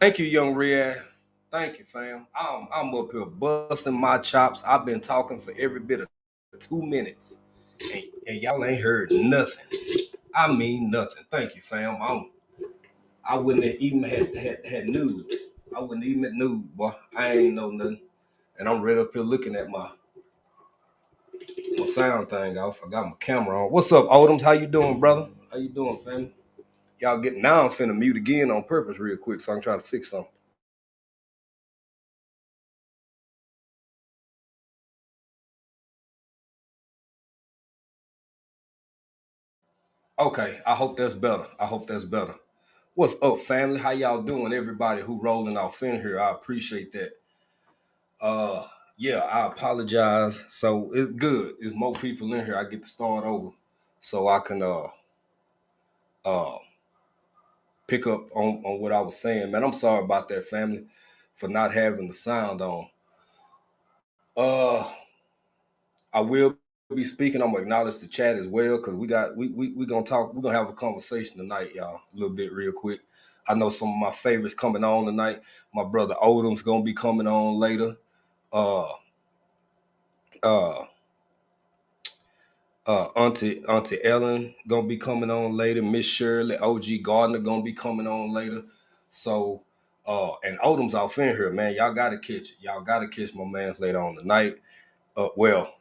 Thank you, young Riyadh. Thank you, fam. I'm up here busting my chops. I've been talking for every bit of 2 minutes, and y'all ain't heard nothing. I mean nothing. Thank you, fam. I wouldn't have even had nude. I wouldn't even have nude, boy. I ain't know nothing, and I'm right up here looking at my sound thing off. I got my camera on. What's up, Odoms? How you doing, brother? How you doing, fam? Y'all get now. I'm finna mute again on purpose, real quick, so I can try to fix something. Okay, I hope that's better. I hope that's better. What's up, family? How y'all doing? Everybody who rolling off in here, I appreciate that. Uh, yeah, I apologize. So it's good. There's more people in here. I get to start over, so I can uh pick up on what I was saying. Man, I'm sorry about that, family, for not having the sound on. Uh, I will be speaking. I'm gonna acknowledge the chat as well because we gonna talk. We're gonna have a conversation tonight, y'all. A little bit, real quick. I know some of my favorites coming on tonight. My brother Odom's gonna be coming on later. Uh, uh, Auntie Ellen gonna be coming on later. Miss Shirley, OG Gardner gonna be coming on later. So, and Odom's off in here, man. Y'all gotta catch it. Y'all gotta catch my man's later on tonight. Well,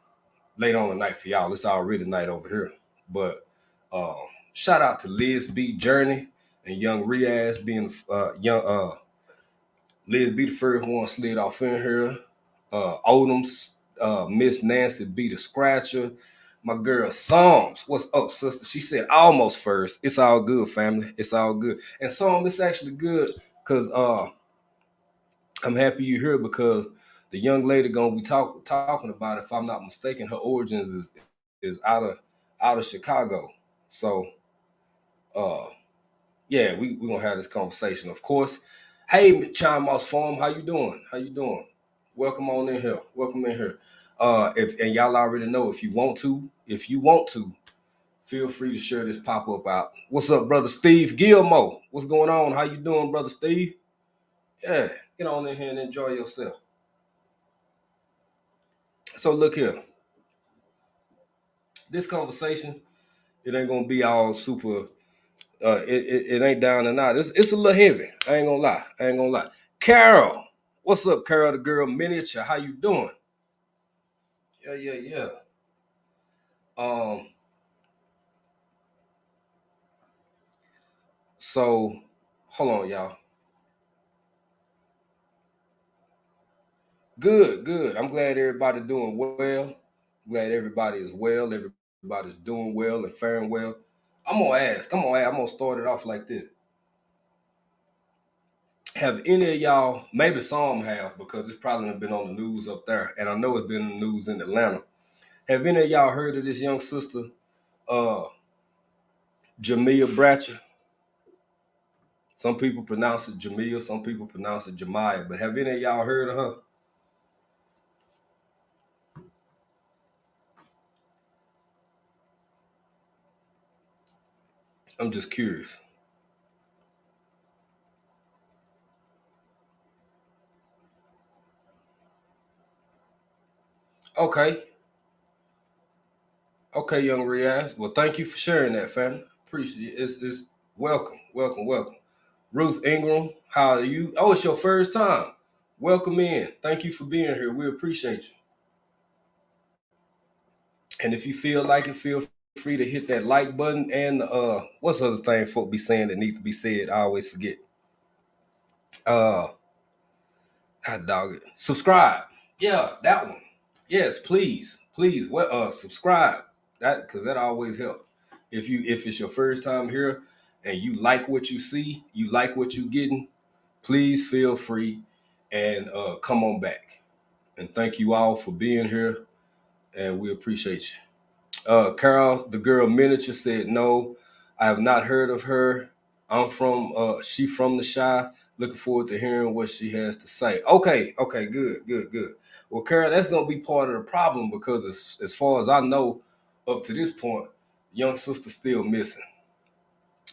late on the night for y'all. It's already night over here. But uh, shout out to Liz B Journey and Young Riaz being young Liz B the first one slid off in here. Odom's Miss Nancy B the Scratcher. My girl Psalms, what's up, sister? She said almost first. It's all good, family. It's all good. And Psalm, it's actually good because I'm happy you're here because the young lady gonna be talking about, if I'm not mistaken, her origins is out of Chicago. So uh yeah, we gonna have this conversation, of course. Hey, Chime Moss Farm, how you doing? How you doing? Welcome on in here. Welcome in here. If and y'all already know, if you want to, feel free to share this pop up out. What's up, brother Steve Gilmore? What's going on? How you doing, brother Steve? Yeah, get on in here and enjoy yourself. So look here, this conversation, it ain't gonna be all super. It ain't down and out. It's a little heavy. I ain't gonna lie. I ain't gonna lie. Carol, what's up, Carol? The girl miniature. How you doing? Yeah, yeah, yeah. Um. So, hold on, y'all. Good, good. I'm glad everybody doing well. Glad everybody is well. Everybody's doing well and faring well. I'm gonna ask. I'm gonna start it off like this. Have any of y'all, maybe some have, because it's probably been on the news up there, and I know it's been in the news in Atlanta. Have any of y'all heard of this young sister, uh, Jamiya Bratcher? Some people pronounce it Jamia, some people pronounce it Jemiah, but have any of y'all heard of her? I'm just curious. Okay, okay, young Riaz. Well, thank you for sharing that, family. Appreciate it. It's welcome, welcome, welcome. Ruth Ingram, how are you? Oh, it's your first time. Welcome in. Thank you for being here. We appreciate you. And if you feel like it, feel free to hit that like button and what's the other thing folk be saying that need to be said? I always forget. Uh God dog it. Subscribe. Yeah, that one. Yes, please. Please. Well, subscribe. That because that always help. If it's your first time here and you like what you see, you like what you getting, please feel free and come on back. And thank you all for being here. And we appreciate you. Carol, the girl miniature, said no. I have not heard of her. She from the Shy. Looking forward to hearing what she has to say. Okay, okay, good, good, good. Well, Carol, that's gonna be part of the problem because as far as I know, up to this point, young sister still missing.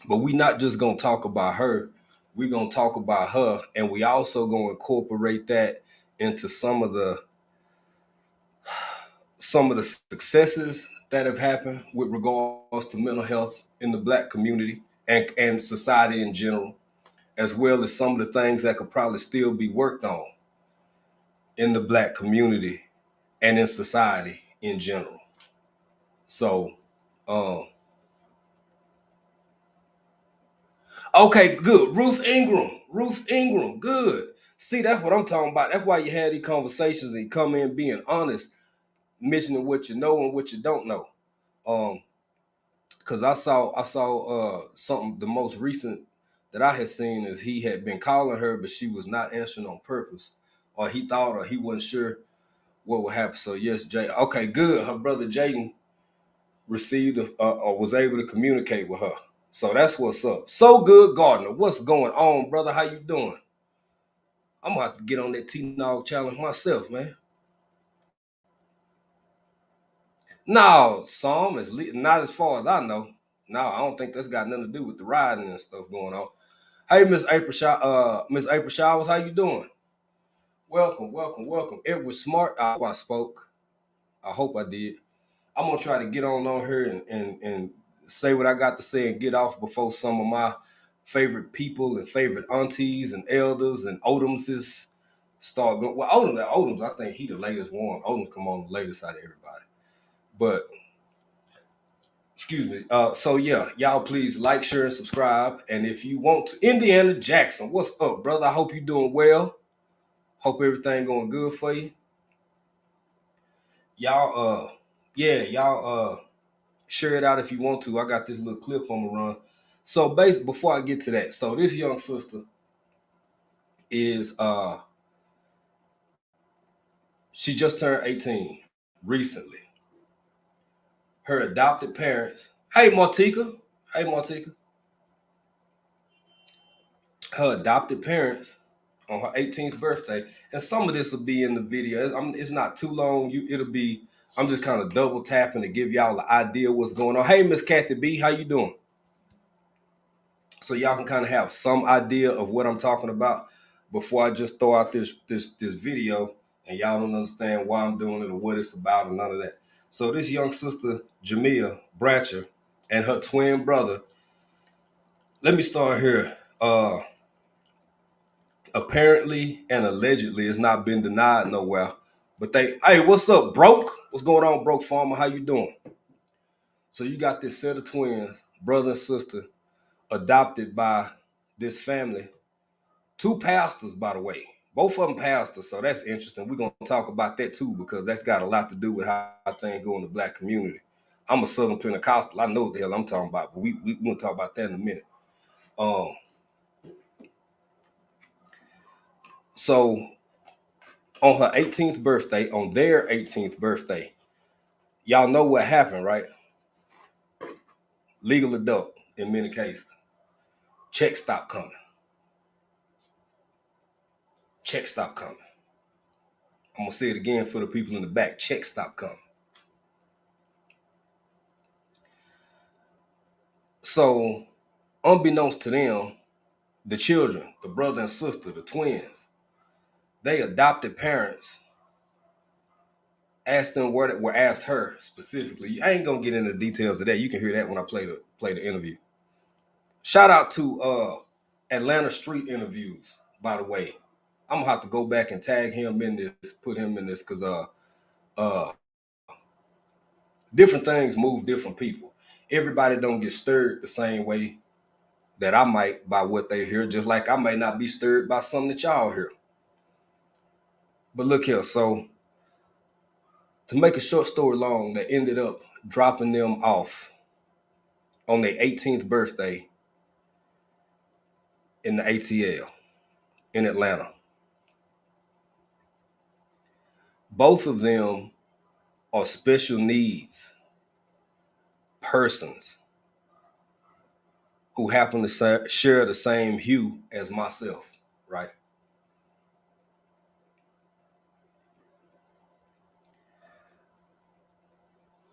But we not just gonna talk about her. we're gonna talk about her, and we also gonna incorporate that into some of the successes that have happened with regards to mental health in the Black community and society in general, as well as some of the things that could probably still be worked on in the Black community and in society in general. So, um, okay, good. Ruth Ingram, good. See, that's what I'm talking about. That's why you had these conversations and you come in being honest, mentioning what you know and what you don't know. Um, because I saw something, the most recent that I had seen is he had been calling her, but she was not answering on purpose, or he thought, or he wasn't sure what would happen. So yes, Jay. Okay, good. Her brother Jaden received or was able to communicate with her. So that's what's up. So good, Gardner. What's going on, brother? How you doing? I'm gonna have to get on that T-Nog challenge myself, man. No, some is not as far as I know. No, I don't think that's got nothing to do with the riding and stuff going on. Hey, Miss April Showers, how you doing? Welcome, welcome, welcome. It was smart. I hope I spoke. I hope I did. I'm gonna try to get on here and say what I got to say and get off before some of my favorite people and favorite aunties and elders and Odomses start going. Well, Odoms, I think he the latest one. Odom come on the latest out of everybody. But excuse me. So yeah, y'all please like, share, and subscribe. And if you want to, Indiana Jackson, what's up, brother? I hope you're doing well. Hope everything going good for you. Y'all, yeah, y'all, share it out if you want to. I got this little clip on the run. So basically, before I get to that, so this young sister is she just turned 18 recently. Her adopted parents, hey Martika, hey Martika, her adopted parents on her 18th birthday, and some of this will be in the video. It's not too long. It'll be. I'm just kind of double tapping to give y'all an idea what's going on. Hey Miss Kathy B, how you doing? So y'all can kind of have some idea of what I'm talking about before I just throw out this video and y'all don't understand why I'm doing it or what it's about and none of that. So this young sister, Jamiya Bratcher, and her twin brother, let me start here. Apparently and allegedly, it's not been denied nowhere. But hey, what's up, Broke? What's going on, Broke Farmer? How you doing? So you got this set of twins, brother and sister, adopted by this family. Two pastors, by the way. Both of them pastors, so that's interesting. We're going to talk about that too, because that's got a lot to do with how things go in the Black community. I'm a Southern Pentecostal. I know what the hell I'm talking about, but we're going to talk about that in a minute. Um, so on her 18th birthday, on their 18th birthday, y'all know what happened, right? Legal adult in many cases. Checks stop coming. Checks stop coming. I'm going to say it again for the people in the back. Checks stop coming. So, unbeknownst to them, the children, the brother and sister, the twins, they adopted parents asked them were asked her specifically. I ain't gonna get into the details of that. You can hear that when I play the interview. Shout out to Atlanta Street Interviews, by the way. I'm gonna have to go back and tag him in this, put him in this, because uh different things move different people. Everybody don't get stirred the same way that I might by what they hear, just like I might not be stirred by something that y'all hear. But look here, so to make a short story long, they ended up dropping them off on their 18th birthday in the ATL in Atlanta. Both of them are special needs persons who happen to share the same hue as myself, right?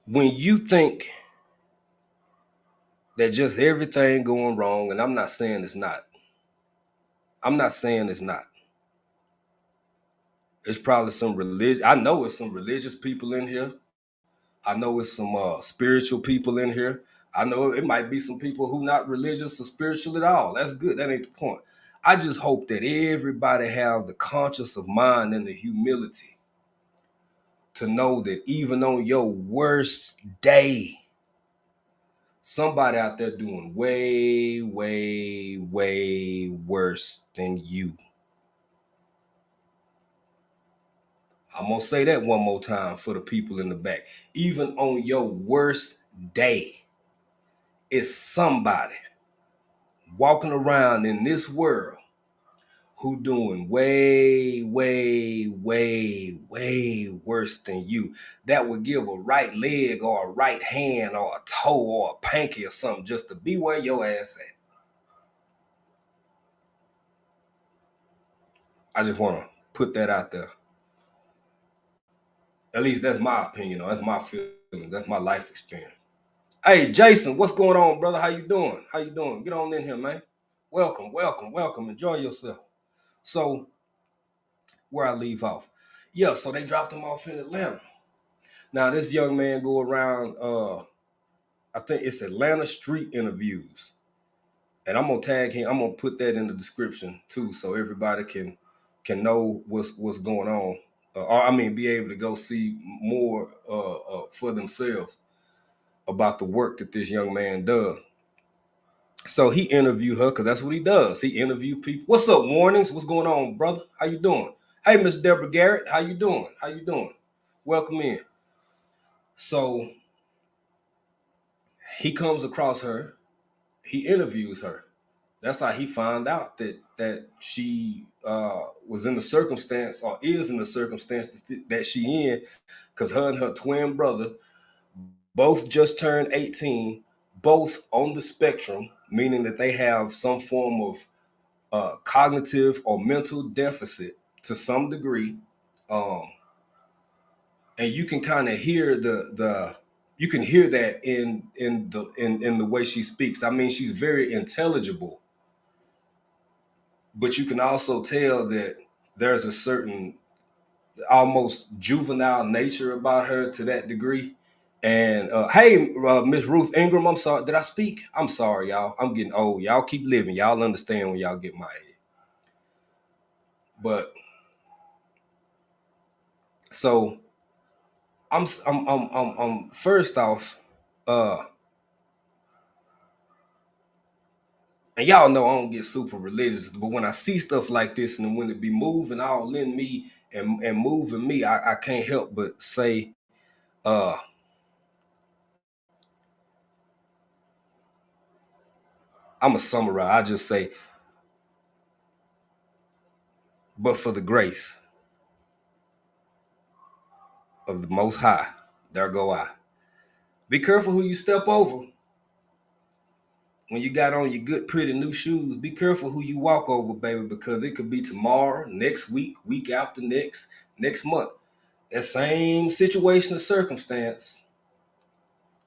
When you think that just everything going wrong, and I'm not saying it's not, I'm not saying it's not. It's probably some religion. I know it's some religious people in here. I know it's some spiritual people in here. I know it might be some people who not religious or spiritual at all. That's good. That ain't the point. I just hope that everybody have the conscious of mind and the humility to know that even on your worst day, somebody out there doing way, way, way worse than you. I'm going to say that one more time for the people in the back. Even on your worst day, it's somebody walking around in this world who doing way, way, way, way worse than you. That would give a right leg or a right hand or a toe or a pinky or something just to be where your ass at. I just want to put that out there. At least that's my opinion. That's my feelings. That's my life experience. Hey, Jason, what's going on, brother? How you doing? How you doing? Get on in here, man. Welcome, welcome, welcome. Enjoy yourself. So, where I leave off. Yeah, so they dropped him off in Atlanta. Now, this young man go around, I think it's Atlanta street interviews. And I'm gonna tag him, I'm gonna put that in the description too, so everybody can know what's going on. Or I mean, be able to go see more for themselves about the work that this young man does. So he interviewed her because that's what he does. He interview people. What's up, Warnings? What's going on, brother? How you doing? Hey, Miss Deborah Garrett, how you doing? How you doing? Welcome in. So he comes across her. He interviews her. That's how he found out that she was in the circumstance or is in the circumstance that she in, because her and her twin brother both just turned 18, both on the spectrum, meaning that they have some form of cognitive or mental deficit to some degree, and you can kind of hear the you can hear that in the way she speaks. I mean, she's very intelligible, but you can also tell that there's a certain almost juvenile nature about her to that degree. And hey, Miss Ruth Ingram, I'm sorry. Did I speak? I'm sorry, y'all. I'm getting old. Y'all keep living. Y'all understand when y'all get my age. But so I'm first off, and y'all know I don't get super religious, but when I see stuff like this and when it be moving all in me and moving me, I can't help but say, uh, I'm a summarize. I just say, but for the grace of the Most High, there go I. Be careful who you step over. When you got on your good, pretty new shoes, be careful who you walk over, baby, because it could be tomorrow, next week, week after next, next month. That same situation or circumstance,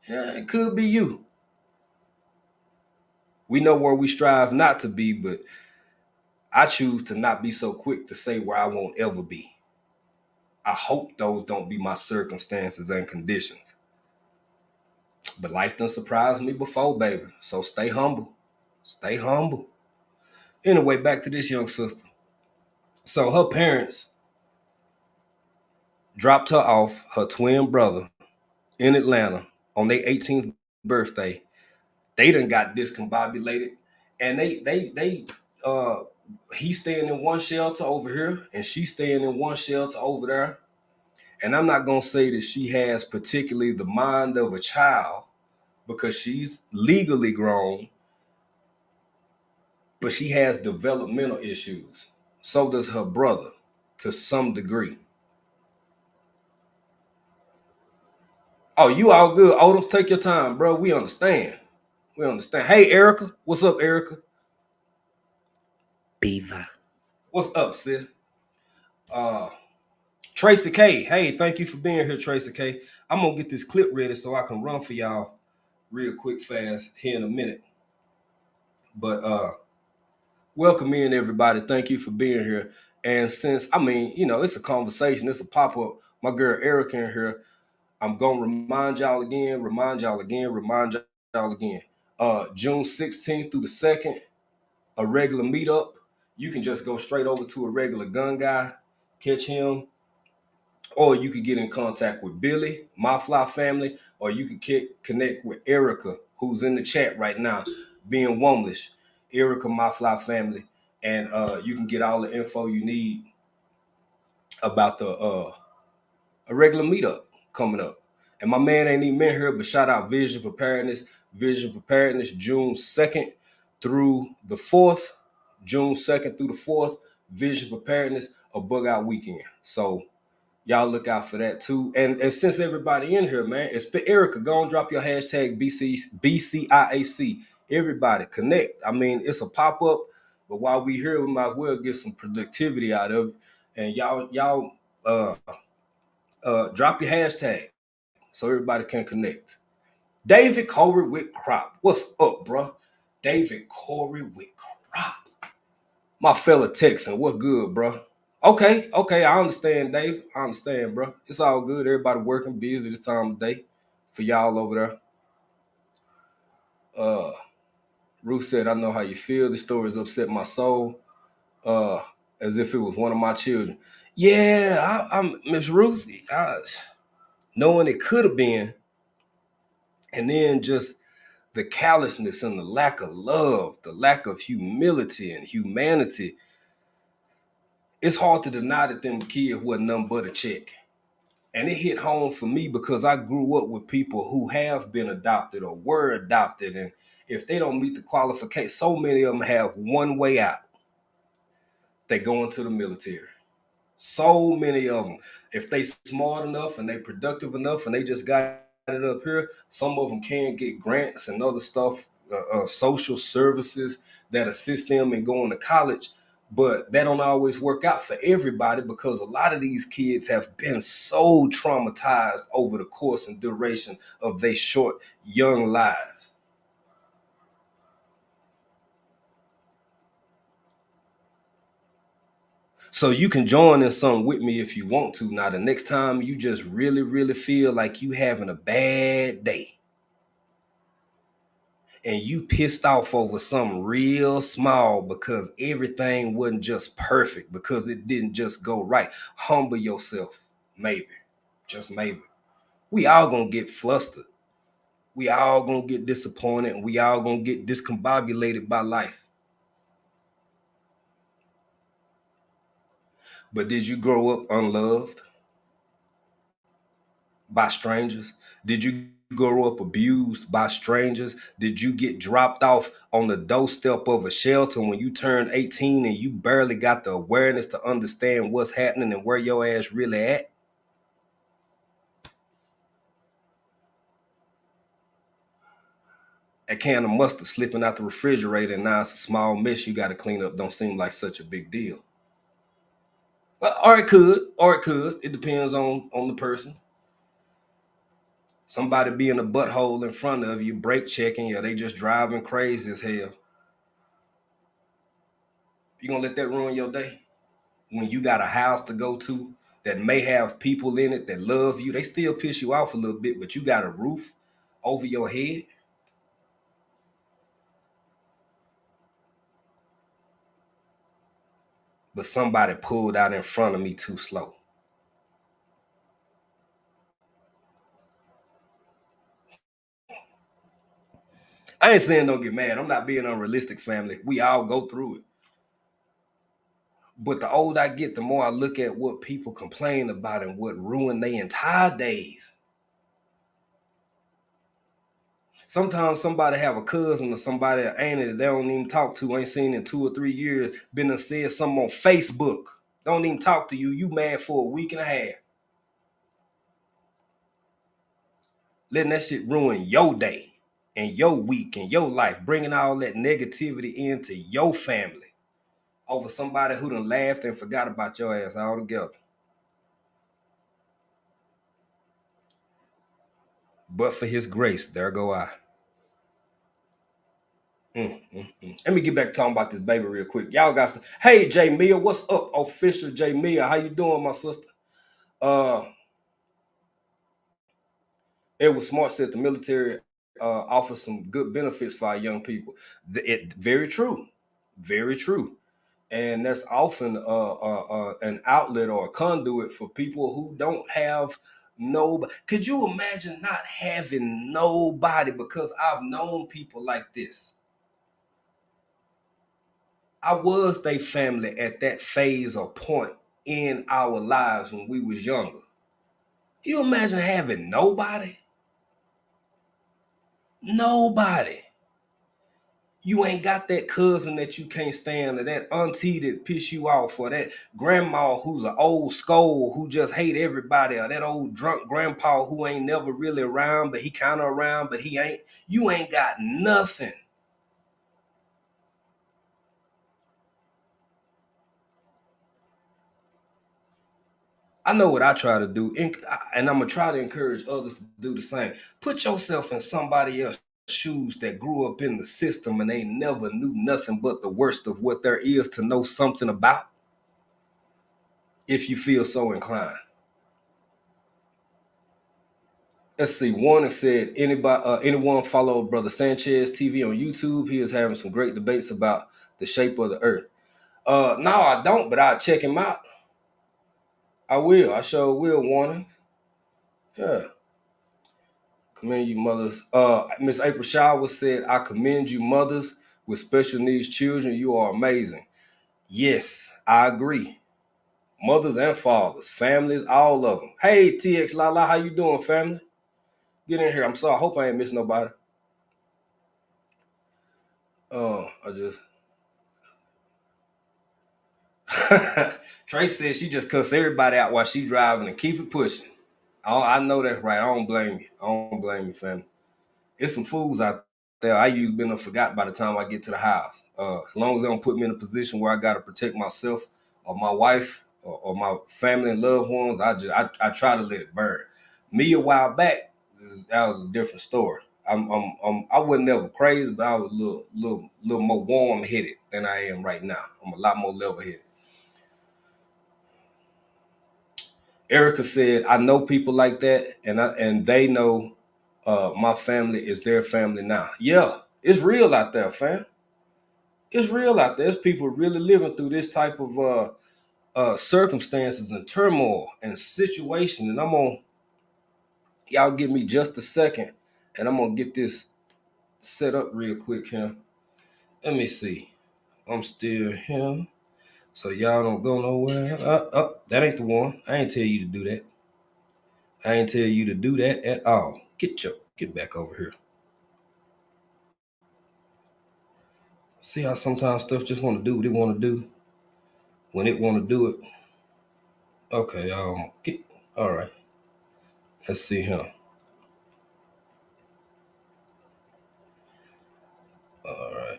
yeah, it could be you. We know where we strive not to be, but I choose to not be so quick to say where I won't ever be. I hope those don't be my circumstances and conditions. But life done surprised me before, baby. So stay humble. Stay humble. Anyway, back to this young sister. So her parents dropped her off, her twin brother, in Atlanta on their 18th birthday. They done got discombobulated. And they he's staying in one shelter over here, and she's staying in one shelter over there. And I'm not gonna say that she has particularly the mind of a child because she's legally grown, but she has developmental issues. So does her brother to some degree. Oh, you all good. Odoms, take your time, bro. We understand. We understand. Hey, Erica. What's up, Erica? Beaver. What's up, sis? Uh, Tracy K. Hey, thank you for being here, Tracy K. I'm gonna get this clip ready so I can run for y'all real quick, fast here in a minute. But Welcome in, everybody. Thank you for being here. And since, it's a conversation, it's a pop up. My girl Erica in here. I'm going to remind y'all again. June 16th through the 2nd, a regular meetup. You can just go straight over to a regular gun guy, catch him, or you could get in contact with Billy, my fly family, or you could connect with Erica, who's in the chat right now, being Womlish, Erica, my fly family, and you can get all the info you need about the a regular meetup coming up. And my man ain't even in here, but shout out Vision Preparedness. Vision Preparedness, June 2nd through the 4th. June 2nd through the 4th, Vision Preparedness, a bug out weekend. So y'all look out for that too. And since everybody in here, man, it's Erica, go and drop your hashtag BCIAC. Everybody connect. I mean, it's a pop-up, but while we here, we might well get some productivity out of it. And y'all drop your hashtag so everybody can connect. David Corey with Crop. What's up, bro? David Corey with Crop. My fella Texan, what good, bro? Okay, I understand, Dave. I understand, bro. It's all good. Everybody working busy this time of day for y'all over there. Ruth said, I know how you feel. The stories upset my soul. As if it was one of my children. Yeah, I'm Miss Ruth. Knowing it could have been, and then just the callousness and the lack of love, the lack of humility and humanity. It's hard to deny that them kids wasn't nothing but a check. And it hit home for me because I grew up with people who have been adopted or were adopted. And if they don't meet the qualification, so many of them have one way out. They go into the military. So many of them. If they smart enough and they productive enough and they just got it up here, some of them can get grants and other stuff, social services that assist them in going to college. But that don't always work out for everybody because a lot of these kids have been so traumatized over the course and duration of their short, young lives. So you can join in something with me if you want to. Now, the next time you just really, really feel like you having a bad day and you pissed off over something real small because everything wasn't just perfect, because it didn't just go right, humble yourself. Maybe, just maybe. We all gonna get flustered. We all gonna get disappointed, and we all gonna get discombobulated by life. But did you grow up unloved by strangers? Did you grow up abused by strangers? Did you get dropped off on the doorstep of a shelter when you turned 18 and you barely got the awareness to understand what's happening and where your ass really at? A can of mustard slipping out the refrigerator and now it's a small mess you got to clean up don't seem like such a big deal. Well, or it could. It depends on the person. Somebody being a butthole in front of you, brake checking, or they just driving crazy as hell. You gonna let that ruin your day? When you got a house to go to that may have people in it that love you, they still piss you off a little bit, but you got a roof over your head. But somebody pulled out in front of me too slow. I ain't saying don't get mad. I'm not being unrealistic, family. We all go through it. But the older I get, the more I look at what people complain about and what ruined their entire days. Sometimes somebody have a cousin or somebody, an auntie that they don't even talk to, ain't seen in 2 or 3 years, been and said something on Facebook. Don't even talk to you. You mad for a week and a half. Letting that shit ruin your day and your week and your life, bringing all that negativity into your family over somebody who done laughed and forgot about your ass altogether. But for his grace, there go I. Let me get back to talking about this baby real quick. Y'all got some. Hey, Jamiya, what's up? Official Jamiya, how you doing, my sister? Uh, Edward Smart said the military offers some good benefits for our young people. Very true, very true, and that's often an outlet or a conduit for people who don't have nobody. Could you imagine not having nobody? Because I've known people like this. I was their family at that phase or point in our lives when we was younger. You imagine having nobody? Nobody. You ain't got that cousin that you can't stand, or that auntie that piss you off, or that grandma who's an old scold who just hate everybody, or that old drunk grandpa who ain't never really around, but he kind of around, but he ain't. You ain't got nothing. I know what I try to do, and I'm gonna try to encourage others to do the same. Put yourself in somebody else's shoes that grew up in the system and they never knew nothing but the worst of what there is to know something about, if you feel so inclined. Let's see. Warning said, anyone follow Brother Sanchez TV on YouTube? He is having some great debates about the shape of the earth. No, I don't, but I'll check him out. I will. I sure will, Warning. Yeah. Commend you, mothers. Miss April Shower said, I commend you, mothers with special needs children. You are amazing. Yes, I agree. Mothers and fathers, families, all of them. Hey, TX Lala, how you doing, family? Get in here. I'm sorry. I hope I ain't missed nobody. I just Trace said she just cuss everybody out while she driving and keep it pushing. I know that's right. I don't blame you. I don't blame you, family. It's some fools out there. I usually been forgot by the time I get to the house. As long as they don't put me in a position where I got to protect myself or my wife or my family and loved ones, I try to let it burn. Me a while back, that was a different story. I wasn't never crazy, but I was a little more warm headed than I am right now. I'm a lot more level headed. Erica said, I know people like that, and they know my family is their family now. Yeah, it's real out there, fam. It's real out there. There's people really living through this type of circumstances and turmoil and situation. And y'all give me just a second, and I'm gonna get this set up real quick here. Let me see. I'm still here, so y'all don't go nowhere. That ain't the one. I ain't tell you to do that. I ain't tell you to do that at all. Get back over here. See how sometimes stuff just want to do what it want to do when it want to do it. Okay, all right. Let's see here. All right.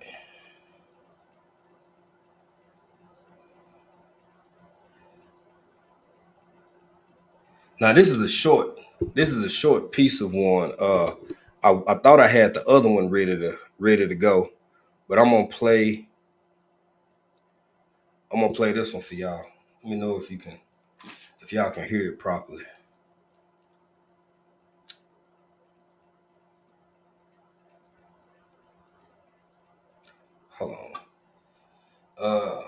Now this is a short piece of one. I thought I had the other one ready to go, but I'm gonna play this one for y'all. Let me know if y'all can hear it properly. Hold on. Uh,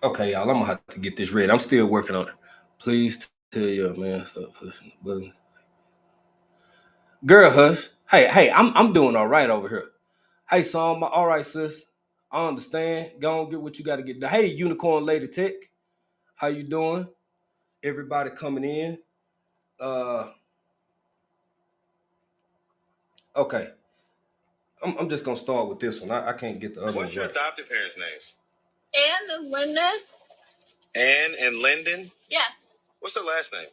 okay, y'all. I'm gonna have to get this ready. I'm still working on it. Please tell your man stop pushing the button. Girl, hush. Hey, I'm doing all right over here. Hey, Psalm, all right, sis. I understand. Go on, get what you got to get. Hey, Unicorn Lady Tech, how you doing? Everybody coming in. Uh, okay. I'm just gonna start with this one. I can't get the other one. What's your adopted parents' names? Ann and Lyndon. Ann and Lyndon? Yeah. What's their last name?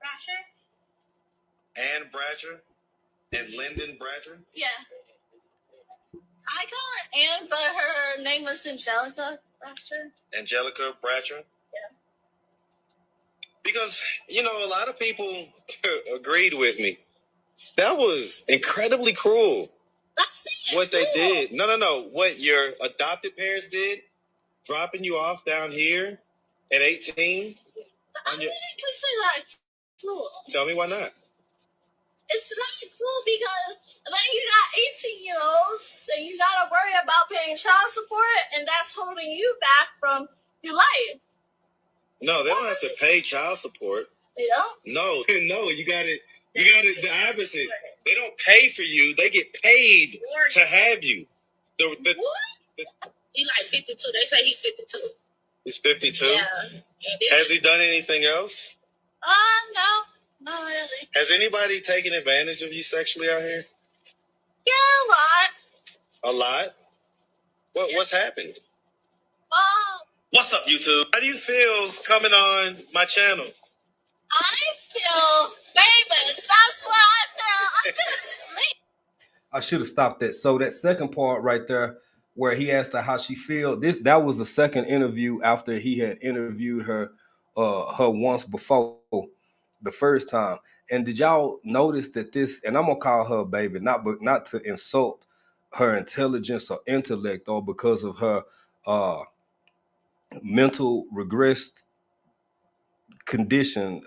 Bratcher. Ann Bratcher and Lyndon Bratcher? Yeah. I call her Ann, but her name was Angelica Bratcher. Angelica Bratcher? Yeah. Because, a lot of people agreed with me. That was incredibly cruel. That's what they did. No. What your adopted parents did, dropping you off down here at 18. I wouldn't consider that cruel. Tell me why not? It's not cool because then you got 18-year-olds and you gotta worry about paying child support, and that's holding you back from your life. No, they don't have to pay child support. They don't? No, no, you got it. You got it the opposite. They don't pay for you. They get paid to have you. What? He like 52. They say he's 52. He's 52? Yeah. Has he done anything else? No. Not really. Has anybody taken advantage of you sexually out here? Yeah, a lot. A lot? What's happened? What's up, YouTube? How do you feel coming on my channel? I feel famous. That's what I feel. I'm just sleep. I should have stopped that. So that second part right there, where he asked her how she feel, that was the second interview after he had interviewed her once before, the first time. And did y'all notice that this? And I'm gonna call her a baby, not to insult her intelligence or intellect, or because of her mental regressed condition.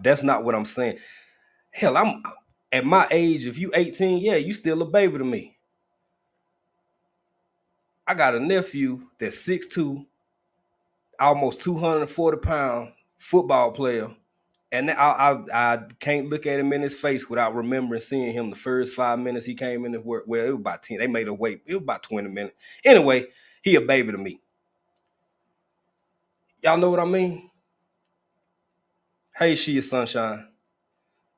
That's not what I'm saying. Hell, I'm at my age. If you 18, yeah, you still a baby to me. I got a nephew that's 6'2", almost 240-pound football player, and I can't look at him in his face without remembering seeing him the first 5 minutes he came in the work. Well, it was about 10. They made a wait. It was about 20 minutes. Anyway, he a baby to me. Y'all know what I mean? Hey, she is sunshine.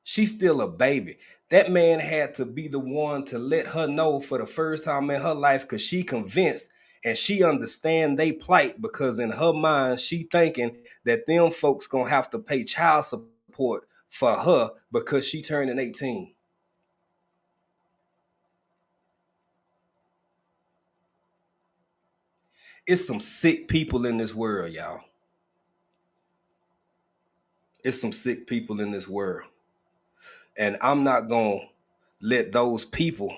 She's still a baby. That man had to be the one to let her know for the first time in her life, because she convinced and she understand they plight, because in her mind, she thinking that them folks gonna have to pay child support for her because she turning 18. It's some sick people in this world, y'all. It's some sick people in this world. And I'm not gonna let those people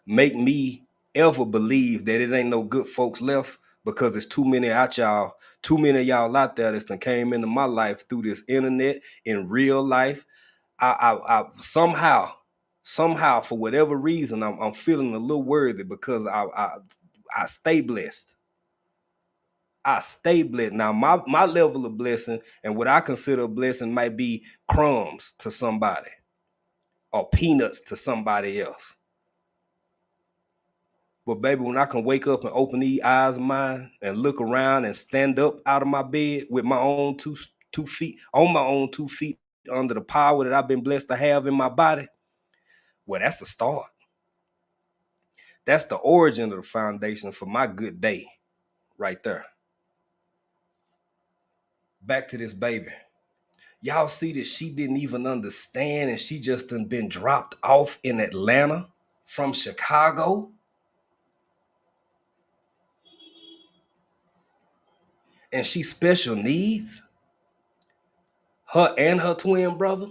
make me ever believe that it ain't no good folks left, because there's too many of y'all out there that came into my life through this internet in real life. I somehow for whatever reason I'm feeling a little worthy, because I stay blessed. I stay blessed. Now my level of blessing and what I consider a blessing might be crumbs to somebody or peanuts to somebody else. But baby, when I can wake up and open these eyes of mine and look around and stand up out of my bed with my own two feet, on my own 2 feet, under the power that I've been blessed to have in my body, well, that's the start. That's the origin of the foundation for my good day right there. Back to this baby. Y'all see that she didn't even understand, and she just done been dropped off in Atlanta from Chicago. And she special needs. Her and her twin brother.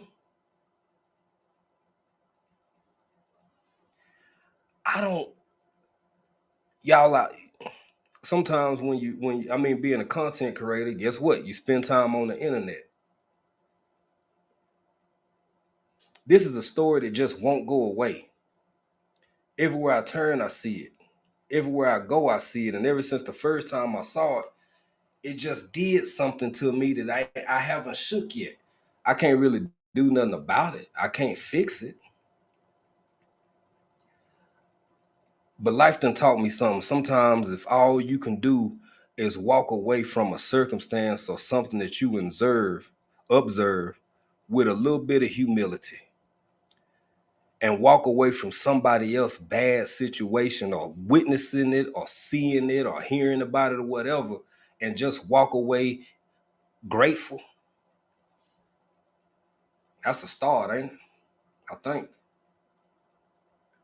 Y'all, sometimes being a content creator, guess what? You spend time on the internet. This is a story that just won't go away. Everywhere I turn, I see it. Everywhere I go, I see it. And ever since the first time I saw it, it just did something to me that I haven't shook yet. I can't really do nothing about it. I can't fix it. But life done taught me something. Sometimes if all you can do is walk away from a circumstance or something that you observe with a little bit of humility, and walk away from somebody else's bad situation, or witnessing it or seeing it or hearing about it or whatever, and just walk away grateful, that's a start, ain't it? I think.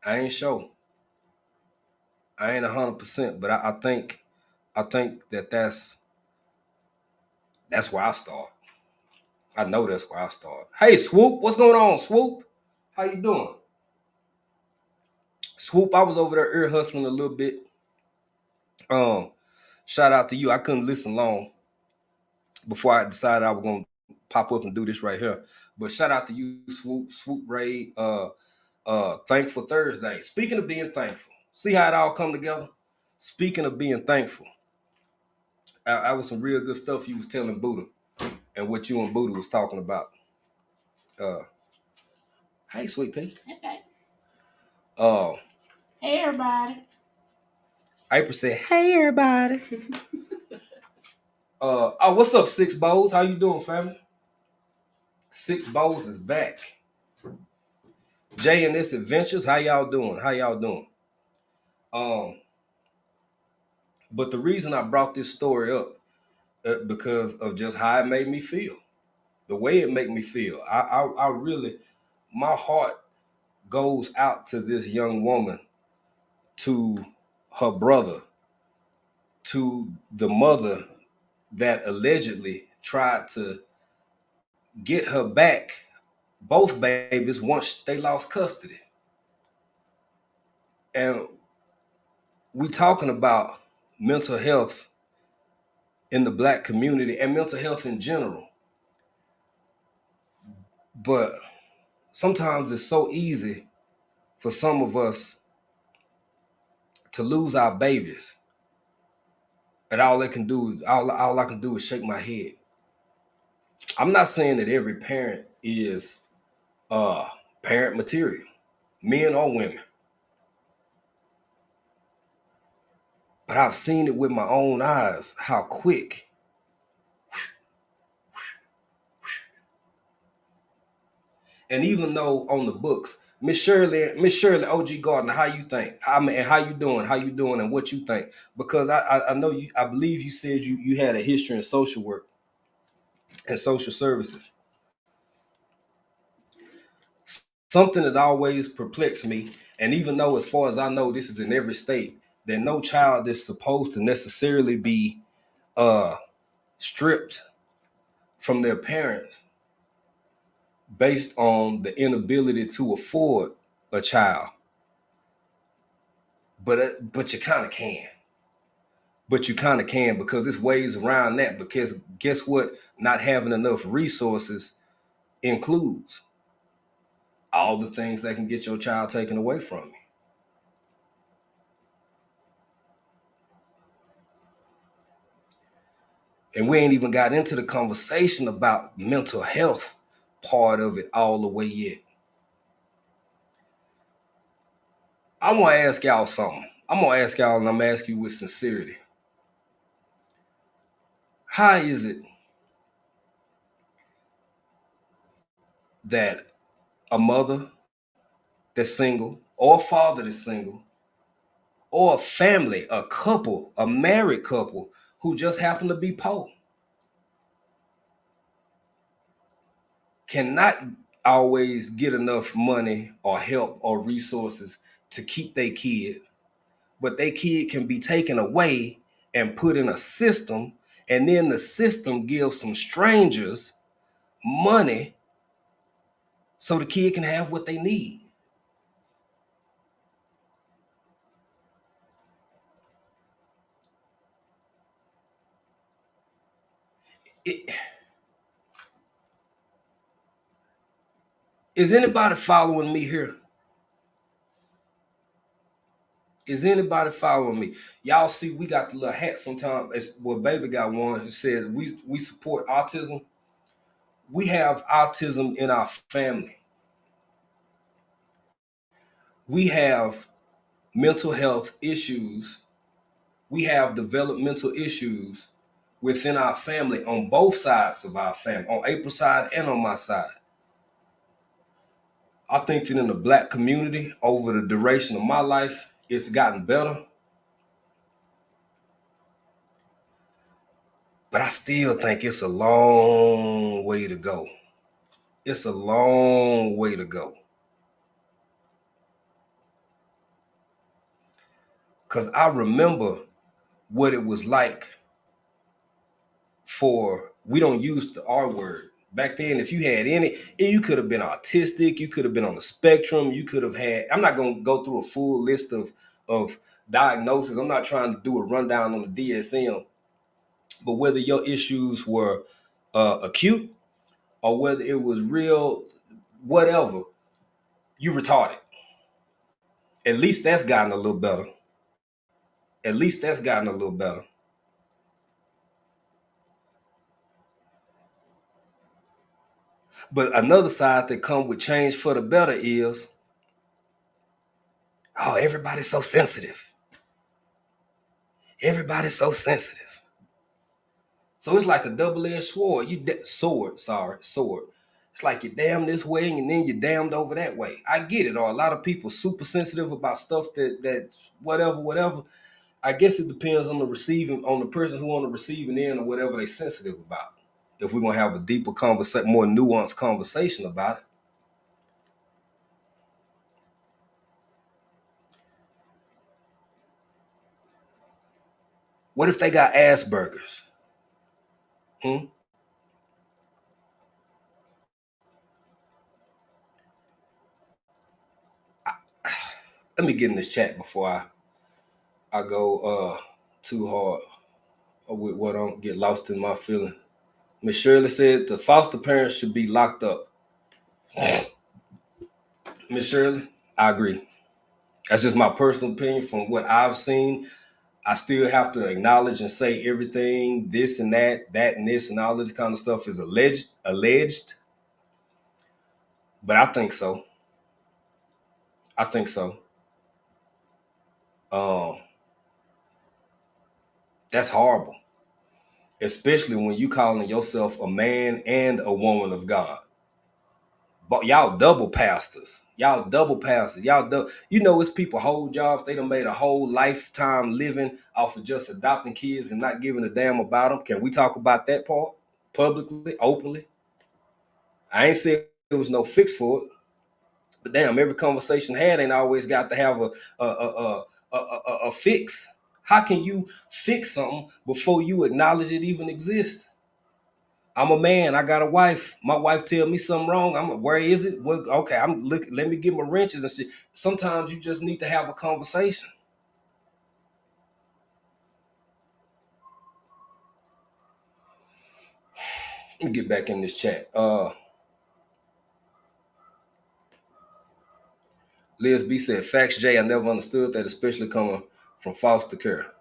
I ain't sure. I ain't 100%, but I think that's where I start. I know that's where I start. Hey, Swoop, what's going on, Swoop? How you doing? Swoop, I was over there ear hustling a little bit. Shout out to you. I couldn't listen long before I decided I was gonna pop up and do this right here. But shout out to you, Swoop Raid. Thankful Thursday. Speaking of being thankful, see how it all come together? Speaking of being thankful, I was some real good stuff you was telling Buddha and what you and Buddha was talking about. Hey, Sweet Pea. Okay. Uh, Hey, everybody. April said, "Hey, everybody." What's up, Six Bows? How you doing, family? Six Bows is back. J&S Adventures, how y'all doing? How y'all doing? But the reason I brought this story up because of just how it made me feel, the way it made me feel. I really, my heart goes out to this young woman, to her brother, to the mother that allegedly tried to get her back, both babies, once they lost custody. And we talking about mental health in the Black community and mental health in general. But sometimes it's so easy for some of us to lose our babies. And all I can do is shake my head. I'm not saying that every parent is parent material, men or women. But I've seen it with my own eyes, how quick and even though on the books, Miss Shirley, OG Gardner, how you think? I mean, and how you doing, and what you think? Because I know you. I believe you said you had a history in social work and social services. Something that always perplexed me, and even though, as far as I know, this is in every state, that no child is supposed to necessarily be stripped from their parents based on the inability to afford a child. But you kind of can. But you kind of can, because there's ways around that. Because guess what? Not having enough resources includes all the things that can get your child taken away from you. And we ain't even got into the conversation about mental health part of it all the way yet. I want to ask y'all something. I'm going to ask y'all, and I'm going to ask you with sincerity. How is it that a mother that's single, or a father that's single, or a family, a couple, a married couple who just happen to be poor, cannot always get enough money or help or resources to keep their kid, but their kid can be taken away and put in a system, and then the system gives some strangers money so the kid can have what they need? Is anybody following me here? Is anybody following me? Y'all see, we got the little hat sometimes. It's, well, baby got one. It says we support autism. We have autism in our family. We have mental health issues. We have developmental issues within our family on both sides of our family, on April's side and on my side. I think that in the Black community, over the duration of my life, it's gotten better. But I still think it's a long way to go. It's a long way to go. Because I remember what it was like for, we don't use the R word, Back then, if you had any, you could have been autistic, you could have been on the spectrum, you could have had, I'm not going to go through a full list of diagnoses. I'm not trying to do a rundown on the DSM, but whether your issues were acute or whether it was real, whatever, you retarded. At least that's gotten a little better. At least that's gotten a little better. But another side that come with change for the better is, oh, everybody's so sensitive. Everybody's so sensitive. So it's like a double-edged sword. Sword. It's like you're damned this way and then you're damned over that way. I get it. Or a lot of people super sensitive about stuff that whatever. I guess it depends on the person who on the receiving end or whatever they sensitive about. If we're gonna have a deeper conversation, more nuanced conversation about it. What if they got Asperger's? Hmm? Let me get in this chat before I go too hard with what I don't get lost in my feeling. Miss Shirley said the foster parents should be locked up. Miss Shirley, I agree. That's just my personal opinion from what I've seen. I still have to acknowledge and say everything, this and that and this and all this kind of stuff is alleged. But I think so. I think so. Um, that's horrible. Especially when you calling yourself a man and a woman of God. But y'all double pastors. It's people whole jobs. They done made a whole lifetime living off of just adopting kids and not giving a damn about them. Can we talk about that part publicly, openly? I ain't saying there was no fix for it, but damn, every conversation had ain't always got to have a fix. How can you fix something before you acknowledge it even exists? I'm a man. I got a wife. My wife tell me something wrong. Where is it? Okay, I'm looking. Let me get my wrenches and shit. Sometimes you just need to have a conversation. Let me get back in this chat. Liz B said, "Facts, Jay. I never understood that, especially coming from foster care."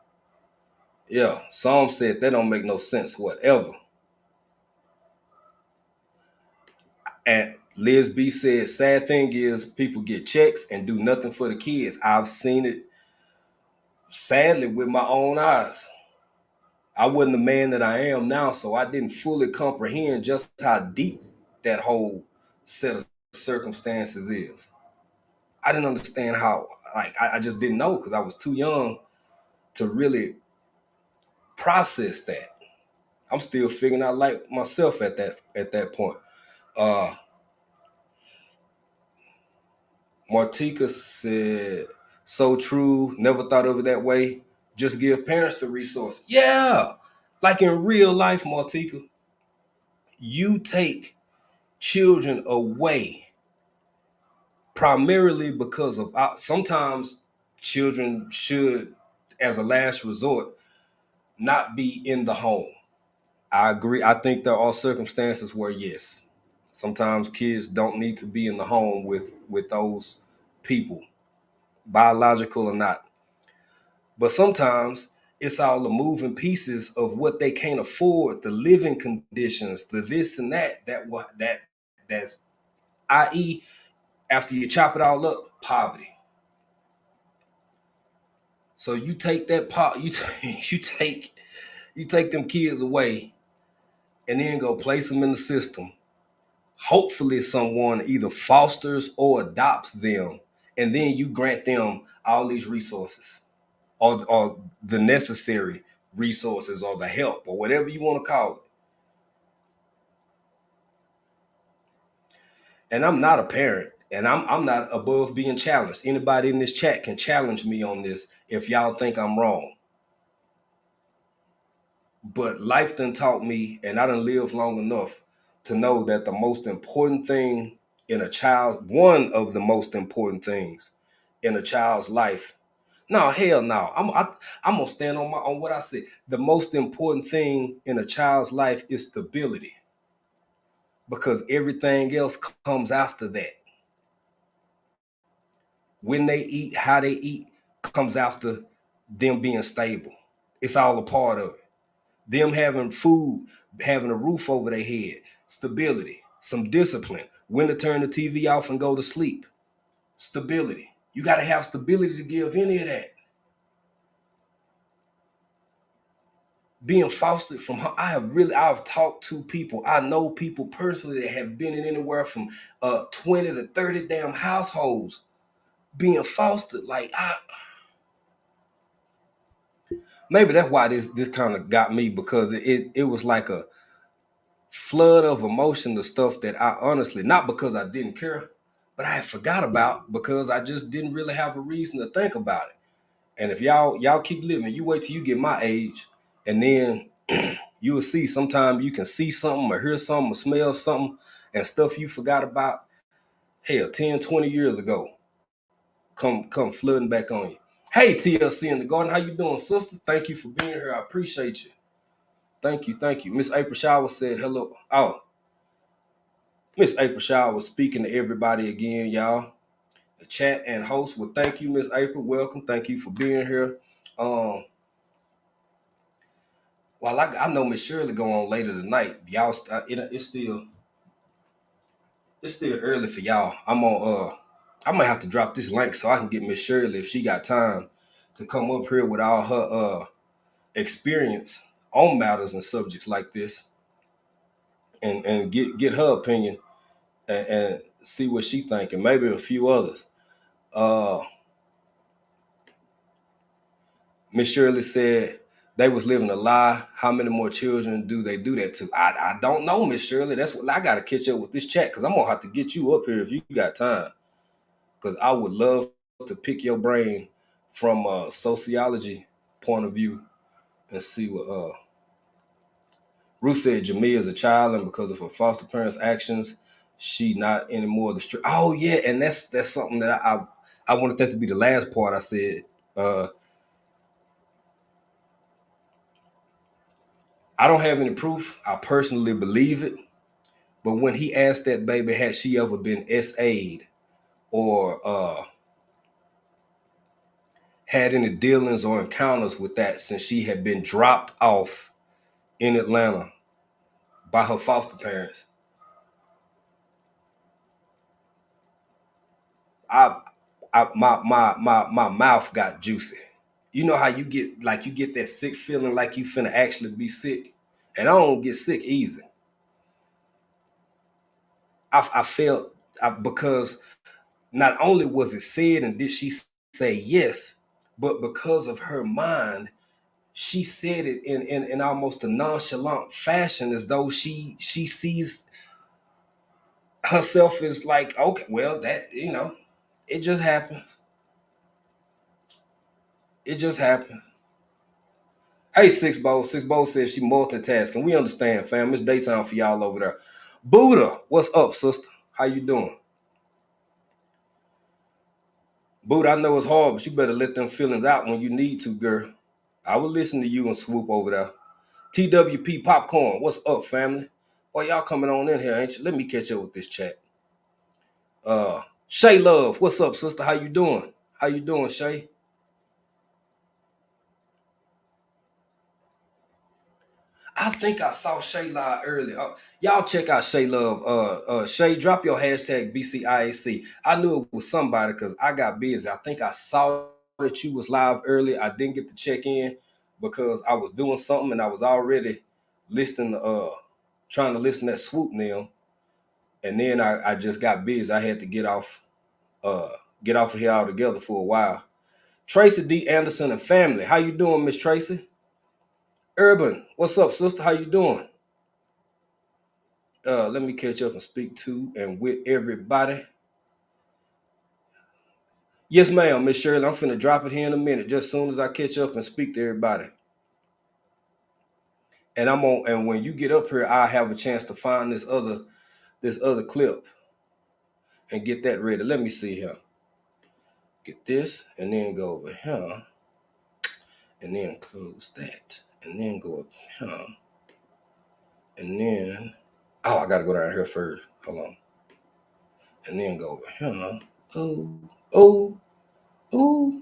Yeah, Psalm said that don't make no sense. Whatever. And Liz B said, "Sad thing is, people get checks and do nothing for the kids. I've seen it, sadly, with my own eyes. I wasn't the man that I am now, so I didn't fully comprehend just how deep that whole set of circumstances is. I didn't understand how, I just didn't know because I was too young to really process that. I'm still figuring out life myself at that point. Uh, Martika said, so true, never thought of it that way. Just give parents the resource. Yeah, like in real life, Martika, you take children away primarily because of sometimes children should, as a last resort, not be in the home. I agree. I think there are circumstances where, yes, sometimes kids don't need to be in the home with those people, biological or not. But sometimes it's all the moving pieces of what they can't afford, the living conditions, the this and that's i.e. after you chop it all up, poverty. So you take that you take them kids away and then go place them in the system. Hopefully someone either fosters or adopts them, and then you grant them all these resources or the necessary resources or the help or whatever you want to call it. And I'm not a parent, and I'm not above being challenged. Anybody in this chat can challenge me on this if y'all think I'm wrong. But life done taught me, and I done lived long enough to know that the most important thing in a child, one of the most important things in a child's life. No, hell no. I'm gonna stand on what I said. The most important thing in a child's life is stability, because everything else comes after that. When they eat, how they eat comes after them being stable. It's all a part of it. Them having food, having a roof over their head, stability, some discipline, when to turn the TV off and go to sleep, stability. You got to have stability to give any of that. Being fostered from, I've talked to people. I know people personally that have been in anywhere from 20 to 30 damn households being fostered. Like, maybe that's why this kind of got me, because it was like a flood of emotion, the stuff that I honestly, not because I didn't care, but I had forgot about, because I just didn't really have a reason to think about it. And if y'all keep living, you wait till you get my age, and then you will see, sometimes you can see something or hear something or smell something, and stuff you forgot about, hell, 10, 20 years ago, come flooding back on you. Hey, TLC in the garden, how you doing, sister? Thank you for being here. I appreciate you. Thank you. Miss April Shower said hello. Oh, Miss April Shower was speaking to everybody again, y'all. The chat and host. Well, thank you, Miss April. Welcome. Thank you for being here. Well, I know Miss Shirley go on later tonight. Y'all, it's still early for y'all. I might have to drop this link so I can get Miss Shirley, if she got time, to come up here with all her experience on matters and subjects like this, and get her opinion, and see what she think, and maybe a few others. Miss Shirley said they was living a lie. How many more children do they do that to? I don't know, Miss Shirley. That's what I got to catch up with this chat, because I'm gonna have to get you up here if you got time, because I would love to pick your brain from a sociology point of view and see what Ruth said. Jamiya is a child, and because of her foster parents' actions, she not anymore the street. Oh yeah, and that's something that I wanted that to be the last part I said. I don't have any proof. I personally believe it. But when he asked that baby, had she ever been SA'd or had any dealings or encounters with that since she had been dropped off in Atlanta by her foster parents, I, my mouth got juicy. You know how you get that sick feeling like you finna actually be sick, and I don't get sick easy. I felt, because not only was it said and did she say yes, but because of her mind, she said it in almost a nonchalant fashion, as though she sees herself as like, okay, well, that, it just happens. It just happens. Hey, Six Bowl. Six Bowl says she multitasking. We understand, fam. It's daytime for y'all over there. Buddha, what's up, sister? How you doing? Buddha, I know it's hard, but you better let them feelings out when you need to, girl. I will listen to you and swoop over there. TWP Popcorn, what's up, family? Boy, y'all coming on in here, ain't you? Let me catch up with this chat. Shay Love, what's up, sister? How you doing? How you doing, Shay? I think I saw Shay Love earlier. Y'all check out Shay Love. Shay, drop your hashtag BCIAC. I knew it was somebody because I got busy. I think I saw that you was live earlier. I didn't get to check in because I was doing something, and I was already listening, trying to listen to that swoop now. And then I just got busy. I had to get off of here altogether for a while. Tracy D. Anderson and family. How you doing, Miss Tracy? Urban, what's up, sister? How you doing? Let me catch up and speak to and with everybody. Yes, ma'am, Miss Shirley. I'm finna drop it here in a minute, just as soon as I catch up and speak to everybody. And and when you get up here, I have a chance to find this other clip and get that ready. Let me see here. Get this and then go over here and then close that and then go up here and then I gotta go down here first. Hold on. And then go over here. Oh, oh, oh.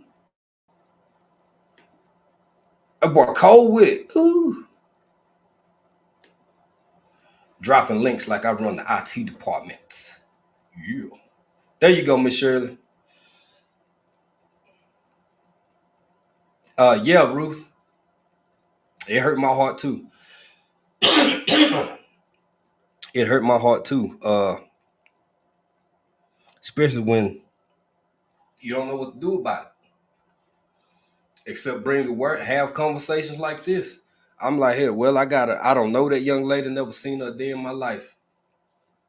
I bought cold with it. Ooh. Dropping links like I run the IT department. Yeah. There you go, Miss Shirley. Yeah, Ruth. It hurt my heart too. It hurt my heart too. Especially when you don't know what to do about it. Except bring the work, have conversations like this. I'm like, hey, well, I don't know that young lady, never seen her a day in my life.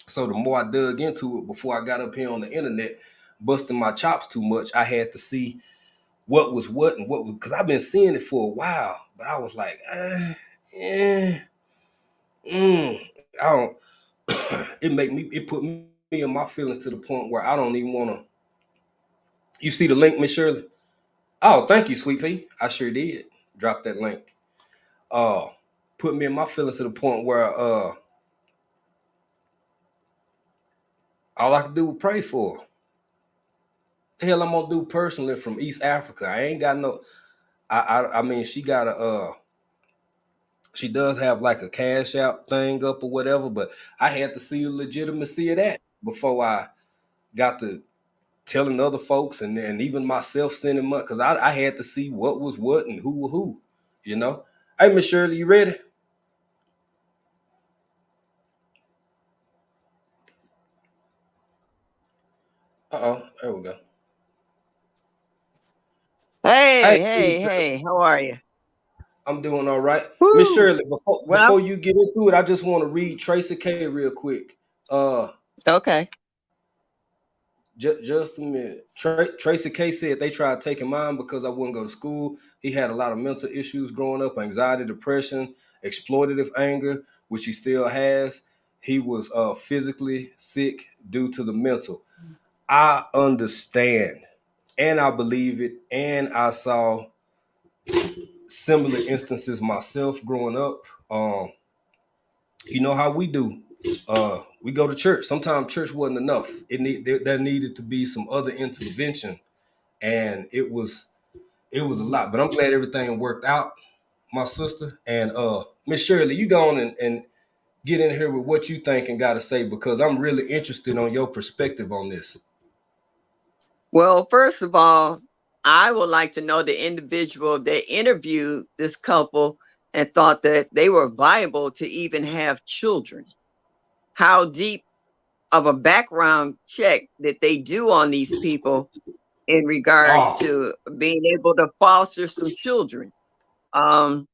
So the more I dug into it before I got up here on the internet, busting my chops too much, I had to see what was what and what was, because I've been seeing it for a while, but I was like, eh, I don't, it put me in my feelings to the point where I don't even want to. You see the link, Miss Shirley? Oh, thank you, Sweet Pea. I sure did. Drop that link. Uh, Put me in my feelings to the point where all I could do was pray for her. The hell I'm gonna do personally from East Africa? I ain't got no. I mean, she got she does have like a cash out thing up or whatever, but I had to see the legitimacy of that before I got to telling other folks and even myself sending money, because I had to see what was what and who was who, you know. Hey, Miss Shirley, you ready? There we go. Hey, Hey, how are you? I'm doing all right. Miss Woo! Shirley, Well, before you get into it, I just want to read Tracy K real quick. Uh, okay. just a minute. Tracy K said they tried taking mine because I wouldn't go to school. He had a lot of mental issues growing up, anxiety, depression, exploitative anger, which he still has. He was physically sick due to the mental. I understand, and I believe it, and I saw similar instances myself growing up. You know how we do. We go to church. Sometimes church wasn't enough. There needed to be some other intervention, and it was a lot. But I'm glad everything worked out, my sister. And Miss Shirley, you go on and get in here with what you think and got to say, because I'm really interested on your perspective on this. Well, first of all, I would like to know the individual that interviewed this couple and thought that they were viable to even have children. How deep of a background check that they do on these people in regards Oh, to being able to foster some children. Um,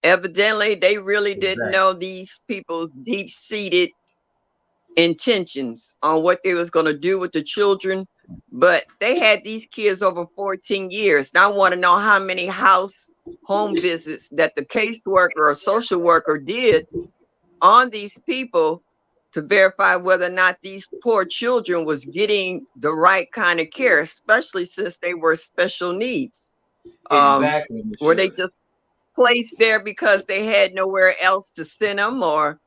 Evidently, they really didn't exactly. know these people's deep-seated intentions on what they was going to do with the children, but they had these kids over 14 years. Now I want to know how many home visits that the caseworker or social worker did on these people to verify whether or not these poor children was getting the right kind of care, especially since they were special needs. um Exactly, Miss were they Shirley. just placed there because they had nowhere else to send them, or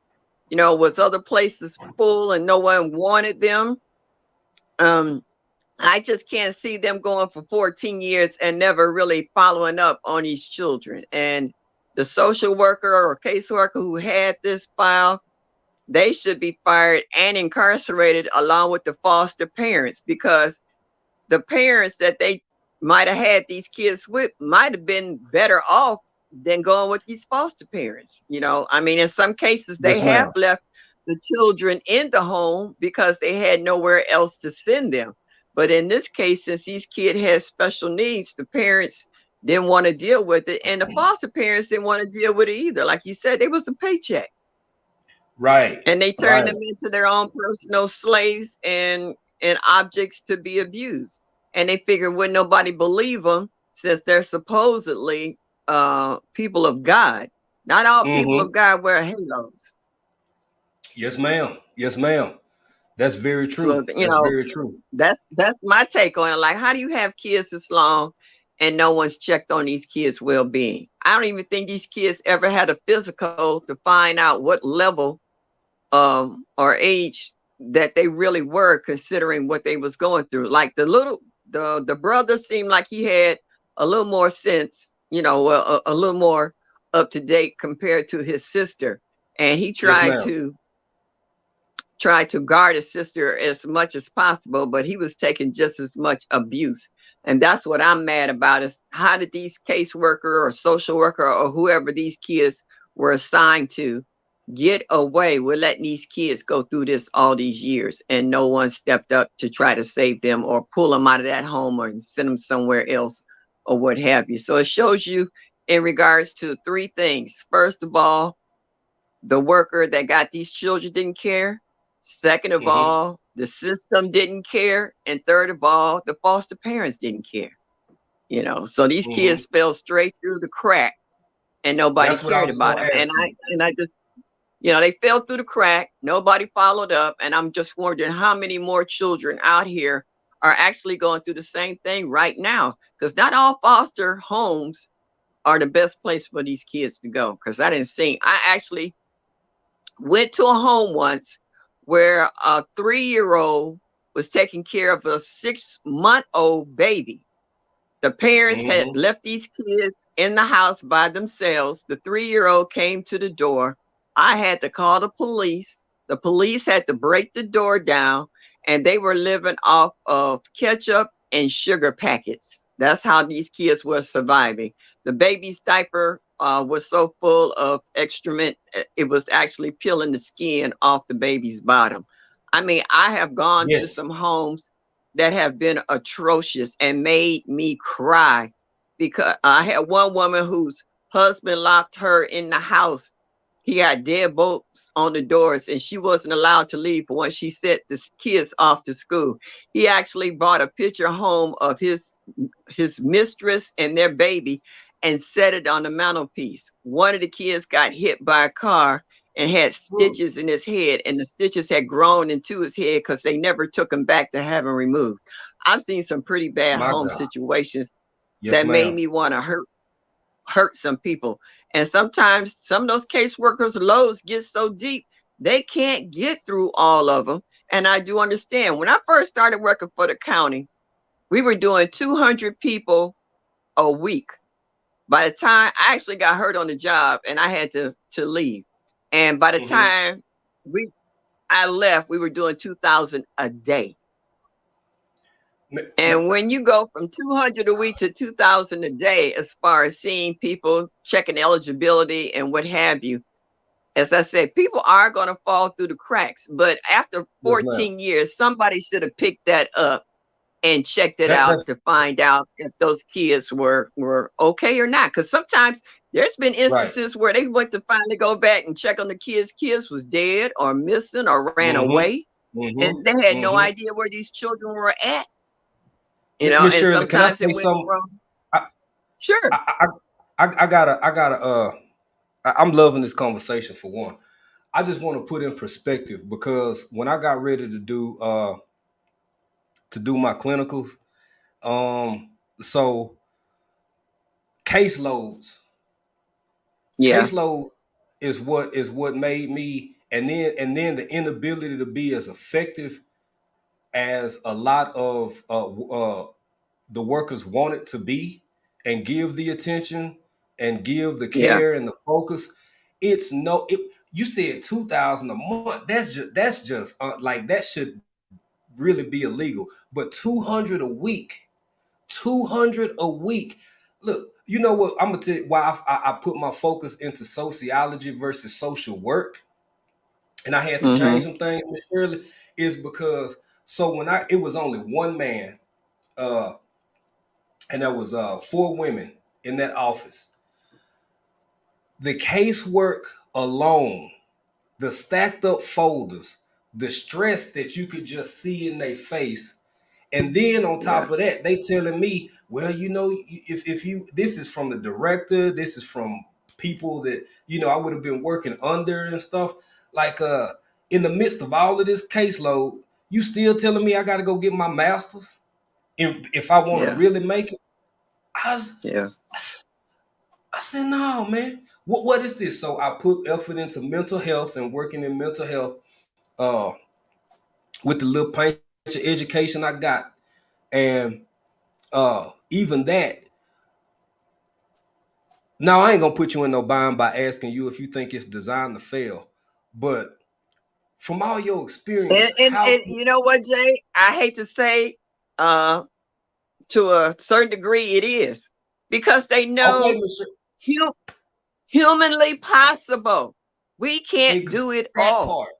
was other places full and no one wanted them? Um, I just can't see them going for 14 years and never really following up on these children. And the social worker or caseworker who had this file, they should be fired and incarcerated along with the foster parents, because the parents that they might have had these kids with might have been better off than going with these foster parents. I mean, in some cases, they Yes, have ma'am. left the children in the home because they had nowhere else to send them. But in this case, since these kids had special needs, the parents didn't want to deal with it, and the foster parents didn't want to deal with it either. Like you said, it was a paycheck, Right, and they turned right. them into their own personal slaves and objects to be abused. And they figured, would nobody believe them, since they're supposedly people of God? Not all people Mm-hmm. of God wear halos. Yes, ma'am. Yes, ma'am. That's very So true. That's very true. that's my take on it. Like, how do you have kids this long and no one's checked on these kids' well-being? I don't even think these kids ever had a physical to find out what level or age that they really were, considering what they was going through. Like the brother seemed like he had a little more sense, a little more up to date compared to his sister, and he Yes, ma'am. tried to guard his sister as much as possible, but he was taking just as much abuse. And that's what I'm mad about, is how did these caseworker or social worker or whoever these kids were assigned to get away with letting these kids go through this all these years, and no one stepped up to try to save them or pull them out of that home or send them somewhere else or what have you. So it shows you in regards to three things. First of all, the worker that got these children didn't care. Second of Mm-hmm. all, the system didn't care. And third of all, the foster parents didn't care. So these Mm-hmm. kids fell straight through the crack and nobody That's what I cared was about gonna them. ask you. And I just, they fell through the crack. Nobody followed up. And I'm just wondering how many more children out here are actually going through the same thing right now. Because not all foster homes are the best place for these kids to go. Because I actually went to a home once where a 3-year-old was taking care of a 6-month-old baby. The parents had Mm-hmm. left these kids in the house by themselves. The 3-year-old came to the door. I had to call the police. The police had to break the door down, and they were living off of ketchup and sugar packets. That's how these kids were surviving. The baby's diaper was so full of excrement, it was actually peeling the skin off the baby's bottom. I mean, I have gone to Yes. some homes that have been atrocious and made me cry, because I had one woman whose husband locked her in the house. He had deadbolts on the doors and she wasn't allowed to leave once she sent the kids off to school. He actually brought a picture home of his mistress and their baby and set it on the mantelpiece. One of the kids got hit by a car and had Mm. stitches in his head, and the stitches had grown into his head because they never took him back to have him removed. I've seen some pretty bad My home God. situations Yes, that made ma'am. me want to hurt some people. And sometimes some of those caseworkers' loads get so deep they can't get through all of them. And I do understand. When I first started working for the county, we were doing 200 people a week. By the time I actually got hurt on the job and I had to leave, and by the Mm-hmm. time we I left, we were doing 2,000 a day. And when you go from 200 a week to 2,000 a day, as far as seeing people checking eligibility and what have you, as I said, people are going to fall through the cracks. But after Yes, ma'am. 14 years, somebody should have picked that up and checked it out That's to find out if those kids were okay or not. Because sometimes there's been right. instances where they went to finally go back and check on the kids. Kids was dead or missing or ran Mm-hmm. away, and Mm-hmm. they had no Mm-hmm. idea where these children were at. Miss And Shirley, can I sometimes it say went something? from I sure, I I'm loving this conversation for one. I just want to put in perspective because when I got ready to do my clinicals, so caseloads, yeah, caseloads is what made me, and then the inability to be as effective as a lot of the workers want it to be, and give the attention and give the yeah, care and the focus. It's no it, you said 2,000 a month. That's just like that should really be illegal. But 200 a week, 200 a week. Look, you know what? I'm gonna tell you why I put my focus into sociology versus social work, and I had to change mm-hmm, some things, Miss Shirley, is because so when it was only one man, uh, and there was 4 women in that office. The casework alone, the stacked up folders, the stress that you could just see in their face. And then on yeah, top of that, they telling me, well, if you this is from the director, this is from people that, I would have been working under and stuff. Like in the midst of all of this caseload, you still telling me I gotta go get my master's if I want to Yeah. really make it? I was, Yeah. I said, no, man. What is this? So I put effort into mental health and working in mental health uh with the little pinch of education I got. And even that, now I ain't gonna put you in no bind by asking you if you think it's designed to fail. But from all your experience, how And you know what, Jay? I hate to say, uh, to a certain degree, it is because they okay, know Mister, hu- humanly possible. We can't do it that all. part,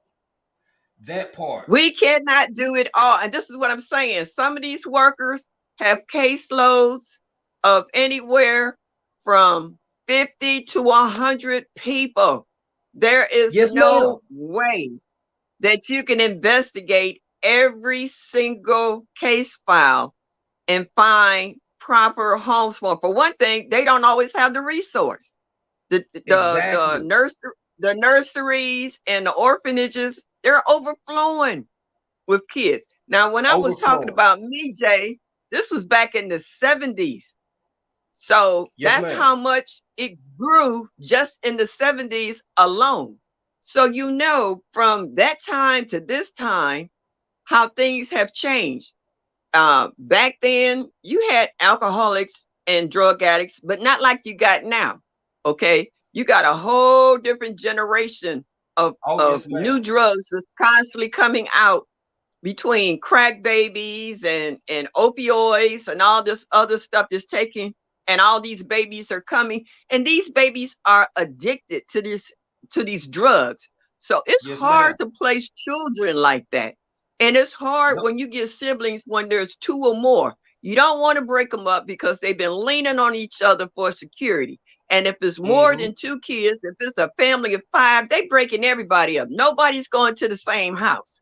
that part. We cannot do it all. And this is what I'm saying. Some of these workers have caseloads of anywhere from 50 to 100 people. There is Yes, ma'am. no way that you can investigate every single case file and find proper homes for them. For one thing, they don't always have the resource. The Exactly. the nurseries and the orphanages, they're overflowing with kids. Now, when I was talking Overflowing. about me, Jay, this was back in the 70s. So Yes, that's ma'am. how much it grew just in the 70s alone. So you know from that time to this time how things have changed. Back then, you had alcoholics and drug addicts, but not like you got now. Okay, you got a whole different generation Oh, of yes, new ma'am. drugs that's constantly coming out between crack babies and opioids and all this other stuff that's taking, and all these babies are coming, and these babies are addicted to these drugs. So it's Yes, ma'am. hard to place children like that, and it's hard No. when you get siblings when there's two or more. You don't want to break them up because they've been leaning on each other for security. And if it's more Mm-hmm. than two kids, if it's a family of five, they breaking everybody up. Nobody's going to the same house.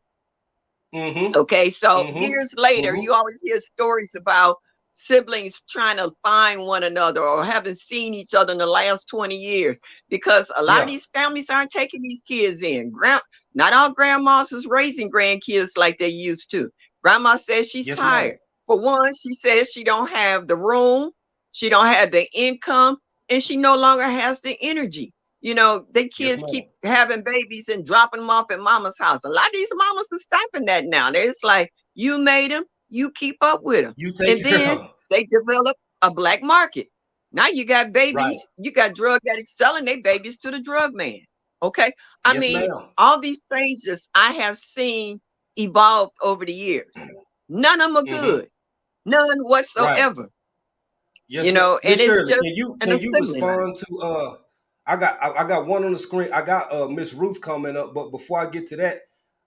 Mm-hmm. Okay, so Mm-hmm. years later, Mm-hmm. you always hear stories about siblings trying to find one another or haven't seen each other in the last 20 years because a lot of Yeah. these families aren't taking these kids in. Not all grandmas is raising grandkids like they used to. Grandma says she's Yes, ma'am. tired. For one, she says she don't have the room, she don't have the income, and she no longer has the energy. You know, the Yes, kids ma'am. keep having babies and dropping them off at mama's house. A lot of these mamas are stopping that now. It's like, you made them, you keep up with them. You take And care then of 'em. they develop a black market. Now you got Right. babies, you got drug addicts selling their babies to the drug man. Okay. I Yes, mean, ma'am. all these changes I have seen evolved over the years. None of them are Mm-hmm. good. None Right. whatsoever. Yes, ma'am. And Miss it's Shirley, just an can you assembly line. respond to I got one on the screen. I got Miss Ruth coming up, but before I get to that,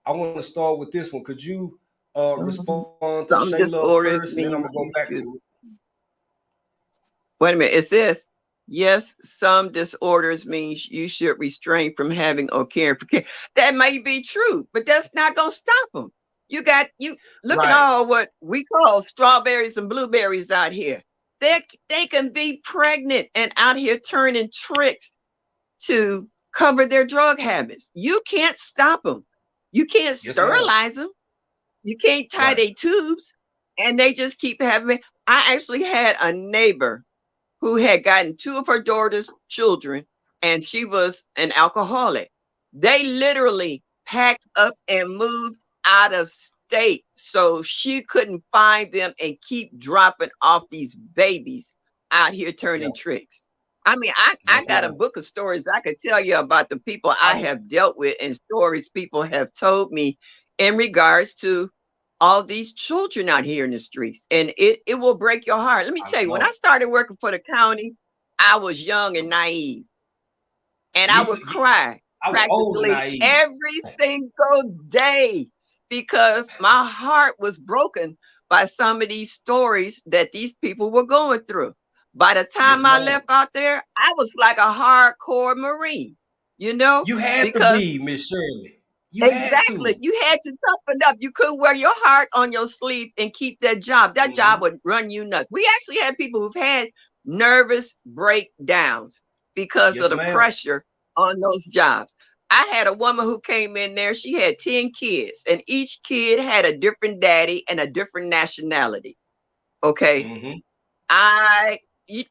I want to start with this one. Could you respond to Some Shayla disorders first, and then I'm means gonna go you back should. to Wait a minute. It says, yes, some disorders means you should restrain from having or caring for kids. That may be true, but that's not going to stop them. You look at right. all what we call strawberries and blueberries out here. They, they can be pregnant and out here turning tricks to cover their drug habits. You can't stop them. You can't Yes, ma'am. sterilize them. You can't tie Right. their tubes, and they just keep having. I actually had a neighbor who had gotten two of her daughter's children, and she was an alcoholic. They literally packed up and moved out of state so she couldn't find them and keep dropping off these babies out here Yeah. turning tricks. I mean, I Yes, got a ma'am. book of stories I could tell you about the people I I have dealt with and stories people have told me in regards to all these children out here in the streets, and it will break your heart. Let me I tell you, when I know. started working for the county, I was young and naive, and I Me would too. cry I was old and practically naive. every single day because my heart was broken by some of these stories that these people were going through. By the Yes, time I ma'am. left out there, I was like a hardcore Marine, you know, You had to because be, Miss Shirley. You had exactly. to. You had to toughen up. You couldn't wear your heart on your sleeve and keep that job. That job Hmm. would run you nuts. We actually had people who've had nervous breakdowns because of Yes, the ma'am. pressure on those jobs. I had a woman who came in there, she had 10 kids, and each kid had a different daddy and a different nationality. Okay. Mm-hmm. I you,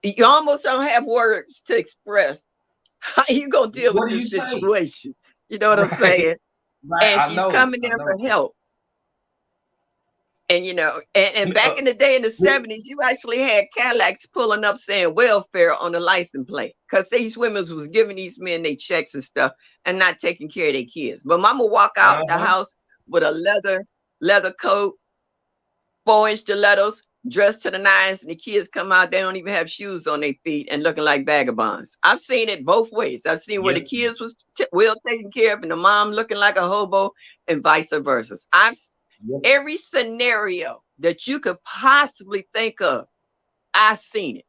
you almost don't have words to express how you gonna deal with What do you this say? situation. You know what I'm Right. saying? Right. And I she's know. coming I there know. for help. And and Mi- back uh, in the day in the mi- 70s, you actually had Cadillacs pulling up saying welfare on the license plate. Because these women was giving these men their checks and stuff and not taking care of their kids. But mama walk out the uh-huh. house with a leather coat, 4-inch stilettos, dressed to the nines, and the kids come out, they don't even have shoes on their feet and looking like vagabonds. I've seen it both ways. I've seen where the Yes. kids was well taken care of and the mom looking like a hobo and vice versa. Yes. Every scenario that you could possibly think of, I've seen it.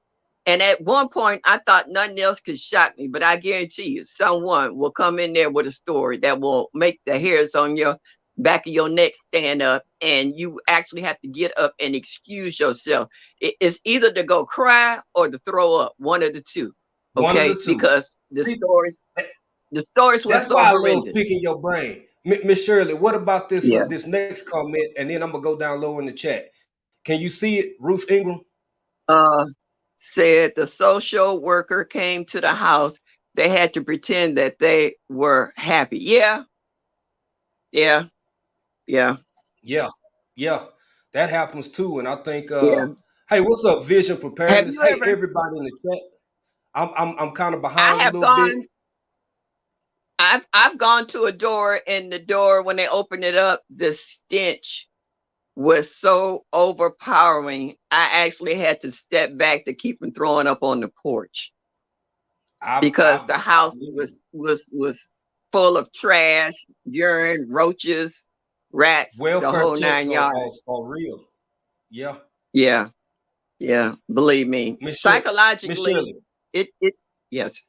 And at one point, I thought nothing else could shock me, but I guarantee you, someone will come in there with a story that will make the hairs on your back of your neck stand up, and you actually have to get up and excuse yourself. It's either to go cry or to throw up, one of the two. One of the Okay, two. because See, the stories were that's so why I love horrendous. picking your brain. Miss Shirley, what about this Yeah. this next comment? And then I'm gonna go down low in the chat. Can you see it, Ruth Ingram? Uh, Said the social worker came to the house. They had to pretend that they were happy. Yeah, yeah, yeah, Yeah, yeah. That happens too. And I think yeah. hey, what's up, Vision Have Preparedness? you Hey, ever? everybody in the chat. I'm kind of I behind a have little bit. gone. I've gone to a door, and the door, when they opened it up, the stench was so overpowering. I actually had to step back to keep from throwing up on the porch because the I house was full of trash, urine, roaches, rats, the welfare whole checks nine yards. are real. Yeah. Yeah, yeah. Believe me, Miss Shirley. Miss psychologically, Shirley. it yes.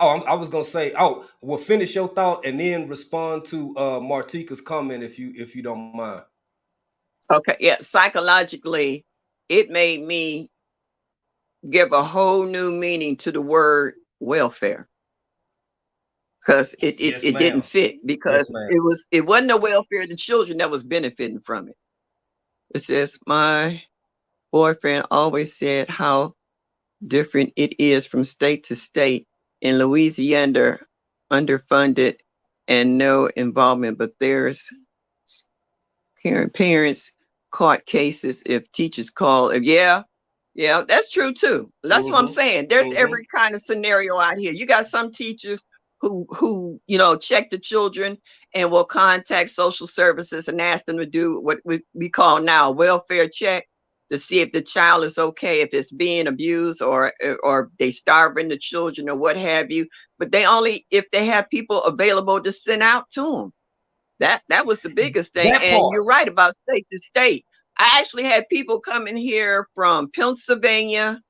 Oh, I was gonna say, oh, well, finish your thought and then respond to Martika's comment if you don't mind. Okay, yeah. Psychologically, it made me give a whole new meaning to the word welfare because Yes, it didn't ma'am. fit because Yes, ma'am. it wasn't the welfare of the children that was benefiting from it. It says my boyfriend always said how different it is from state to state. In Louisiana, underfunded and no involvement, but there's parents caught cases if teachers call. Yeah, yeah, that's true too. That's what I'm Mm-hmm. saying. There's Mm-hmm. every kind of scenario out here. You got some teachers who check the children and will contact social services and ask them to do what we call now a welfare check to see if the child is okay, if it's being abused or they starving the children or what have you. But they only if they have people available to send out to them. That was the biggest thing. That And part. you're right about state to state. I actually had people coming here from Pennsylvania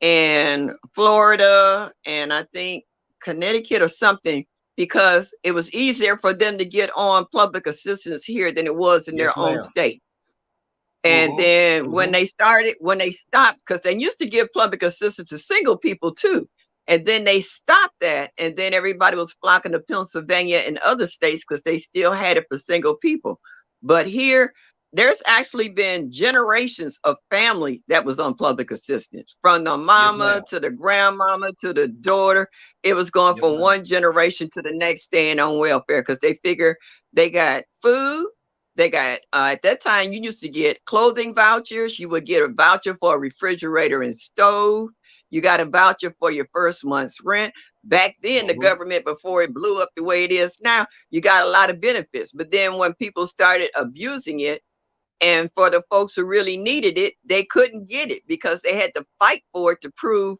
and Florida and I think Connecticut or something because it was easier for them to get on public assistance here than it was in their Yes, own ma'am. state. And Mm-hmm. then when Mm-hmm. when they stopped, because they used to give public assistance to single people too. And then they stopped that. And then everybody was flocking to Pennsylvania and other states because they still had it for single people. But here, there's actually been generations of family that was on public assistance from the Yes, ma'am. mama to the grandmama to the daughter. It was going Yes, from ma'am. one generation to the next staying on welfare because they figure they got food, they got at that time you used to get clothing vouchers. You would get a voucher for a refrigerator and stove. You got a voucher for your first month's rent. Back then, the Mm-hmm. government, before it blew up the way it is now, you got a lot of benefits. But then when people started abusing it, and for the folks who really needed it, they couldn't get it because they had to fight for it to prove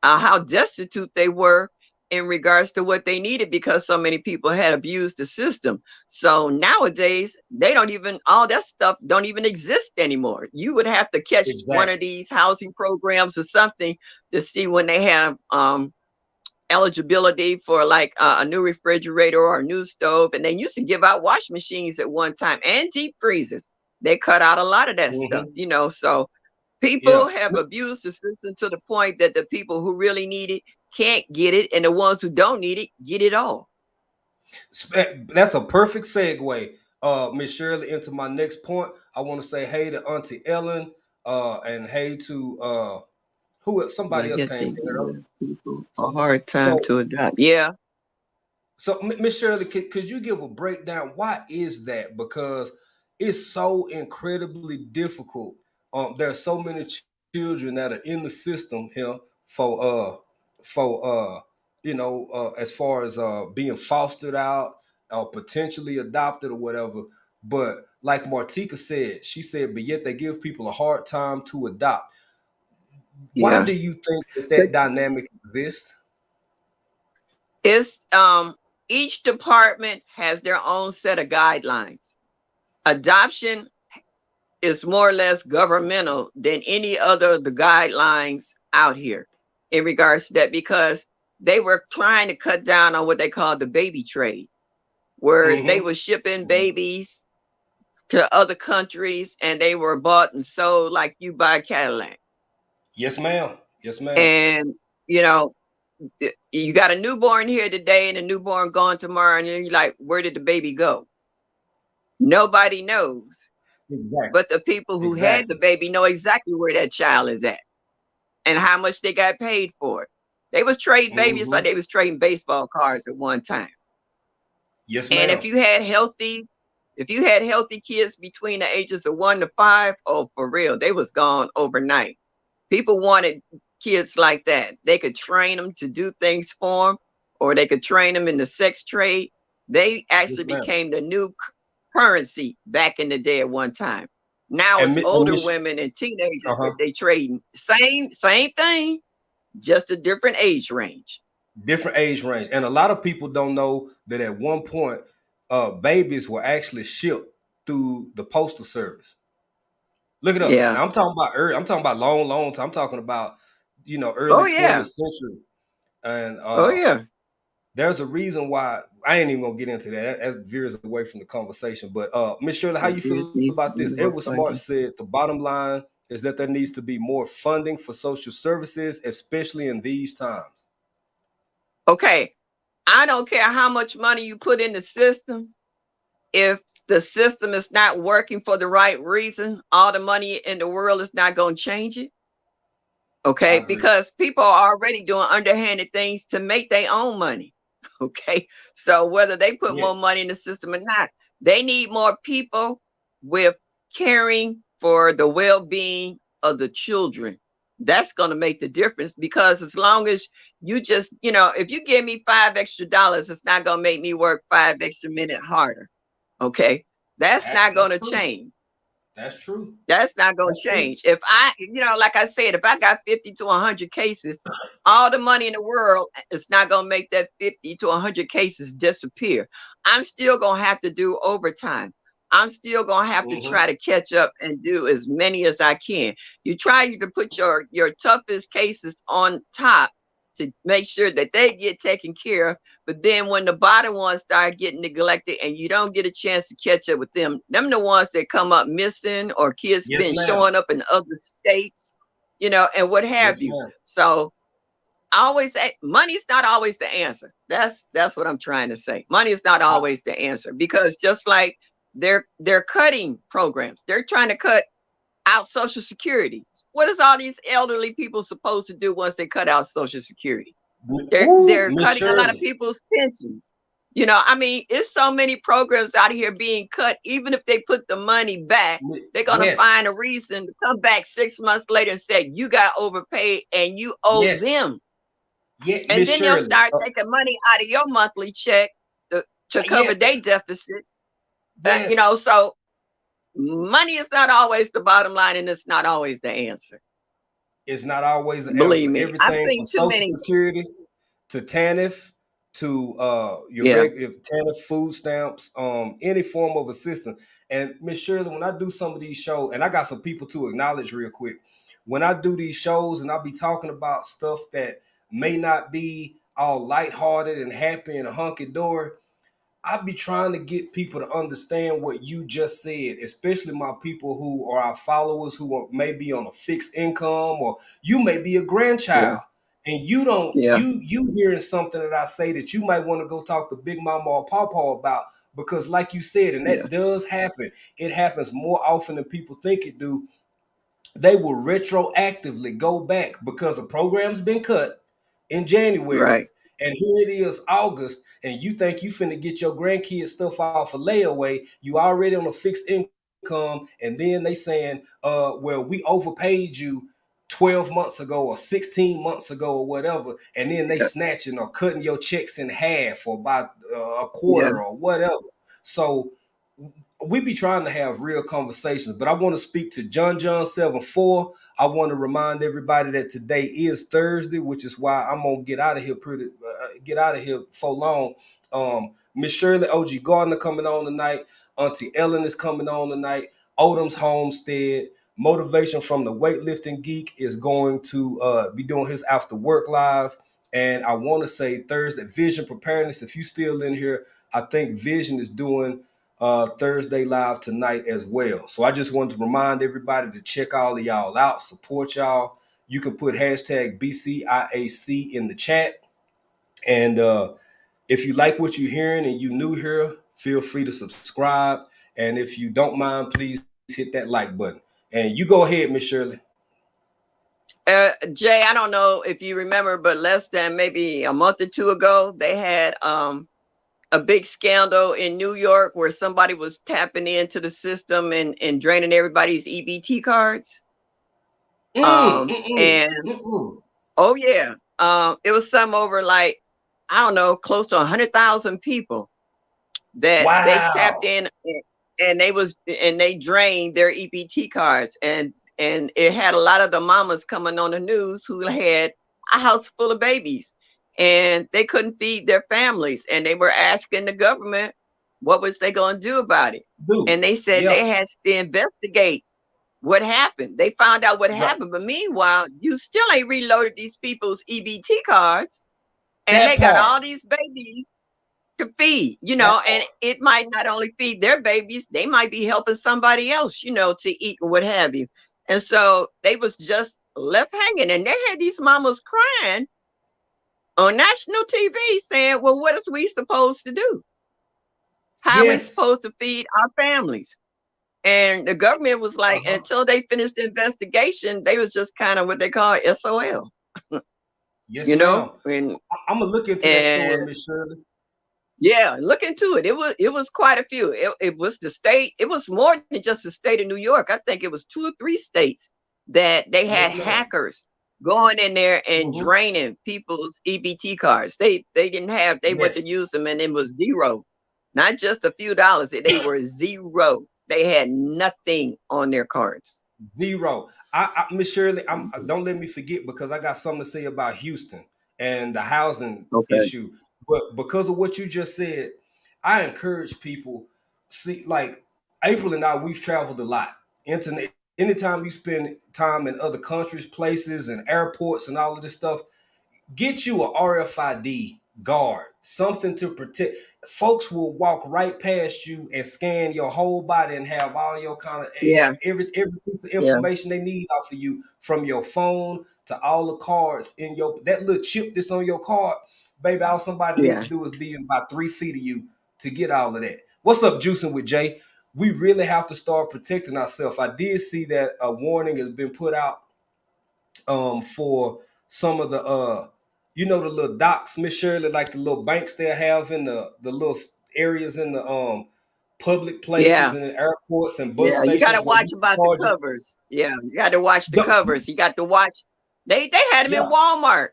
how destitute they were in regards to what they needed because so many people had abused the system. So nowadays, they don't even, all that stuff don't even exist anymore. You would have to catch one of Exactly. these housing programs or something to see when they have eligibility for like a new refrigerator or a new stove. And they used to give out wash machines at one time and deep freezers. They cut out a lot of that stuff, Mm-hmm. so People have abused the system to the point that the people who really need it can't get it, and the ones who don't need it get it all. That's a perfect segue, Miss Shirley, into my next point. I want to say hey to Auntie Ellen, and hey to who Yeah, I somebody else guess came they in there. give people a So, hard time so to adopt. Yeah. So, Miss Shirley, could you give a breakdown? Why is that? Because it's so incredibly difficult. There are so many children that are in the system here for as far as being fostered out or potentially adopted or whatever. But like Martika said, she said, but yet they give people a hard time to adopt. Why Yeah. do you think that But that dynamic exists? it's each department has their own set of guidelines. Adoption is more or less governmental than any other of the guidelines out here in regards to that, because they were trying to cut down on what they call the baby trade, where they Mm-hmm. were shipping Mm-hmm. babies to other countries and they were bought and sold like you buy a Cadillac. Yes, ma'am. Yes, ma'am. And you know, you got a newborn here today and a newborn gone tomorrow, and you're like, where did the baby go? Nobody knows. Exactly. But the people who had the Exactly. baby know exactly where that child is at and how much they got paid for it. They was trading babies like Mm-hmm. they was trading baseball cards at one time. Yes, And ma'am. if you had healthy kids between the ages of 1 to 5, oh, for real, they was gone overnight. People wanted kids like that. They could train them to do things for them, or they could train them in the sex trade. They Yes, actually ma'am. became the new currency back in the day at one time. Now And, it's older Miss, women and teenagers that uh-huh, they trading. Same thing, just a different age range. different age range. And a lot of people don't know that at one point, babies were actually shipped through the postal service. Look it up. Yeah. Now I'm talking about early. I'm talking about long, long time. I'm talking about Oh early yeah. 20th century. And Oh yeah. there's a reason why I ain't even gonna get into that. That veers away from the conversation. But Miss Shirley, how There you feel needs to about be this? more Edward Smart funding. said the bottom line is that there needs to be more funding for social services, especially in these times. Okay. I don't care how much money you put in the system. If the system is not working for the right reason, all the money in the world is not going to change it. I Okay. agree. Because people are already doing underhanded things to make their own money. Okay. So whether they put more Yes. money in the system or not, they need more people with caring for the well being of the children. That's going to make the difference, because as long as you just, if you give me $5 extra, it's not going to make me work 5 extra minutes harder. Okay. That's not going That's to true. change. That's true. That's not going That's to true. change. If like I said, if I got 50 to 100 cases, all the money in the world is not going to make that 50 to 100 cases disappear. I'm still going to have to do overtime. I'm still going to have to Mm-hmm. try to catch up and do as many as I can. You try to put your toughest cases on top to make sure that they get taken care of. But then when the bottom ones start getting neglected and you don't get a chance to catch up with them the ones that come up missing, or kids Yes, been ma'am. showing up in other states, and what have Yes, you. ma'am. So I always say money's not always the answer. That's what I'm trying to say. Money is not I, always the answer, because just like they're cutting programs, they're trying to cut out Social Security. What is all these elderly people supposed to do once they cut out Social Security? ooh, They're Miss cutting a lot of Shirley. people's pensions. I mean, it's so many programs out here being cut. Even if they put the money back, they're gonna Yes. find a reason to come back 6 months later and say you got overpaid and you owe Yes. them. Yeah, And Miss then they'll Shirley. start taking money out of your monthly check to cover their Yes. deficit. Yes. So money is not always the bottom line, and it's not always the answer. It's not always the answer. Believe me, I've Everything seen from too Social many. Security to TANF to your Yeah. regular TANF food stamps, any form of assistance. And Miss Shirley, when I do some of these shows, and I got some people to acknowledge real quick, when I do these shows and I be talking about stuff that may not be all lighthearted and happy and a hunky dory, I be trying to get people to understand what you just said, especially my people who are our followers who are maybe on a fixed income, or you may be a Yeah, grandchild and you don't yeah, you hearing something that I say that you might want to go talk to Big Mama or Pawpaw about, because like you said, and yeah, that does happen. It happens more often than people think it do. They will retroactively go back because a program's been cut in January, right. and here it is August, and you think you finna get your grandkids stuff off a layaway. You already on a fixed income, and then they saying, well, we overpaid you 12 months ago or 16 months ago or whatever, and then they Yeah, snatching or cutting your checks in half or by a yeah. quarter or whatever. So we be trying to have real conversations, but I want to speak to John 7-4. I want to remind everybody that today is Thursday, which is why I'm gonna get out of here get out of here for long. Miss Shirley, OG Gardner coming on tonight. Auntie Ellen is coming on tonight. Odom's Homestead. Motivation from the Weightlifting Geek is going to be doing his after work live. And I want to say Thursday, Vision Preparedness. If you still in here, I think Vision is doing Thursday live tonight as well. So I just wanted to remind everybody to check all of y'all out, support y'all. You can put hashtag BCIAC in the chat. And if you like what you're hearing and you new here, feel free to subscribe. And if you don't mind, please hit that like button. And you go ahead, Miss Shirley. Jay, I don't know if you remember, but less than maybe a month or two ago, they had a big scandal in New York where somebody was tapping into the system and draining everybody's EBT cards. And oh yeah, it was some over like I don't know, close to 100,000 people that they tapped Wow. in and they drained their EBT cards and it had a lot of the mamas coming on the news who had a house full of babies and they couldn't feed their families and they were asking the government what was they going to do about it, Dude. and they said Yeah. they had to investigate what happened. They found out what Right. happened, but meanwhile you still ain't reloaded these people's EBT cards and That they got part. all these babies to feed, That and part. it might not only feed their babies, they might be helping somebody else, to eat and what have you. And so they was just left hanging and they had these mamas crying on national TV saying, well, what is we supposed to do? How are we Yes. supposed to feed our families? And the government was like, Uh-huh. until they finished the investigation, they was just kind of what they call SOL, Yes, ma'am. and I'm gonna look into that story, and Miss Shirley. yeah, look into it. It was quite a few. It was the state. It was more than just the state of New York. I think it was 2 or 3 states that they had Yes, ma'am. hackers going in there and Mm-hmm. draining people's EBT cards. They didn't have. They went to Yes. use them and it was zero, not just a few dollars. They were zero. They had nothing on their cards. Zero. Miss Shirley, Mhm. don't let me forget, because I got something to say about Houston and the housing Okay. issue. But because of what you just said, I encourage people. See, like April and I, we've traveled a lot. Internet. Anytime you spend time in other countries, places, and airports, and all of this stuff, get you a RFID guard, something to protect. Folks will walk right past you and scan your whole body and have all your kind of Yeah. every piece of Yeah. information they need off of you, from your phone to all the cards in your that little chip that's on your card. Baby, all somebody need Yeah. to do is be in about 3 feet of you to get all of that. What's up, Juicing with Jay? We really have to start protecting ourselves. I did see that a warning has been put out for some of the the little docks, Miss Shirley, like the little banks they have in the little areas in the public places Yeah. and in airports and bus Yeah, you got stations to where watch you about the charge your covers. Yeah, you got to watch the don't covers. You got to watch. They had them in yeah, Walmart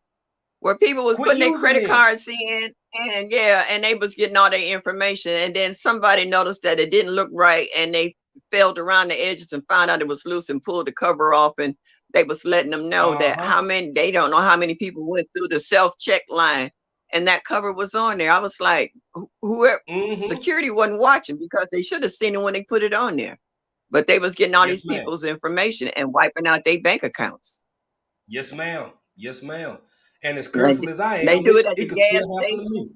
where people was quit putting their using credit them. cards in, and yeah, and they was getting all their information. And then somebody noticed that it didn't look right, and they felt around the edges and found out it was loose and pulled the cover off. And they was letting them know that Uh-huh. how many they don't know how many people went through the self check line, and that cover was on there. I was like, whoever Mm-hmm. security wasn't watching because they should have seen it when they put it on there, but they was getting all these Yes, ma'am. people's information and wiping out their bank accounts. Yes, ma'am. Yes, ma'am. And as Like careful as I they am, do it, it at it the could gas still happen to station. me.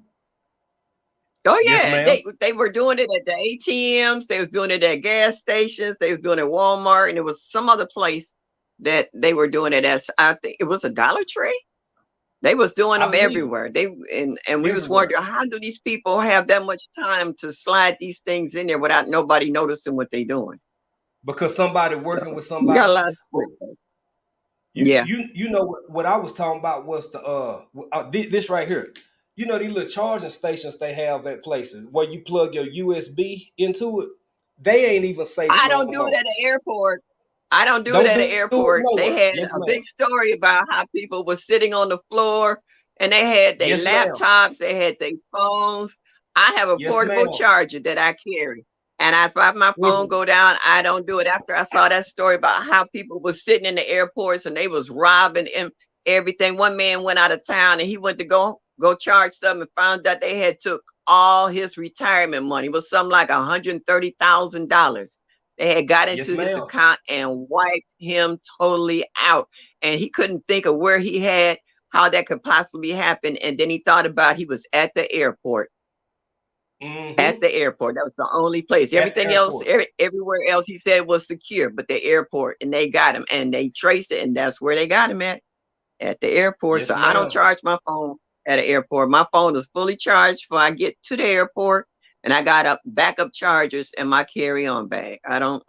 Oh Yes, yeah, ma'am. they were doing it at the ATMs. They was doing it at gas stations. They was doing it at Walmart, and it was some other place that they were doing it as. I think it was a Dollar Tree. They was doing I them believe it. everywhere. They and we was Everywhere. wondering, how do these people have that much time to slide these things in there without nobody noticing what they doing? Because somebody So working with we got a somebody. lot of Well, yeah. you know what I was talking about was the this right here. You know these little charging stations they have at places where you plug your USB into it. They ain't even safe I no don't do it more. at the airport. I don't do it Don't at do the it airport. They nowhere. had Yes, a ma'am. big story about how people were sitting on the floor and they had their Yes, ma'am. laptops, they had their phones. I have a Yes, portable ma'am. charger that I carry. And if my phone Mhm. go down, I don't do it. After I saw that story about how people were sitting in the airports and they was robbing everything. One man went out of town and he went to go charge something and found out they had took all his retirement money. It was something like $130,000. They had got Yes, into his ma'am. account and wiped him totally out. And he couldn't think of where he had, how that could possibly happen. And then he thought about he was at the airport. At Mm-hmm. the airport. That was the only place. At the Everything else, airport. everywhere else he said was secure, but the airport. And they got him and they traced it. And that's where they got him at the airport. Yes, So I don't ma'am. charge my phone at an airport. My phone is fully charged before I get to the airport. And I got up backup chargers in my carry-on bag. I don't,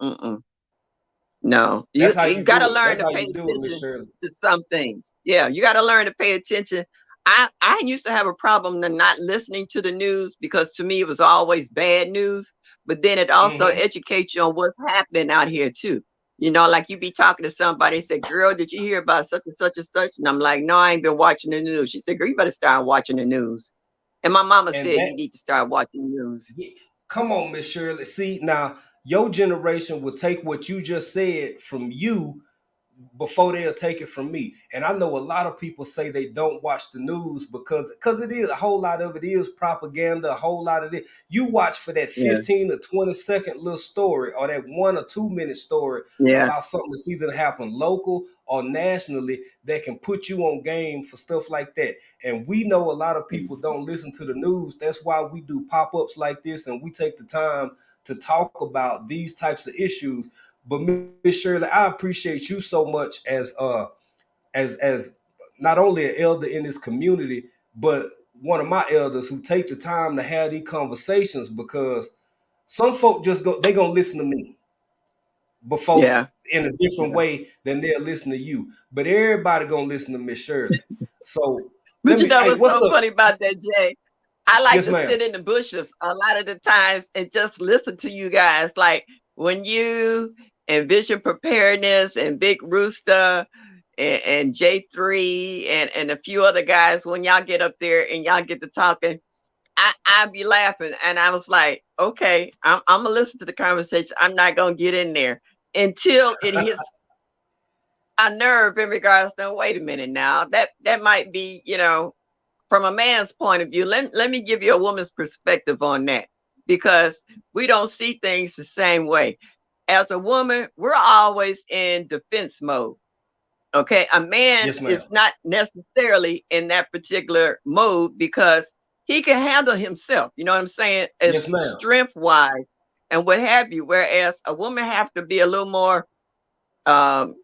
no, That's how you you got to do it. learn That's to how pay you do it, Miss attention Shirley. to some things. Yeah, you got to learn to pay attention. I used to have a problem in not listening to the news because to me it was always bad news. But then it also Mm-hmm. educates you on what's happening out here too. You know, like you be talking to somebody and say, "Girl, did you hear about such and such and such?" And I'm like, "No, I ain't been watching the news." She said, "Girl, you better start watching the news." And my mama And said, that "You need to start watching the news." Yeah. Come on, Miss Shirley. See, now your generation will take what you just said from you before they'll take it from me. And I know a lot of people say they don't watch the news because it is a whole lot of it is propaganda, a whole lot of it. You watch for that Yeah, 15 or 20-second little story or that 1 or 2 minute story yeah, about something that's either happen local or nationally that can put you on game for stuff like that. And we know a lot of people don't listen to the news. That's why we do pop-ups like this and we take the time to talk about these types of issues. But Miss Shirley, I appreciate you so much as not only an elder in this community, but one of my elders who take the time to have these conversations because some folk just go they gonna listen to me before yeah, in a different yeah. way than they'll listen to you. But everybody gonna listen to Miss Shirley. So But let you me know hey, what's what's so up? funny about that, Jay? I like Yes, to ma'am. sit in the bushes a lot of the times and just listen to you guys. Like when you and Vision Preparedness and Big Rooster and J3 and a few other guys, when y'all get up there and y'all get to talking, I be laughing. And I was like, okay, I'm gonna listen to the conversation. I'm not gonna get in there until it hits a nerve in regards to, wait a minute now, that might be, from a man's point of view. Let me give you a woman's perspective on that because we don't see things the same way. As a woman, we're always in defense mode. Okay. A man Yes, ma'am. is not necessarily in that particular mode because he can handle himself. You know what I'm saying? As Yes, ma'am. strength wise and what have you. Whereas a woman have to be a little more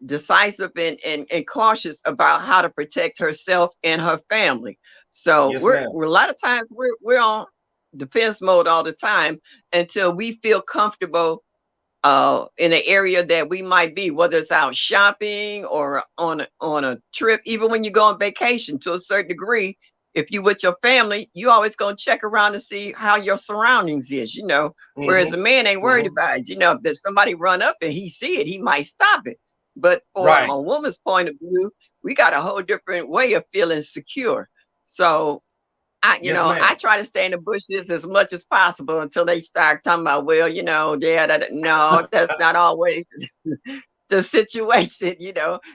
decisive and cautious about how to protect herself and her family. So Yes, ma'am. we're a lot of times we're on defense mode all the time until we feel comfortable in an area that we might be, whether it's out shopping or on a trip. Even when you go on vacation, to a certain degree, if you with your family, you always gonna check around to see how your surroundings is. Whereas a Mm-hmm. man ain't worried Mm-hmm. about it. If there's somebody run up and he see it, he might stop it. But for Right. a woman's point of view, we got a whole different way of feeling secure. So Yes, I ma'am. try to stay in the bushes as much as possible until they start talking about, well, yeah, no, that's not always the situation.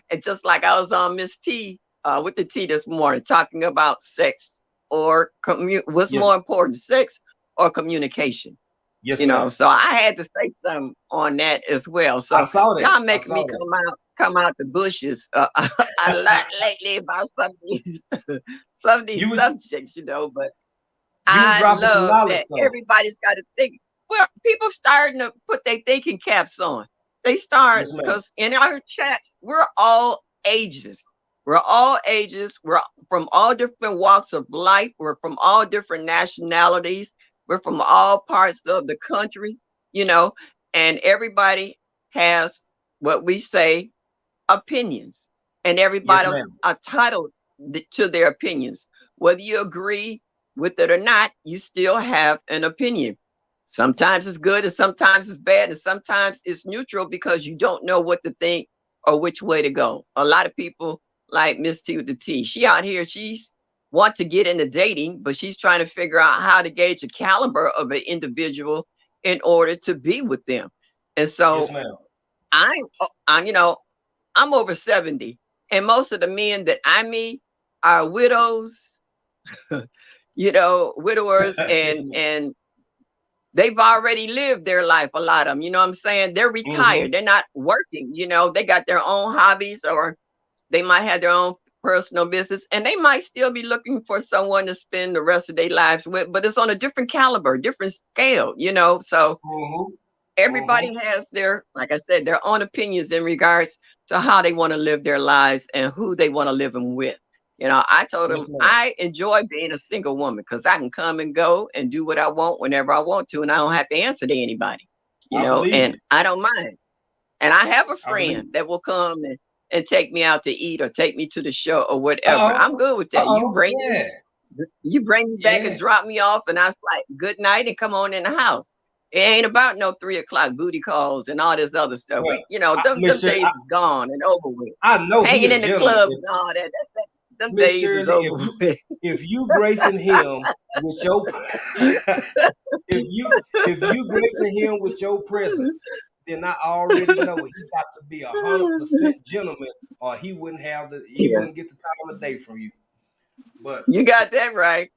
And just like I was on Miss T with the T this morning, talking about sex or what's Yes. more important, sex or communication. Yes, ma'am. So I had to say something on that as well. I So saw that. y'all I making me saw that. come out the bushes a lot lately about some of these some of these You would subjects, but You was I dropping some love knowledge that though. everybody's got to think. Well, people starting to put their thinking caps on. They start Yes, ma'am. because in our chat, we're all ages. We're all ages. We're from all different walks of life. We're from all different nationalities. We're from all parts of the country, you know, and everybody has what we say opinions, and Yes, everybody ma'am. are entitled to their opinions. Whether you agree with it or not, you still have an opinion. Sometimes it's good, and sometimes it's bad, and sometimes it's neutral because you don't know what to think or which way to go. A lot of people like Miss T with the T. She out here, she's want to get into dating, but she's trying to figure out how to gauge the caliber of an individual in order to be with them. And Yes, so ma'am. I'm I'm over 70, and most of the men that I meet are widows, widowers, Yes, and ma'am. and they've already lived their life. A lot of them, you know what I'm saying? They're Mm-hmm. retired. They're not working. They got their own hobbies, or they might have their own personal business, and they might still be looking for someone to spend the rest of their lives with, but it's on a different caliber, different scale. So Mm-hmm. Mm-hmm. everybody has their, like I said, their own opinions in regards to how they want to live their lives and who they want to live them with. I told them Yes, ma'am. I enjoy being a single woman because I can come and go and do what I want whenever I want to, and I don't have to answer to anybody, I believe and it. I don't mind. And I have a I believe friend it. that will come and take me out to eat or take me to the show or whatever. I'm Uh-oh. good with that. Uh-oh. Yeah. You bring me back and Yeah. drop me off, and I was like, good night, and come on in the house. It ain't about no 3 o'clock booty calls and all this other stuff. Well, Them Miss Shirley, days is gone and over with. I know he Hanging a in the gentleman. clubs and all that. Them Miss days is Shirley, over with. if you gracing him with your if you gracing him with your presence, then I already know he got to be 100% gentleman, or he Yeah, wouldn't get the time of day from you. But you got that right.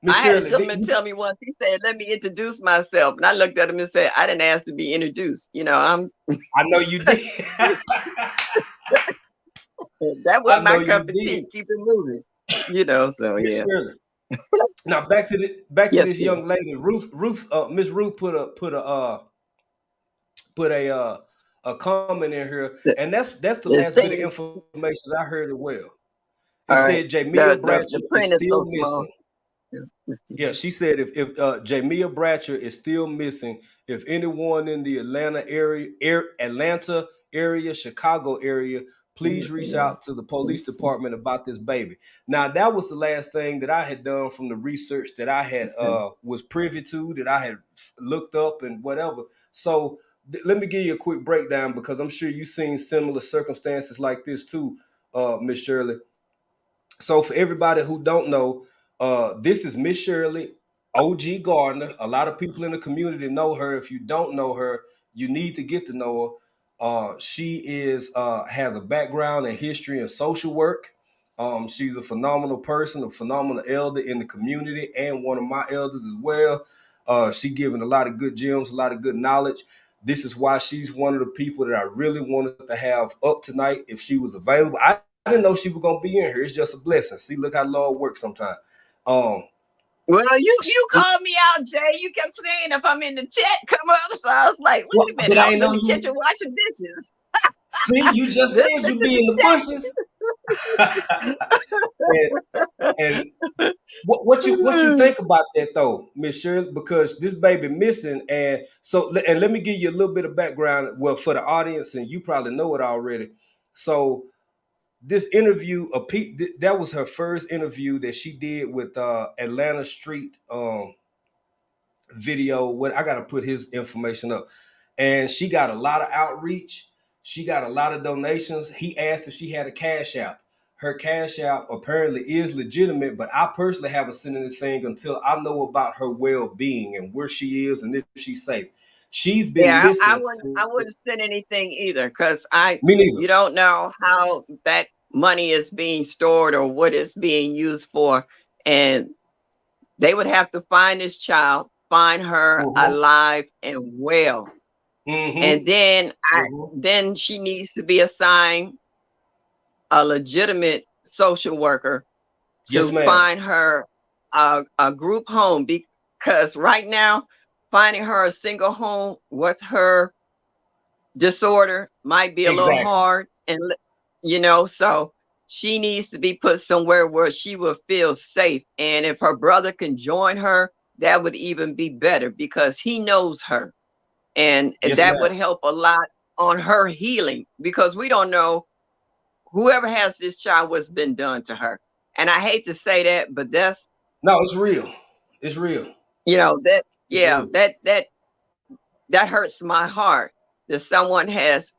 Miss I had a Shirley, gentleman tell me once. He said, "Let me introduce myself," and I looked at him and said, "I didn't ask to be introduced. I'm I know you did. that I wasn't know my you cup of did, tea. Keep it moving." So Miss yeah, Shirley. Now back to yes, this dear. young lady, Ruth. Miss Ruth put a comment in here, The, and that's the the last bit of thing, information I heard it well. It all right. said Jamiya The Bratcher is print is still so small. missing. Yeah, she said if Jamiya Bratcher is still missing, if anyone in the Atlanta area, Chicago area, please reach out to the police department about this baby. Now that was the last thing that I had done from the research that I had was privy to, that I had looked up and whatever. So let me give you a quick breakdown because I'm sure you've seen similar circumstances like this too, Miss Shirley. So for everybody who don't know, this is Miss Shirley, OG Gardner. A lot of people in the community know her. If you don't know her, you need to get to know her. She has a background in history and social work. She's a phenomenal person, a phenomenal elder in the community, and one of my elders as well. She given a lot of good gems, a lot of good knowledge. This is why she's one of the people that I really wanted to have up tonight if she was available. I didn't know she was gonna be in here. It's just a blessing. See, look how Lord works sometimes. Um, Well, you called me out, Jay. You kept saying if I'm in the chat, come up. So I was like, wait a minute, but I I was ain't in know the kitchen you. washing dishes. See, you just Listen said you to be in the bushes. and and what you the chat. think about that though, Miss Shirley? Because this baby missing, and let me give you a little bit of background. Well, for the audience, and you probably know it already. So this interview, that was her first interview that she did with Atlanta Street video. What I gotta put his information up, and she got a lot of outreach. She got a lot of donations. He asked if she had a cash app. Her cash app apparently is legitimate, but I personally haven't seen anything until I know about her well-being and where she is and if she's safe. She's been Yeah, missing. I wouldn't send anything either because Me neither. you don't know how that money is being stored or what it's being used for, and they would have to find this child, find her Mm-hmm. alive and well, and Mm-hmm. Mm-hmm. then she needs to be assigned a legitimate social worker Yes, to ma'am. find her a group home, because right now finding her a single home with her disorder might be a little Exactly. hard, and so she needs to be put somewhere where she will feel safe. And if her brother can join her, that would even be better because he knows her, and Yes, that would ma'am. help a lot on her healing, because we don't know whoever has this child what's been done to her. And I hate to say that, but that's No, it's real. It's real. that It's yeah, real. that hurts my heart that someone has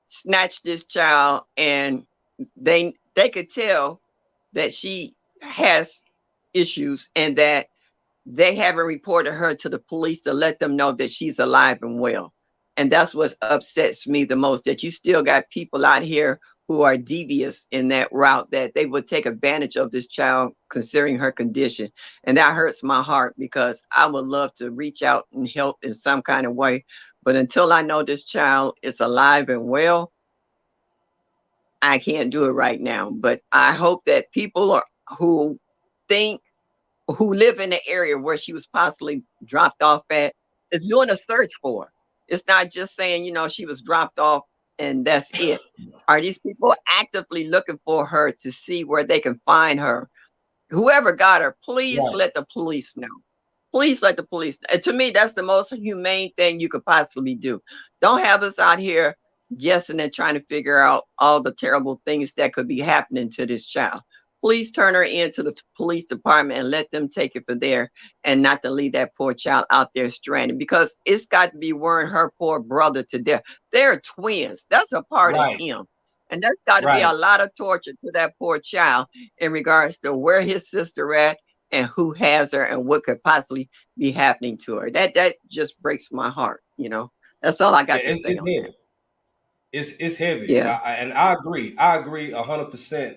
snatched this child, and they could tell that she has issues, and that they haven't reported her to the police to let them know that she's alive and well. And that's what upsets me the most, that you still got people out here who are devious in that route, that they would take advantage of this child considering her condition. And that hurts my heart, because I would love to reach out and help in some kind of way. But until I know this child is alive and well, I can't do it right now. But I hope that people who think who live in the area where she was possibly dropped off at is doing a search for her. It's not just saying, she was dropped off and that's it. Are these people actively looking for her to see where they can find her? Whoever got her, please Right. let the police know. Please let the police. And to me, that's the most humane thing you could possibly do. Don't have us out here guessing and trying to figure out all the terrible things that could be happening to this child. Please turn her into the police department and let them take it from there, and not to leave that poor child out there stranded, because it's got to be worrying her poor brother to death. They're twins. That's a part of Right. him. And there's got to be a Right. lot of torture to that poor child in regards to where his sister at and who has her and what could possibly be happening to her. That just breaks my heart. That's all I Yeah, got to say it's on that. heavy. It's heavy. Yeah. And I agree. I agree 100%.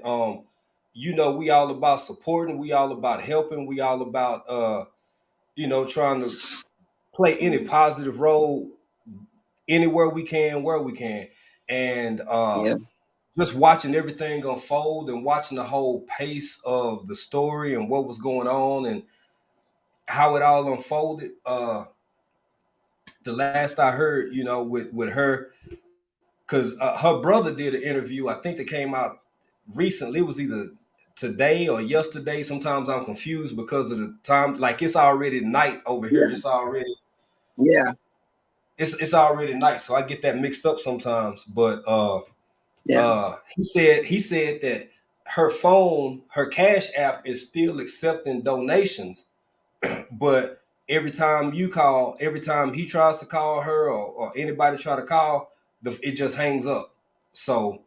We all about supporting. We all about helping. We all about trying to play any positive role anywhere we can, where we can, and Yeah. just watching everything unfold and watching the whole pace of the story and what was going on and how it all unfolded. The last I heard, with her, because her brother did an interview. I think that came out recently. It was either today or yesterday. Sometimes I'm confused because of the time. Like, it's already night over here. Yeah. Yeah. It's already night, so I get that mixed up sometimes. But Yeah. he said that her cash app is still accepting donations, but every time he tries to call her, or anybody try to call, it just hangs up. So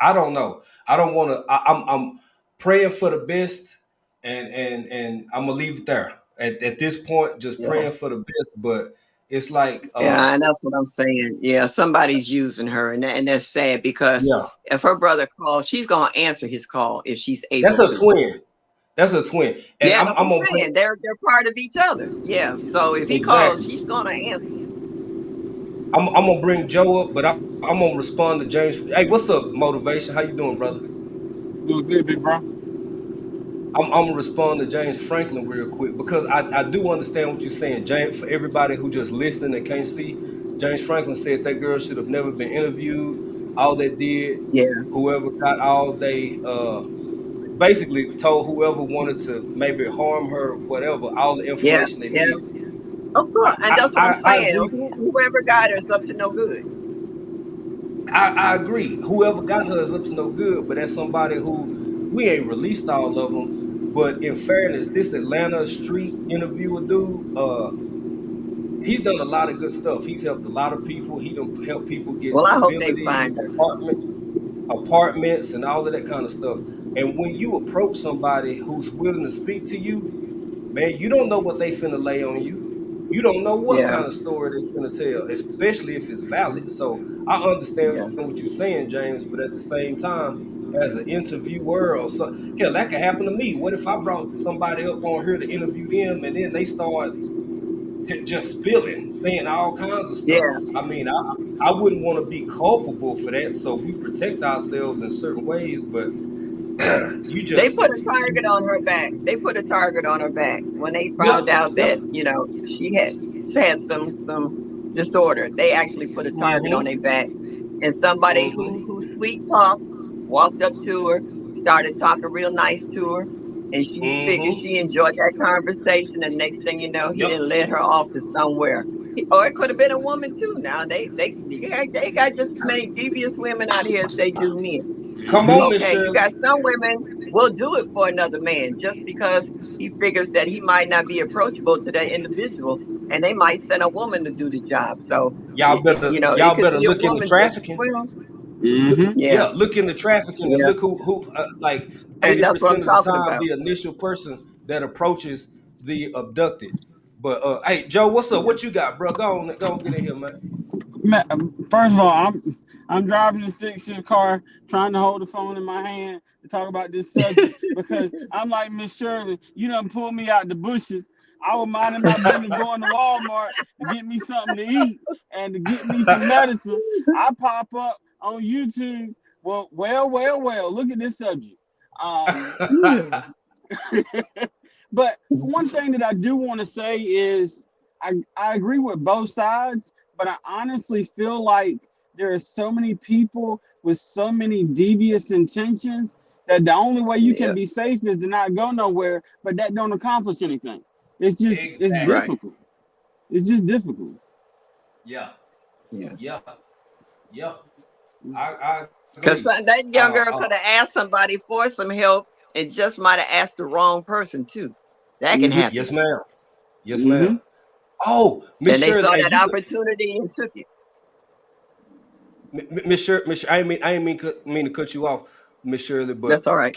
I don't know. I don't want to. I'm praying for the best, and I'm gonna leave it there at this point. Just Yeah. praying for the best, but it's like, Yeah, and that's what I'm saying. Yeah, somebody's using her, and that's sad, because yeah, if her brother calls, she's gonna answer his call if she's able that's a to. twin. That's a twin, and Yeah, I'm that's I'm what gonna I'm bring saying. They're part of each other. Yeah. So if he calls, exactly. she's gonna answer. I'm gonna bring Joe up, but I'm gonna respond to James. Hey, what's up, motivation? How you doing, brother? Doing good, big bro. I'm gonna respond to James Franklin real quick because I do understand what you're saying, James. For everybody who just listening and can't see, James Franklin said that girl should have never been interviewed. All they did, Yeah. whoever got all they basically told whoever wanted to maybe harm her, whatever, all the Yeah. information they Yeah. needed. Of course, and that's what I'm I saying. agree. Whoever got her is up to no good. I agree. Whoever got her is up to no good, but that's somebody who we ain't released all of them. But in fairness, this Atlanta street interviewer dude, he's done a lot of good stuff. He's helped a lot of people. He done helped people get Well, I hope they stability, find her. apartments, and all of that kind of stuff. And when you approach somebody who's willing to speak to you, man, you don't know what they finna lay on you. You don't know what Yeah. kind of story they finna tell, especially if it's valid. So I understand Yeah. what you're saying, James, but at the same time, as an interviewer or so, hell, that could happen to me. What if I brought somebody up on here to interview them and then they start just spilling, saying all kinds of Yeah. stuff? I mean, I wouldn't want to be culpable for that. So we protect ourselves in certain ways, but You They just put a target on her back. They put a target on her back when they yeah, found out yeah. that she had some disorder. They actually put a target on Mm-hmm. their back, and somebody Mm-hmm. who sweet talk walked up to her, started talking real nice to her, and she figured Mm-hmm. she enjoyed that conversation. And next thing you know, he Yep. didn't let her off to somewhere. Or it could have been a woman too. Now they got just as many devious women out here as they do men. Come Mm-hmm. on, Miss Okay, you Shirley. got some women will do it for another man just because he figures that he might not be approachable to that individual, and they might send a woman to do the job. So, it Y'all could better be a look into woman just as trafficking. well. Look, Mm-hmm. Yeah, yeah, look into trafficking and yeah, look who like and eighty that's what I'm percent of the talking time about. the initial person that approaches the abducted. But hey Joe, what's up? Yeah. What you got, bro? Go on, get in here, man. First of all, I'm driving a stick shift car, trying to hold the phone in my hand to talk about this subject because I'm like Miss Shirley. You done pulled me out the bushes. I was minding my business going to Walmart to get me something to eat and to get me some medicine. I pop up on YouTube. Well. Look at this subject. Um, but one thing that I do want to say is I agree with both sides, but I honestly feel like there are so many people with so many devious intentions that the only way you can Yeah, be safe is to not go nowhere, but that don't accomplish anything. It's Exactly. right. difficult. It's just difficult. Yeah, Yeah, yeah, yeah. I because agree. that young Uh, girl uh, could have asked somebody for some help and just might have asked the wrong person too. That can Mm-hmm. yes, happen. ma'am. Yes, Mm-hmm. ma'am. Oh, Miss And they saw Shirley, and that you opportunity and took it. Miss Shirley, I ain't mean to cut you off, Miss Shirley, but That's all right.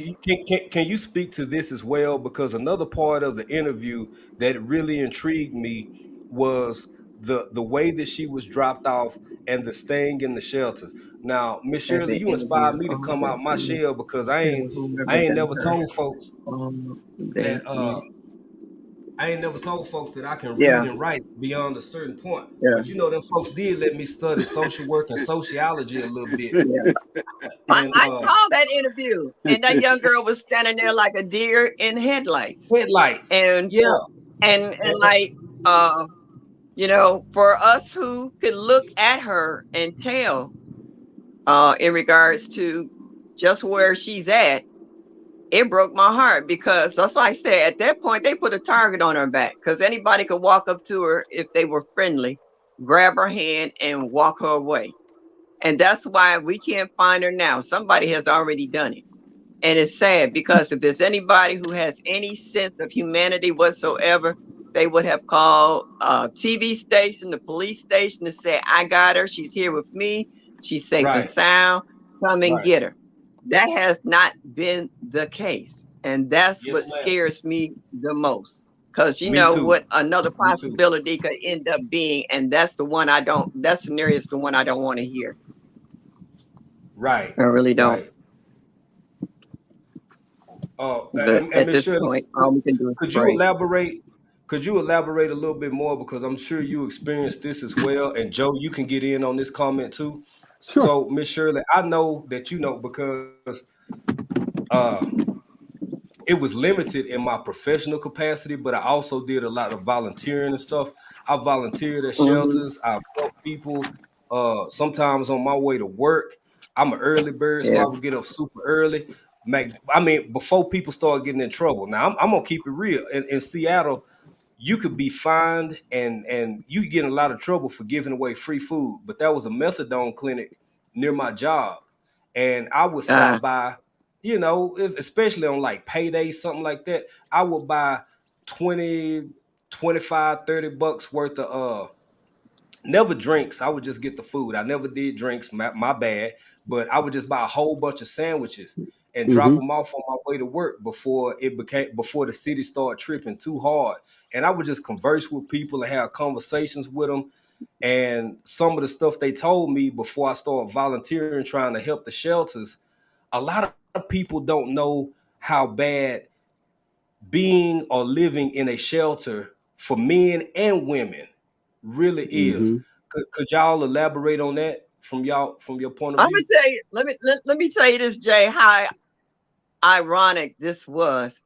can you speak to this as well? Because another part of the interview that really intrigued me was the way that she was dropped off and the staying in the shelters. Now, Miss As Shirley, an you inspired interview, me to all come that out my to shell because tell whomever I ain't got never her told folks all that they need. I ain't never told folks that I can read Yeah, and write beyond a certain point. yeah, But you know, them folks did let me study social work and sociology a little bit. yeah. And I saw that interview, and that young girl was standing there like a deer in headlights, headlights. and Yeah. and like uh, for us who could look at her and tell in regards to just where she's at, it broke my heart because that's like I said, at that point they put a target on her back because anybody could walk up to her if they were friendly, grab her hand and walk her away. And that's why we can't find her now. Somebody has already done it. And it's sad because if there's anybody who has any sense of humanity whatsoever, they would have called a TV station, the police station to say, I got her. She's here with me. She's safe and Right. sound. Come and Right. get her. That has not been the case. And that's Yes, what ma'am. scares me the most. Because you Me know too. what another Me too. possibility could end up being. And that's the one that scenario is the one I don't want to hear. Right. I really don't. Right. But And at Miss this Shirley, point, all we can do is could you pray. elaborate? Could you elaborate a little bit more because I'm sure you experienced this as well, and Joe, you can get in on this comment too. Sure. So, Miss Shirley, I know that you know because uh, it was limited in my professional capacity, but I also did a lot of volunteering and stuff. I volunteered at Hmm. shelters. I've helped people. Sometimes on my way to work, I'm an early bird, so Yeah. I would get up super early. I mean, before people start getting in trouble. Now, I'm gonna keep it real. In Seattle, you could be fined and you could get in a lot of trouble for giving away free food. But that was a methadone clinic near my job, and I would Uh, stop by, especially on like payday, something like that. I would buy 20, 25, $30 worth of never drinks. I would just get the food. I never did drinks, my bad. But I would just buy a whole bunch of sandwiches and drop Mm-hmm. them off on my way to work before the city started tripping too hard. And I would just converse with people and have conversations with them. And some of the stuff they told me before I started volunteering, trying to help the shelters, a lot of people don't know how bad being or living in a shelter for men and women really is. Mm-hmm. Could y'all elaborate on that from your point of I'm gonna view? tell you. Let me tell you this, Jay. How? ironic this was.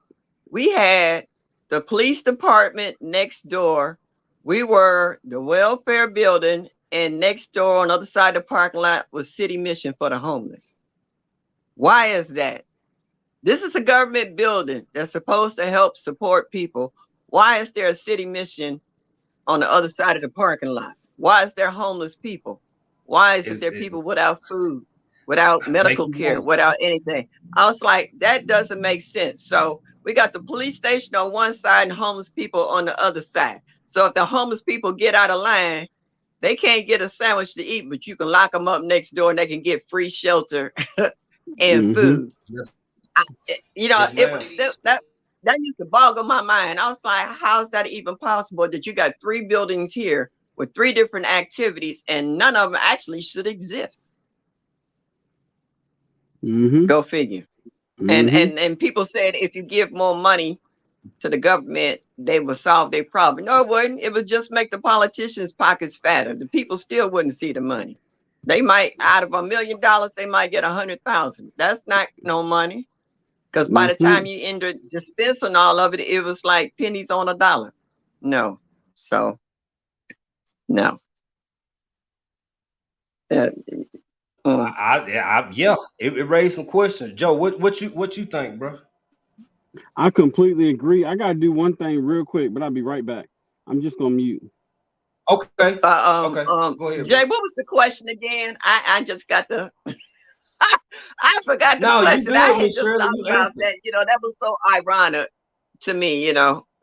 We had the police department next door. We were the welfare building, and next door on the other side of the parking lot was City Mission for the homeless. Why is that? This is a government building that's supposed to help support people. Why is there a City Mission on the other side of the parking lot? Why is there homeless people? Why is Is there it? people without food, without Make medical you care, want. without anything? I was like, that doesn't make sense. So we got the police station on one side and homeless people on the other side. So if the homeless people get out of line, they can't get a sandwich to eat, but you can lock them up next door and they can get free shelter and Mm-hmm. food. Yes, You know, yes, ma'am. that used to boggle my mind. I was like, how is that even possible that you got 3 buildings here with 3 different activities and none of them actually should exist? Mm-hmm. Go figure. And Mm-hmm. and people said if you give more money to the government, they will solve their problem. No, it wouldn't. It would just make the politicians' pockets fatter. The people still wouldn't see the money. They might, out of $1 million, they might get 100,000. That's not no money. Because by the That's it. time you ended dispensing all of it, it was like pennies on a dollar. No. So no. Uh, mm. Yeah, it raised some questions. Joe, what you think, bro? I completely agree. I gotta do one thing real quick, but I'll be right back. I'm just gonna mute. Okay, okay, go ahead, bro. Jay, what was the question again? I just got the I forgot the No, you question. I good, had Miss just Shirley. thought You about answered. that. That was so ironic to me,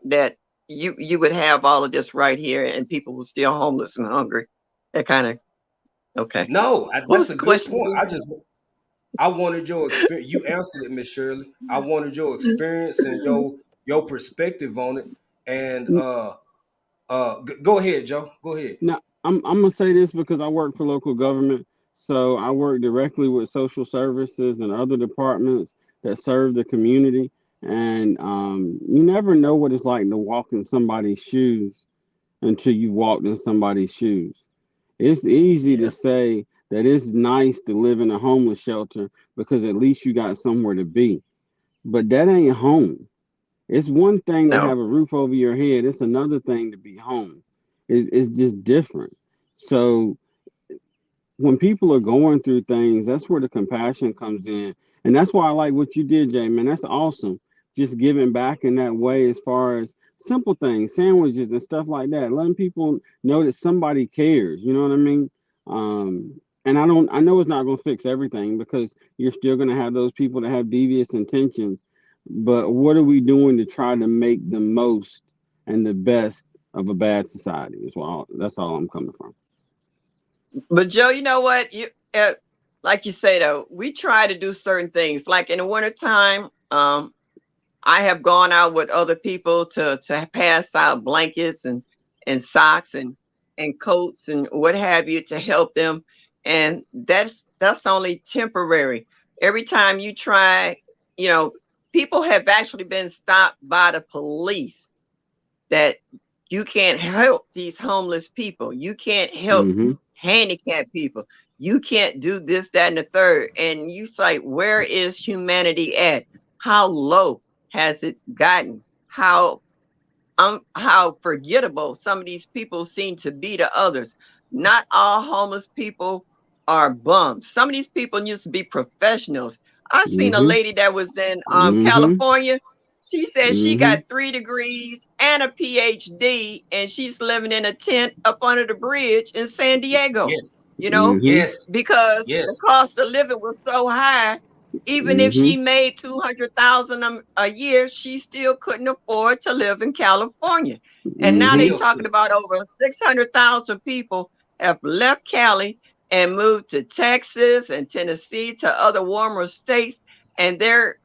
that you would have all of this right here and people were still homeless and hungry. That kind of okay. No, What that's was a the good question point. again? I wanted your experience. You answered it, Miss Shirley. I wanted your experience and your perspective on it. And go ahead, Joe. Go ahead. Now, I'm gonna say this because I work for local government, so I work directly with social services and other departments that serve the community. And you never know what it's like to walk in somebody's shoes until you walked in somebody's shoes. It's easy to Yeah. say that it's nice to live in a homeless shelter because at least you got somewhere to be, but that ain't home. It's one thing to No. have a roof over your head. It's another thing to be home. It's just different. So when people are going through things, that's where the compassion comes in. And that's why I like what you did, Jay, man. That's awesome. Just giving back in that way as far as simple things, sandwiches and stuff like that. Letting people know that somebody cares. You know what I mean? And I know it's not gonna fix everything because you're still gonna have those people that have devious intentions. But what are we doing to try to make the most and the best of a bad society? That's all I'm coming from. But Joe, you know what? Like you say though, we try to do certain things. Like in the wintertime, I have gone out with other people to pass out blankets and socks and coats and what have you to help them. And that's only temporary. Every time you try, you know, people have actually been stopped by the police that you can't help these homeless people. You can't help Mm-hmm. handicapped people. You can't do this, that, and the third. And you say, where is humanity at? How low has it gotten? How forgettable some of these people seem to be to others. Not all homeless people are bums. Some of these people used to be professionals. I seen a Mm-hmm. lady that was in Mm-hmm. California. She said she Mm-hmm. got 3 degrees and a PhD, and she's living in a tent up under the bridge in San Diego. Yes, You know, Mm-hmm. yes, because the yes. cost of living was so high, even if Mm-hmm. she made 200,000 a year, she still couldn't afford to live in California. And now they Mm-hmm. Still talking could. about over 600,000 people have left Cali and moved to Texas and Tennessee to other warmer states, and they're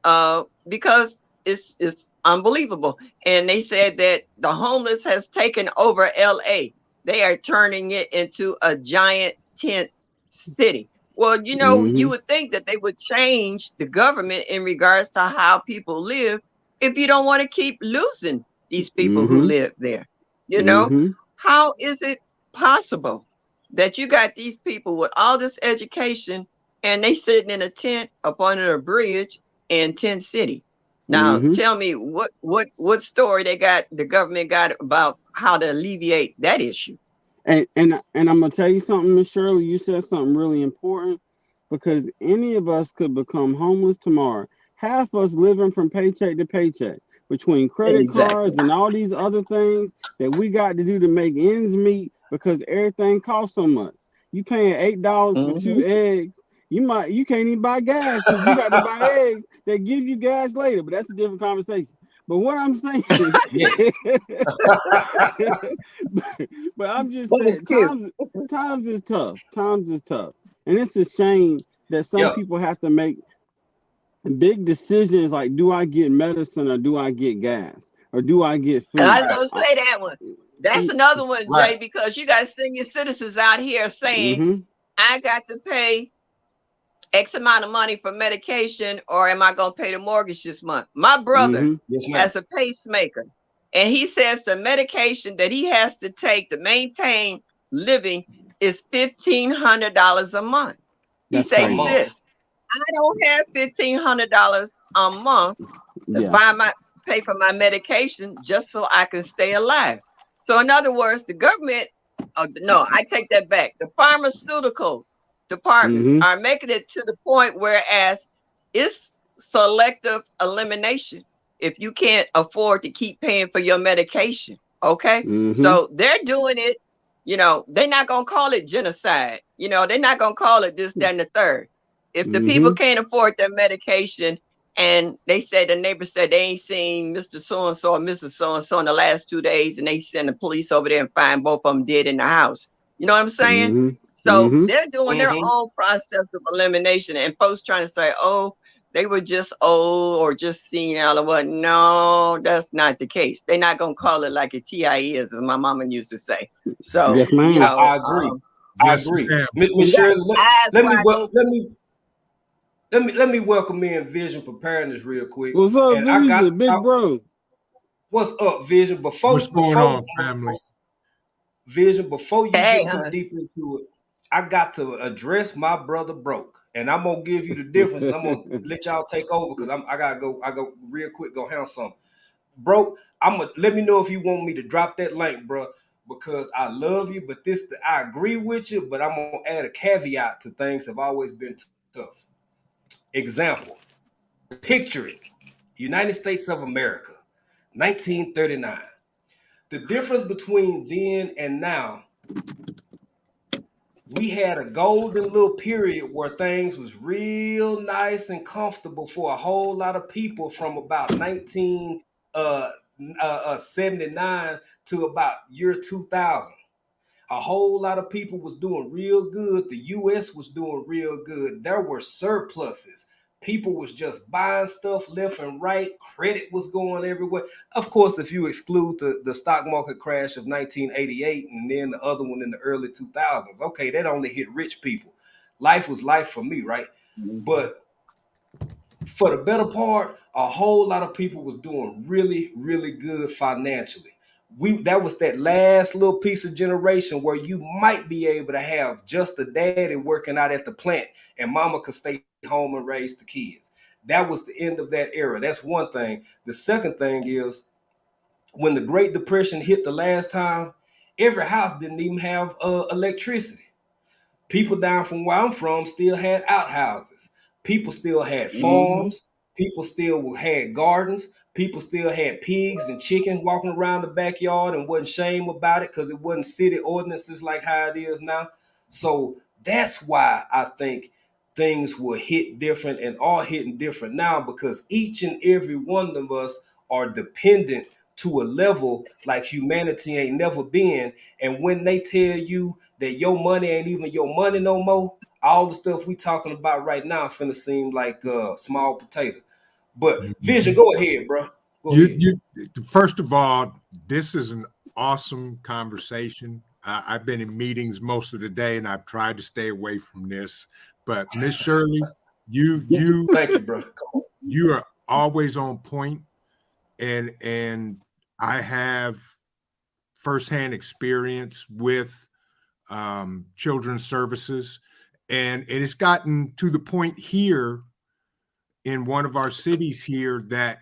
because it's unbelievable. And they said that the homeless has taken over LA. They are turning it into a giant tent city. Well, you Mm-hmm. would think that they would change the government in regards to how people live if you don't want to keep losing these people who Mm-hmm. live there. You know, Mm-hmm. how is it possible that you got these people with all this education and they sitting in a tent up under a bridge in Tent City. Now, tell me what story the government got about how to alleviate that issue. And I'm gonna tell you something, Miss Shirley. You said something really important because any of us could become homeless tomorrow. Half us living from paycheck to paycheck between credit Exactly. cards and all these other things that we got to do to make ends meet because everything costs so much. You paying $8 for 2 eggs. You can't even buy gas because you got to buy eggs that give you gas later. But that's a different conversation. But what I'm saying, Yes. but I'm just That is saying, cute. times is tough. Times is tough, and it's a shame that some Yeah. people have to make big decisions like, do I get medicine or do I get gas or do I get And I food? was Right. gonna say that one. That's another one, Right. Jay, because you got senior citizens out here saying, Mm-hmm. I got to pay X amount of money for medication, or am I going to pay the mortgage this month? My brother Mm-hmm. Yes, ma'am. has a pacemaker, and he says the medication that he has to take to maintain living is $1,500 a month. He That's say, A crazy. month. sis, I don't have $1,500 a month to Yeah. pay for my medication just so I can stay alive. So in other words, the government, no, I take that back. The pharmaceuticals departments Mm-hmm. are making it to the point whereas it's selective elimination if you can't afford to keep paying for your medication. Okay. Mm-hmm. So they're doing it, they're not going to call it genocide. They're not going to call it this, that, and the third. If the people Mm-hmm. can't afford their medication and they said the neighbor said they ain't seen Mr. So and so or Mrs. So and so in the last 2 days, and they send the police over there and find both of them dead in the house. You know what I'm saying? Mm-hmm. So Mm-hmm. they're doing their Mm-hmm. own process of elimination, and folks trying to say, "Oh, they were just old or just senile or what?" No, that's not the case. They're not gonna call it like a TI is, as my mama used to say. So Yes, ma'am. I agree. I Yes, agree. ma'am. Miss you got Shirley, eyes let me wide wel- open. let me welcome in Vision Preparedness real quick. What's up, And I got to Vision, big talk. bro? What's up, Vision? What's going on, family? Vision, before you Hey, get too hon. deep into it, I got to address my brother Broke, and I'm gonna give you the difference, and I'm gonna let y'all take over because I gotta go. I go real quick. Go handle something. Broke, I'm gonna let me know if you want me to drop that link, bro, because I love you. But I agree with you, but I'm gonna add a caveat to things have always been tough. Example: picture it, United States of America, 1939. The difference between then and now, we had a golden little period where things was real nice and comfortable for a whole lot of people from about 1979 to about year 2000. A whole lot of people was doing real good. The US was doing real good. There were surpluses. People was just buying stuff left and right. Credit was going everywhere. Of course, if you exclude the stock market crash of 1988 and then the other one in the early 2000s, okay, that only hit rich people. Life was life for me, right? But for the better part, a whole lot of people was doing really, really good financially. That was that last little piece of generation where you might be able to have just a daddy working out at the plant and mama could stay home and raise the kids. That was the end of that era. That's one thing. The second thing is when the Great Depression hit the last time, every house didn't even have electricity. People down from where I'm from still had outhouses. People still had Mm-hmm. farms. People still had gardens. People still had pigs and chickens walking around the backyard and wasn't shame about it because it wasn't city ordinances like how it is now. So that's why I think things will hit different and are hitting different now because each and every one of us are dependent to a level like humanity ain't never been. And when they tell you that your money ain't even your money no more, all the stuff we talking about right now finna seem like small potato. But Vision, go ahead, bro. Go ahead. You first of all, this is an awesome conversation. I've been in meetings most of the day, and I've tried to stay away from this. But Miss Shirley, you Thank you, bro. you are always on point, and I have firsthand experience with children's services, and it's gotten to the point here in one of our cities here that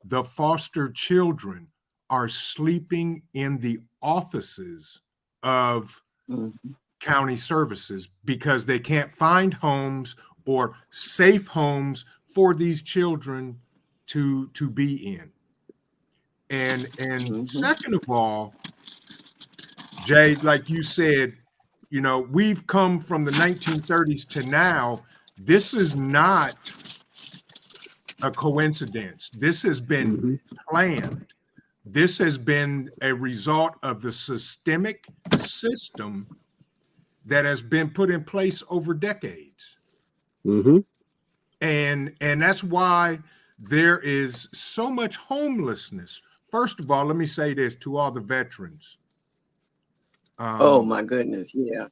the foster children are sleeping in the offices of county services because they can't find homes or safe homes for these children to be in. And second of all, Jay, like you said, you know, we've come from the 1930s to now. This is not a coincidence. This has been planned. This has been a result of the systemic system that has been put in place over decades. And that's why there is so much homelessness. First of all, let me say this to all the veterans. Oh my goodness, yeah.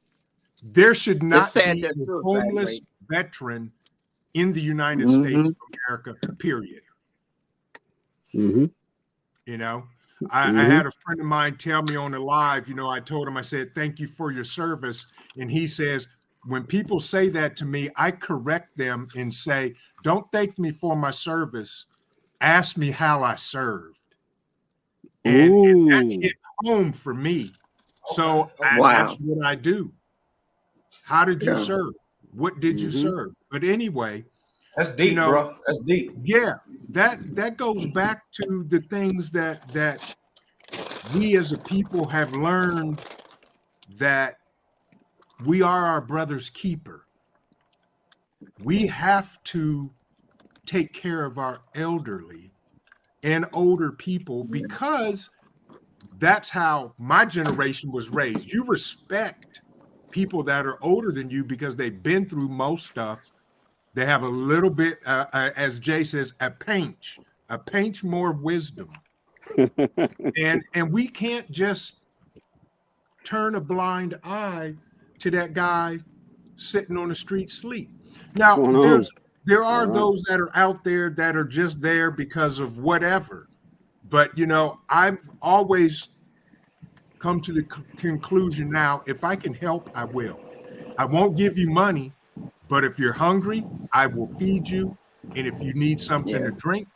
There should not sad be they're a suicide homeless rate. veteran in the United States of America, period. You know, I had a friend of mine tell me on the live, you know, I told him, I said, thank you for your service. And he says, when people say that to me, I correct them and say, don't thank me for my service. Ask me how I served. And that hit home for me. So that's what I do. How did you serve? What did you serve? But anyway, that's deep, you know, bro. That's deep. Yeah, that goes back to the things that we as a people have learned, that we are our brother's keeper. We have to take care of our elderly and older people because that's how my generation was raised. You respect people that are older than you because they've been through most stuff. They have a little bit, as Jay says, a pinch more wisdom. and we can't just turn a blind eye to that guy sitting on the street sleep. Now, there are those that are out there that are just there because of whatever. But, you know, I've always come to the conclusion now, if I can help, I will. I won't give you money, but if you're hungry, I will feed you. And if you need something to drink,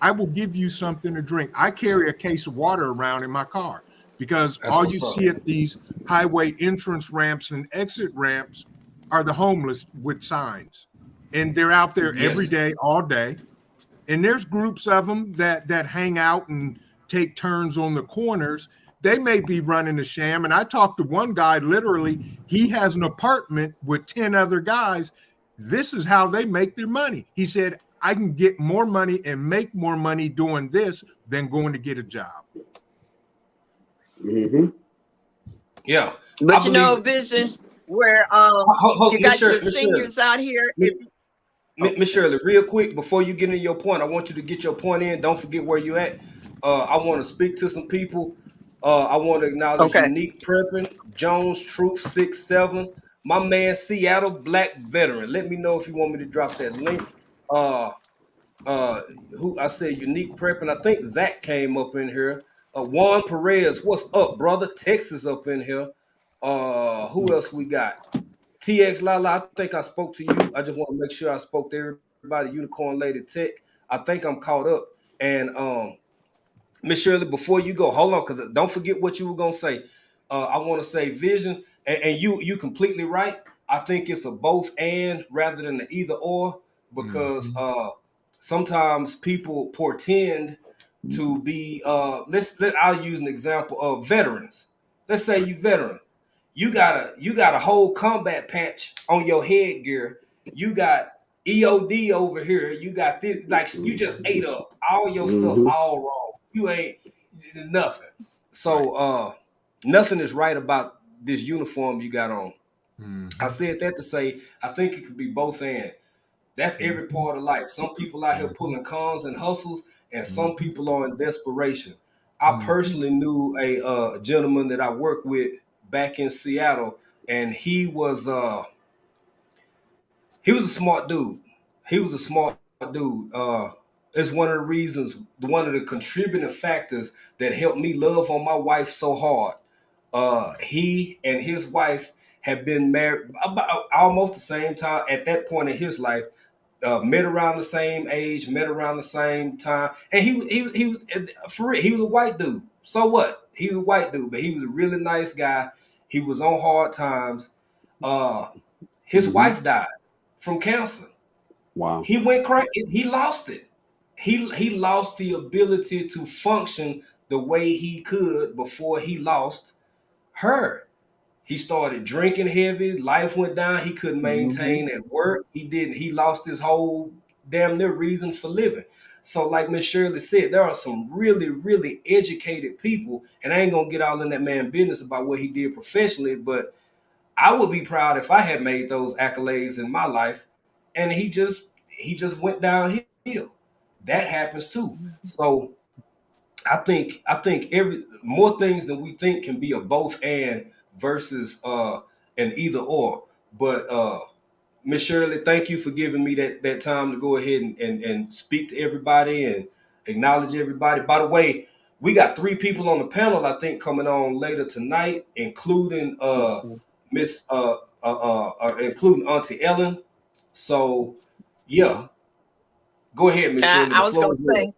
I will give you something to drink. I carry a case of water around in my car because all you see at these highway entrance ramps and exit ramps are the homeless with signs. And they're out there every day, all day. And there's groups of them that hang out and take turns on the corners. They may be running a sham. And I talked to one guy, literally, he has an apartment with 10 other guys. This is how they make their money. He said, I can get more money and make more money doing this than going to get a job. Yeah. But you know, Vision, where you got your seniors out here. Miss Shirley, real quick, before you get into your point, I want you to get your point in. Don't forget where you at. I want to speak to some people. I want to acknowledge Unique Prepping, Jones Truth 67, my man Seattle Black Veteran. Let me know if you want me to drop that link. Who I said Unique Prepping. I think Zach came up in here. Juan Perez, what's up, brother? Texas up in here. Who else we got? TX Lala, I think I spoke to you. I just want to make sure I spoke to everybody. Unicorn Lady Tech. I think I'm caught up. And Miss Shirley, before you go, hold on, because don't forget what you were gonna say. I want to say Vision, and you completely right. I think it's a both and rather than the either or, because sometimes people portend to be. I'll use an example of veterans. Let's say you veteran. You got a whole combat patch on your headgear. You got EOD over here. You got this, like you just ate up all your stuff all wrong. You ain't nothing. So nothing is right about this uniform you got on. I said that to say I think it could be both and. That's every part of life. Some people out here pulling cons and hustles, and some people are in desperation. I personally knew a gentleman that I worked with back in Seattle, and he was a smart dude. He was a smart dude. It's one of the reasons, one of the contributing factors that helped me love on my wife so hard. He and his wife had been married about almost the same time at that point in his life. met around the same age, met around the same time, and he for real, he was a white dude. So what? He was a white dude, but he was a really nice guy. He was on hard times. His wife died from cancer. Wow. He went crazy. He lost it. He lost the ability to function the way he could before he lost her. He started drinking heavy. Life went down. He couldn't maintain at work. He lost his whole damn near reason for living. So, like Miss Shirley said, there are some really, really educated people, and I ain't gonna get all in that man business about what he did professionally, but I would be proud if I had made those accolades in my life, and he just went downhill. That happens too. So I think every more things than we think can be a both and versus an either or. But Miss Shirley, thank you for giving me that time to go ahead and speak to everybody and acknowledge everybody. By the way, we got 3 people on the panel, I think, coming on later tonight, including Miss including Auntie Ellen. So yeah, go ahead, Miss Shirley. I The was floor gonna is yours. say,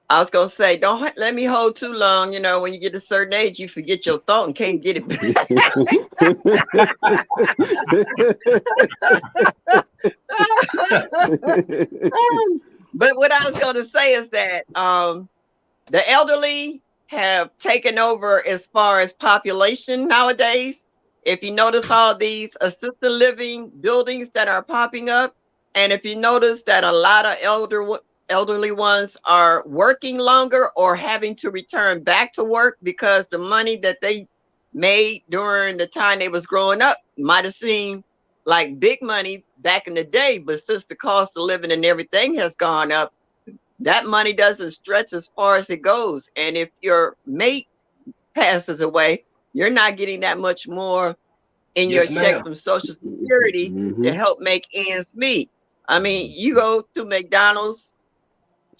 I was gonna say, don't let me hold too long. You know, when you get a certain age, you forget your thought and can't get it back. But what I was gonna say is that the elderly have taken over as far as population nowadays. If you notice all these assisted living buildings that are popping up, and if you notice that a lot of elderly ones are working longer or having to return back to work because the money that they made during the time they was growing up might have seemed like big money back in the day, but since the cost of living and everything has gone up, that money doesn't stretch as far as it goes. And if your mate passes away, you're not getting that much more in your Yes, check ma'am. from Social Security to help make ends meet. I mean, you go to McDonald's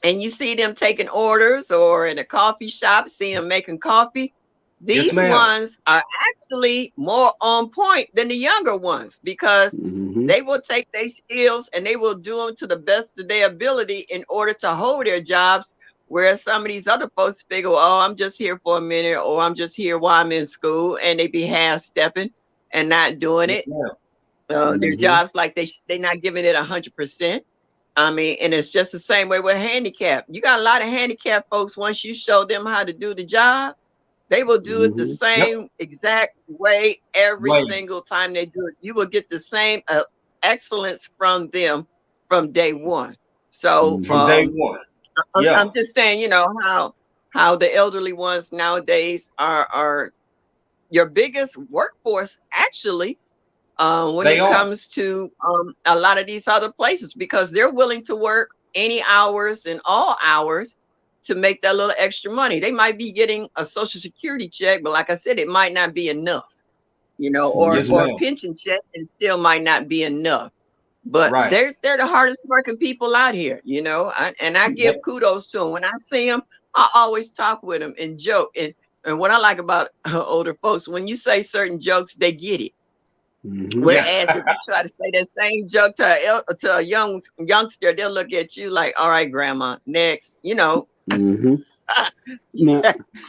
and you see them taking orders, or in a coffee shop, see them making coffee. Yes, These ma'am. ones are actually more on point than the younger ones because they will take their skills and they will do them to the best of their ability in order to hold their jobs. Whereas some of these other folks figure, oh, I'm just here for a minute, or I'm just here while I'm in school, and they be half stepping and not doing Yes, it. ma'am. Their jobs like they're not giving it 100%. I mean, and it's just the same way with handicap. You got a lot of handicapped folks. Once you show them how to do the job, they will do it the Yep. same exact way every Way single time they do it. You will get the same excellence from them from day one. So from day one. Yeah, I'm just saying, you know how the elderly ones nowadays are your biggest workforce actually, when they it are. comes to a lot of these other places, because they're willing to work any hours and all hours to make that little extra money. They might be getting a social security check, but like I said, it might not be enough, you know, Yes, or a ma'am. pension check, and still might not be enough. But Right. they're the hardest working people out here, you know, and I give Yep. kudos to them. When I see them, I always talk with them and joke. And what I like about older folks, when you say certain jokes, they get it. Yeah. Whereas if you try to say that same joke to a youngster, they'll look at you like, "All right, grandma, next." You know, Now,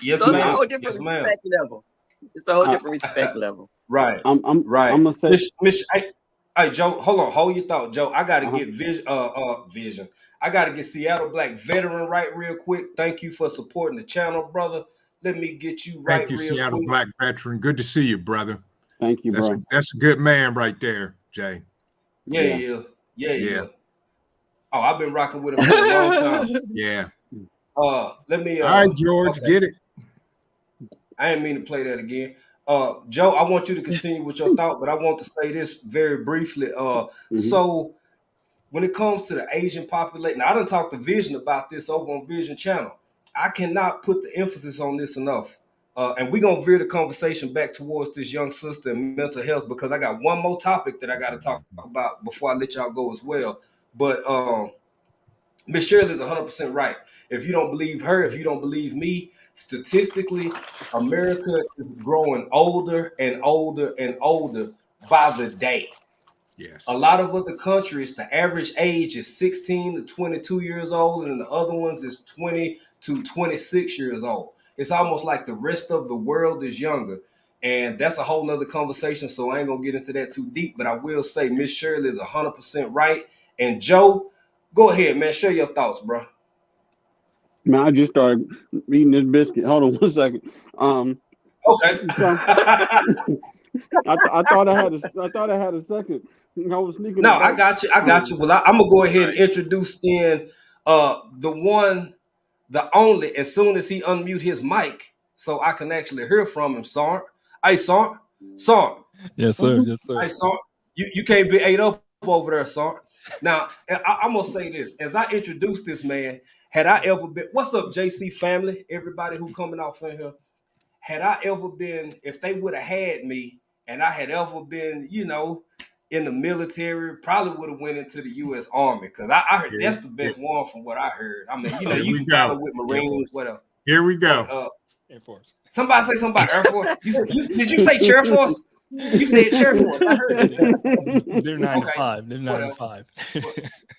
Yes, so it's a now ma'am. whole Yes, different ma'am. respect level. It's a whole I, different respect level. Right. I'm Right. gonna say, Hey, Joe, hold on, hold your thought, Joe. I gotta uh-huh. get vision. I gotta get Seattle Black Veteran right real quick. Thank you for supporting the channel, brother. Let me get you Thank right you, real Seattle quick. Black Veteran. Good to see you, brother. Thank you, bro. That's a good man right there, Jay. Yeah, Yeah. he is. Yeah, he Yeah, is. Oh, I've been rocking with him for a long time. yeah. Let me All right, George, okay. get it. I didn't mean to play that again. Joe, I want you to continue with your thought, but I want to say this very briefly. So when it comes to the Asian population, now I done talked to Vision about this over on Vision Channel. I cannot put the emphasis on this enough. And we're gonna veer the conversation back towards this young sister and mental health because I got one more topic that I gotta talk about before I let y'all go as well. But Miss Shirley is 100% right. If you don't believe her, if you don't believe me, statistically, America is growing older and older and older by the day. Yes. A lot of other countries, the average age is 16 to 22 years old, and the other ones is 20 to 26 years old. It's almost like the rest of the world is younger. And that's a whole nother conversation. So I ain't gonna get into that too deep, but I will say Miss Shirley is 100% right. And Joe, go ahead, man. Share your thoughts, bro. Man, I just started eating this biscuit. Hold on one second. Okay. So I thought I had a second. I was sneaking No, it I back. got you. I got you. Well, I'm gonna go ahead and introduce in the one, the only, as soon as he unmute his mic, so I can actually hear from him. Sarn, hey Sarn, Sarn, Yes, sir. Yes, sir. hey Sarn, you can't be ate up over there, Sarn. Now I'm gonna say this: as I introduce this man, had I ever been, what's up, JC family, everybody who coming off in here, had I ever been, if they would have had me, and I had ever been, in the military, probably would have went into the U.S. Army because I heard that's the best one from what I heard. I mean, Here you we can go. battle with Marines, whatever. Here we go. But Air Force. somebody say something about Air Force. Did you say Chair Force? You said Chair Force. I heard it. They're 9 to Okay, 5. They're 9 to whatever. 5.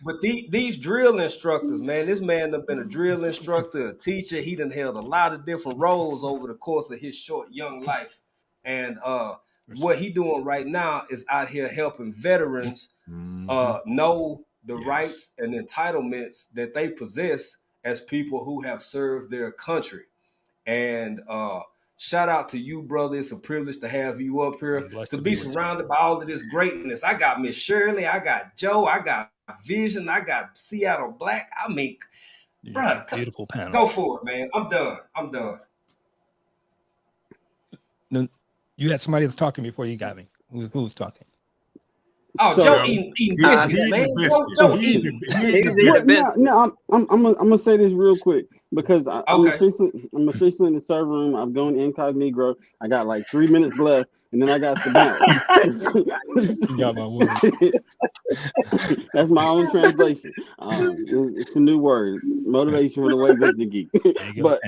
But these drill instructors, man, this man done been a drill instructor, a teacher. He done held a lot of different roles over the course of his short young life. And what he doing right now is out here helping veterans know the rights and entitlements that they possess as people who have served their country. And shout out to you, brother. It's a privilege to have you up here, Blessed to to be be with you. surrounded by all of this greatness. I got Miss Shirley, I got Joe, I got Vision, I got Seattle Black. I mean, You bro, got a beautiful panel. go for it, man. I'm done. No, you had somebody that's talking before you got me. Who was talking? Oh, So- Joe eating biscuits, He man. eating Joe biscuits. eating. He was Well, eating a bit. no, I'm gonna say this real quick because I'm Okay. officially in the server room. I'm going incognito. I got like 3 minutes left, and then I got to bounce. You got my word. That's my own translation. It's a new word, motivation for the way good to geek. There you go.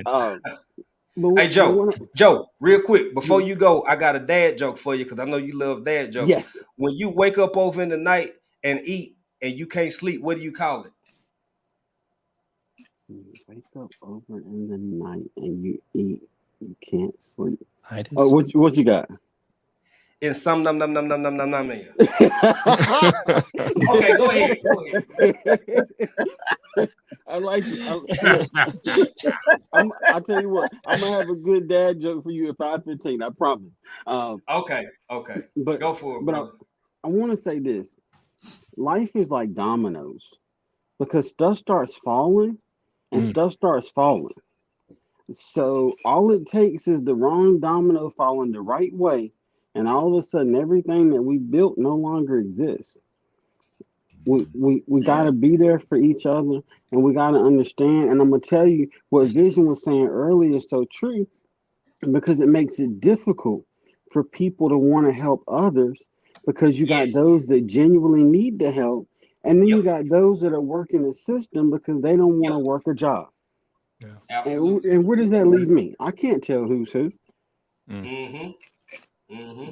But Hey, Joe, real quick, before you go, I got a dad joke for you because I know you love dad jokes. yes, When you wake up over in the night and eat and you can't sleep, what do you call it? you wake up over in the night and you eat, you can't sleep. Itis. Oh, what you got? In some num num num num num num num. Okay, Okay, go ahead. I like it. I tell you what, I'm gonna have a good dad joke for you at 5:15. I promise. Okay, But go for it, but brother. I want to say this: life is like dominoes because stuff starts falling and stuff starts falling. So all it takes is the wrong domino falling the right way, and all of a sudden everything that we built no longer exists. We got to be there for each other, and we got to understand. And I'm gonna tell you what Vision was saying earlier is so true, because it makes it difficult for people to want to help others, because you got Yes. those that genuinely need the help, and then you Yep. got those that are working the system because they don't want to Yep. work a job. Absolutely. And where does that leave me? I can't tell who's who. Mm-hmm.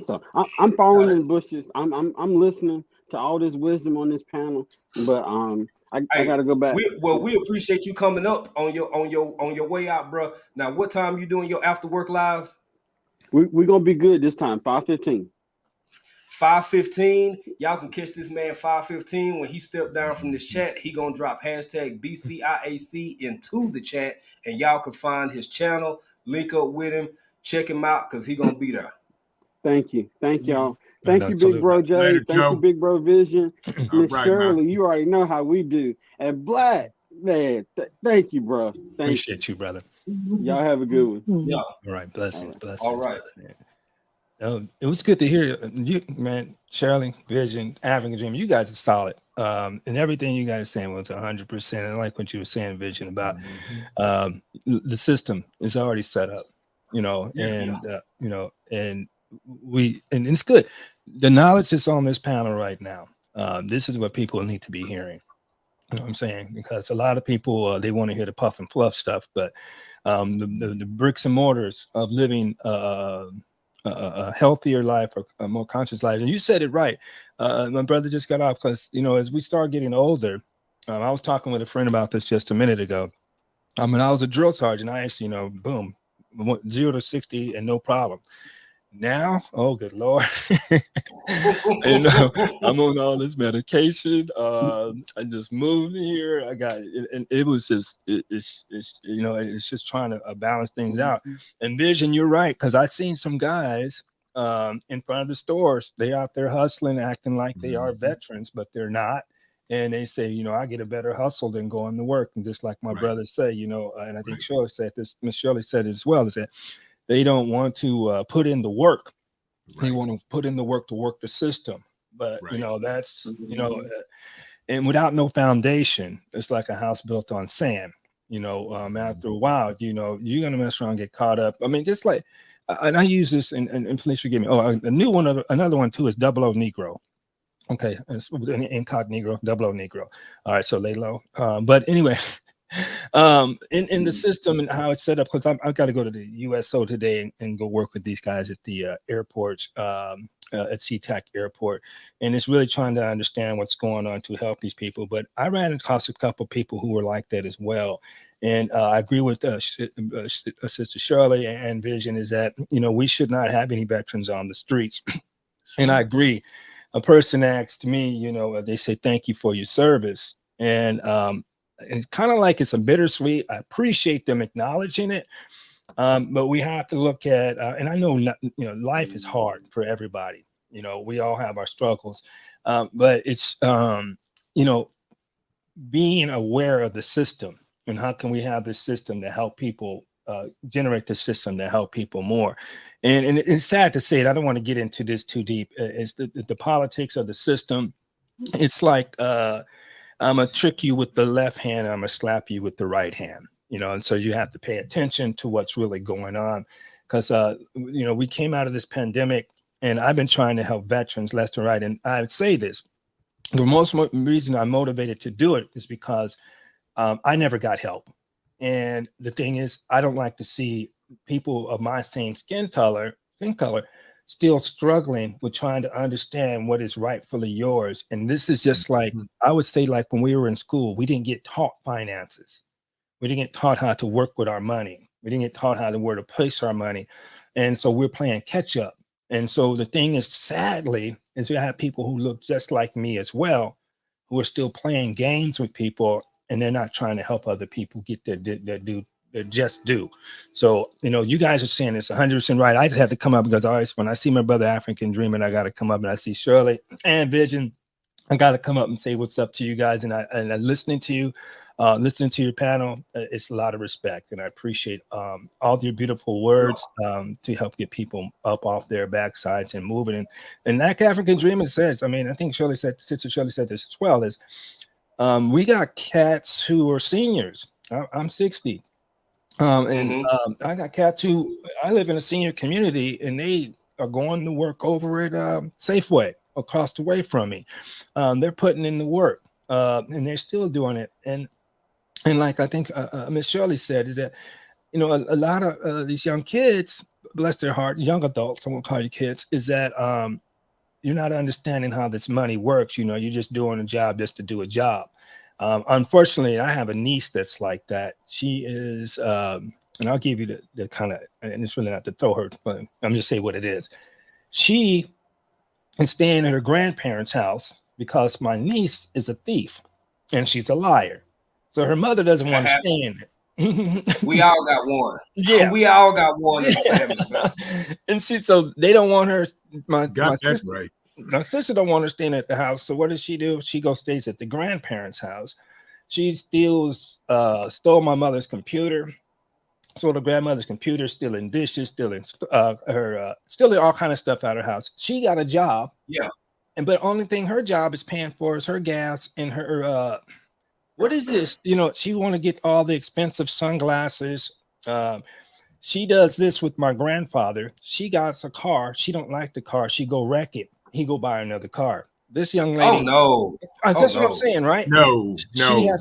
So I'm following in the bushes. I'm listening to all this wisdom on this panel, but I Hey, gotta go back. we appreciate you coming up on your way out, bro. Now, what time you doing your after work live? We're gonna be good this time. 5:15. 5:15. Y'all can catch this man 5:15 when he stepped down from this chat. He gonna drop hashtag BCIAC into the chat, and y'all can find his channel, link up with him, check him out because he gonna be there. Thank you, y'all. Right, Thank you, Big Bro Jay. Later, Thank Joe. you, Big Bro Vision. All Miss right, Shirley, man. you already know how we do. And Black, man, thank you, bro. Thank Appreciate you, brother. you. Y'all have a good one. Yeah. All right. Blessings. Blessings. All right. It was good to hear you, man. Shirley, Vision, African Dream. You guys are solid. And everything you guys saying was 100%. And I like what you were saying, Vision, about the system is already set up, and it's good. The knowledge that's on this panel right now. This is what people need to be hearing. You know what I'm saying? Because a lot of people, they want to hear the puff and fluff stuff, but the bricks and mortars of living a healthier life, or a more conscious life. And you said it right. My brother just got off because, you know, as we start getting older, I was talking with a friend about this just a minute ago. When I was a drill sergeant, I actually, you know, boom, 0 to 60 and no problem. Now, oh good Lord, you know, I'm on all this medication. I just moved here. I got it, and it was just it's you know, it's just trying to balance things out. And Vision, you're right, because I've seen some guys in front of the stores. They out there hustling, acting like they are veterans, but they're not. And they say, you know, I get a better hustle than going to work. And just like my brothers say, you know, and I think Shirley said this, Miss Shirley said it as well, is that they don't want to put in the work. They want to put in the work to work the system. But, you know, that's, you know, and without no foundation, it's like a house built on sand. You know, after a while, you know, you're going to mess around and get caught up. I mean, just like, and I use this, and please forgive me. Oh, a new one, another one too is 00 Negro. Okay, it's incognito, 00 Negro. All right, so lay low. But anyway, in the system and how it's set up, because I've got to go to the USO today and go work with these guys at the airports, at SeaTac Airport, and it's really trying to understand what's going on to help these people. But I ran across a couple of people who were like that as well, and I agree with Sister Shirley and Vision, is that, you know, we should not have any veterans on the streets, and I agree. A person asked me, you know, they say thank you for your service, and it's kind of like it's a bittersweet. I appreciate them acknowledging it, but we have to look at, and I know, you know, life is hard for everybody. You know, we all have our struggles, but it's, you know, being aware of the system and how can we have this system to help people, generate the system to help people more. And it's sad to say it. I don't want to get into this too deep. It's the politics of the system. It's like, I'm gonna trick you with the left hand, and I'm gonna slap you with the right hand, you know, and so you have to pay attention to what's really going on. Because you know, we came out of this pandemic, and I've been trying to help veterans left and right. And I would say this: the most reason I'm motivated to do it is because I never got help. And the thing is, I don't like to see people of my same skin color still struggling with trying to understand what is rightfully yours. And this is just like, I would say, like when we were in school, we didn't get taught finances. We didn't get taught how to work with our money. We didn't get taught how to where to place our money. And so we're playing catch up. And so the thing is, sadly, is we have people who look just like me as well, who are still playing games with people, and they're not trying to help other people get their just do. So, you know, you guys are saying it's 100% right. I just have to come up because always, when I see my brother African Dreaming, I got to come up, and I see Shirley and Vision, I got to come up and say what's up to you guys. And I listening to you, listening to your panel, it's a lot of respect, and I appreciate all your beautiful words to help get people up off their backsides and moving. And like African Dreaming says, I mean, I think Sister Shirley said this as well, is we got cats who are seniors. I'm 60. I got cats who, I live in a senior community, and they are going to work over at Safeway across the way from me. They're putting in the work, and they're still doing it. And like I think Miss Shirley said, is that, you know, a lot of these young kids, bless their heart, young adults, I won't call you kids, is that you're not understanding how this money works. You know, you're just doing a job just to do a job. Unfortunately, I have a niece that's like that. She is, and I'll give you the kind of, and it's really not to throw her, but I'm just saying what it is. She is staying at her grandparents' house because my niece is a thief and she's a liar. So her mother doesn't want to stay in it. We all got one. Yeah, we all got one in the family, man. And so they don't want her. My That's sister, right. My sister don't want her staying at the house. So what does she do? She goes stays at the grandparents' house. She stole my mother's computer. So the grandmother's computer, stealing dishes, stealing stealing all kind of stuff out of her house. She got a job. Yeah. But only thing her job is paying for is her gas and her what is this? You know, she want to get all the expensive sunglasses. She does this with my grandfather. She got a car. She don't like the car. She go wreck it. He go buy another car. This young lady. Oh no. That's what I'm saying, right? No.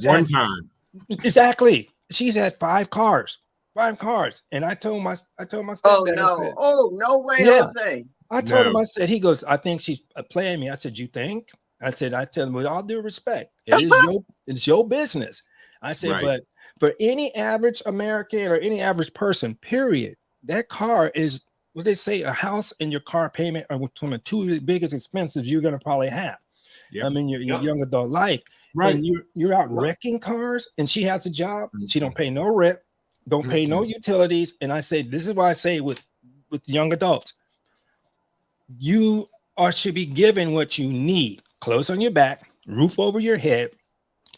One time. Exactly. She's had 5 cars. buying cars. And I told my Oh stepdad, I no. said, Oh, no way, yeah. Jose. I told him, No. I said, he goes, I think she's playing me. I said, you think? I said, I tell him with all due respect, it's your business. I said, Right. but for any average American or any average person, period, that car is what they say, a house and your car payment are one of the two biggest expenses you're gonna probably have. Yep. I mean, your Yep. young adult life. Right. And you're out Right. wrecking cars, and she has a job, she don't pay no rent, don't pay no utilities. And I say, this is why I say with young adults, you should be given what you need: clothes on your back, roof over your head,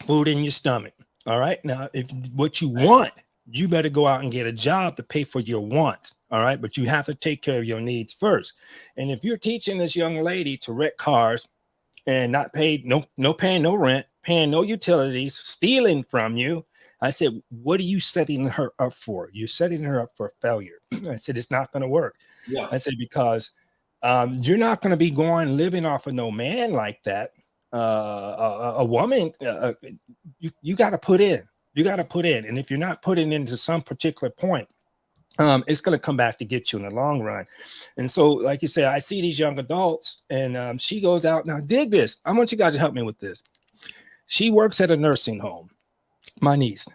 food in your stomach. All right. Now, if what you want, you better go out and get a job to pay for your wants. All right. But you have to take care of your needs first. And if you're teaching this young lady to wreck cars and not pay no paying no rent, paying no utilities, stealing from you, I said, what are you setting her up for? You're setting her up for failure. I said, it's not going to work. Yeah. I said, because you're not going to be going living off of no man like that. A woman, you got to put in. You got to put in. And if you're not putting into some particular point, it's going to come back to get you in the long run. And so, like you said, I see these young adults, and she goes out. Now, dig this. I want you guys to help me with this. She works at a nursing home, my niece,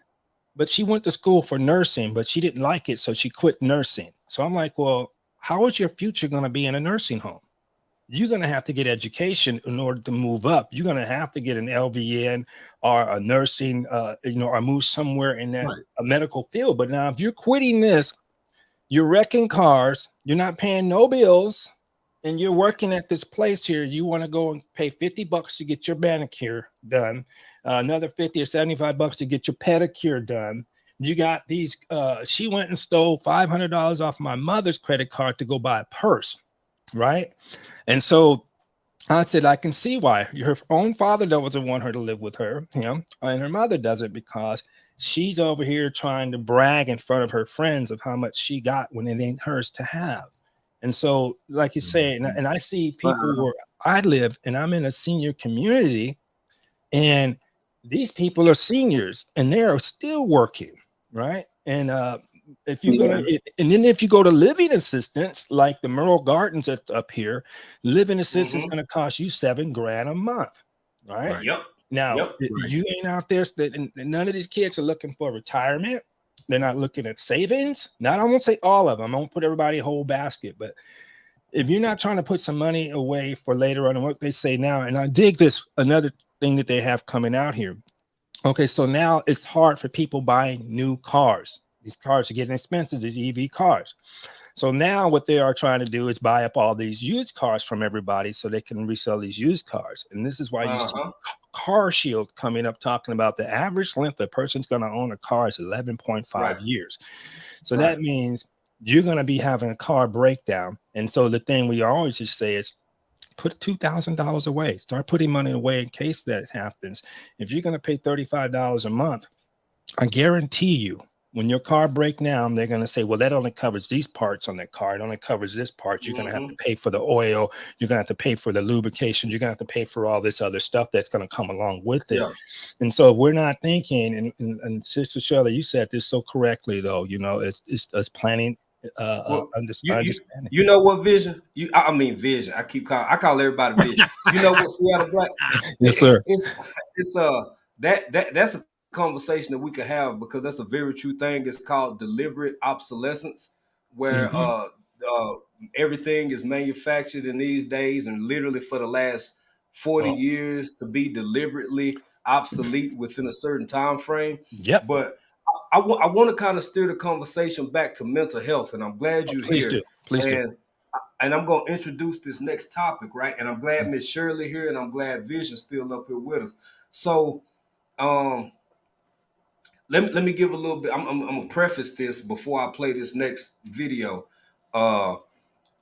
but she went to school for nursing, but she didn't like it, so she quit nursing. So I'm like, well, how is your future going to be in a nursing home? You're going to have to get education in order to move up. You're going to have to get an LVN or a nursing, or move somewhere in that a medical field. But now, if you're quitting this, you're wrecking cars, you're not paying no bills, and you're working at this place here, you want to go and pay $50 to get your manicure done, another 50 or 75 bucks to get your pedicure done. You got these, she went and stole $500 off my mother's credit card to go buy a purse, right? And so I said, I can see why. Her own father doesn't want her to live with her, and her mother doesn't, because she's over here trying to brag in front of her friends of how much she got when it ain't hers to have. And so, like you say, and I see people where I live, and I'm in a senior community, and these people are seniors and they are still working, right? And if you're gonna, and then if you go to living assistance, like the Merle Gardens up here, living assistance is going to cost you $7,000 a month, right? Yep. Now, you ain't out there, and none of these kids are looking for retirement. They're not looking at savings. Now, I won't say all of them. I won't put everybody whole basket, but if you're not trying to put some money away for later on, and what they say now, and I dig this, another thing that they have coming out here. Okay, so now it's hard for people buying new cars. These cars are getting expensive, these EV cars. So now what they are trying to do is buy up all these used cars from everybody so they can resell these used cars. And this is why you see Car Shield coming up talking about the average length a person's going to own a car is 11.5 years. So that means you're going to be having a car breakdown. And so the thing we always just say is put $2,000 away. Start putting money away in case that happens. If you're going to pay $35 a month, I guarantee you, when your car breaks down, they're going to say, well, that only covers these parts on that car. It only covers this part. You're going to have to pay for the oil. You're going to have to pay for the lubrication. You're going to have to pay for all this other stuff that's going to come along with it. And so we're not thinking, and Sister Shirley, you said this so correctly, though, it's planning. You know what vision? I mean vision. I call everybody vision. You know what, Seattle Black? Yes, sir. It's that's a conversation that we could have, because that's a very true thing. It's called deliberate obsolescence, where everything is manufactured in these days, and literally for the last 40 years to be deliberately obsolete within a certain time frame. Yep. But I want to kind of steer the conversation back to mental health, and I'm glad you're here. Please do. And I'm going to introduce this next topic, right? And I'm glad Miss Shirley here, and I'm glad Vision's still up here with us. So, let me give a little bit. I'm gonna preface this before I play this next video.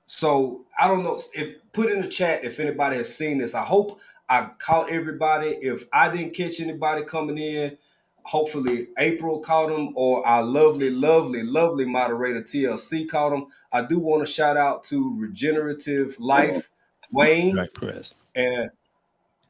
So I don't know if put in the chat if anybody has seen this. I hope I caught everybody. If I didn't catch anybody coming in, hopefully April caught them, or our lovely moderator TLC caught them. I do want to shout out to Regenerative Life, Wayne, Right, Perez. and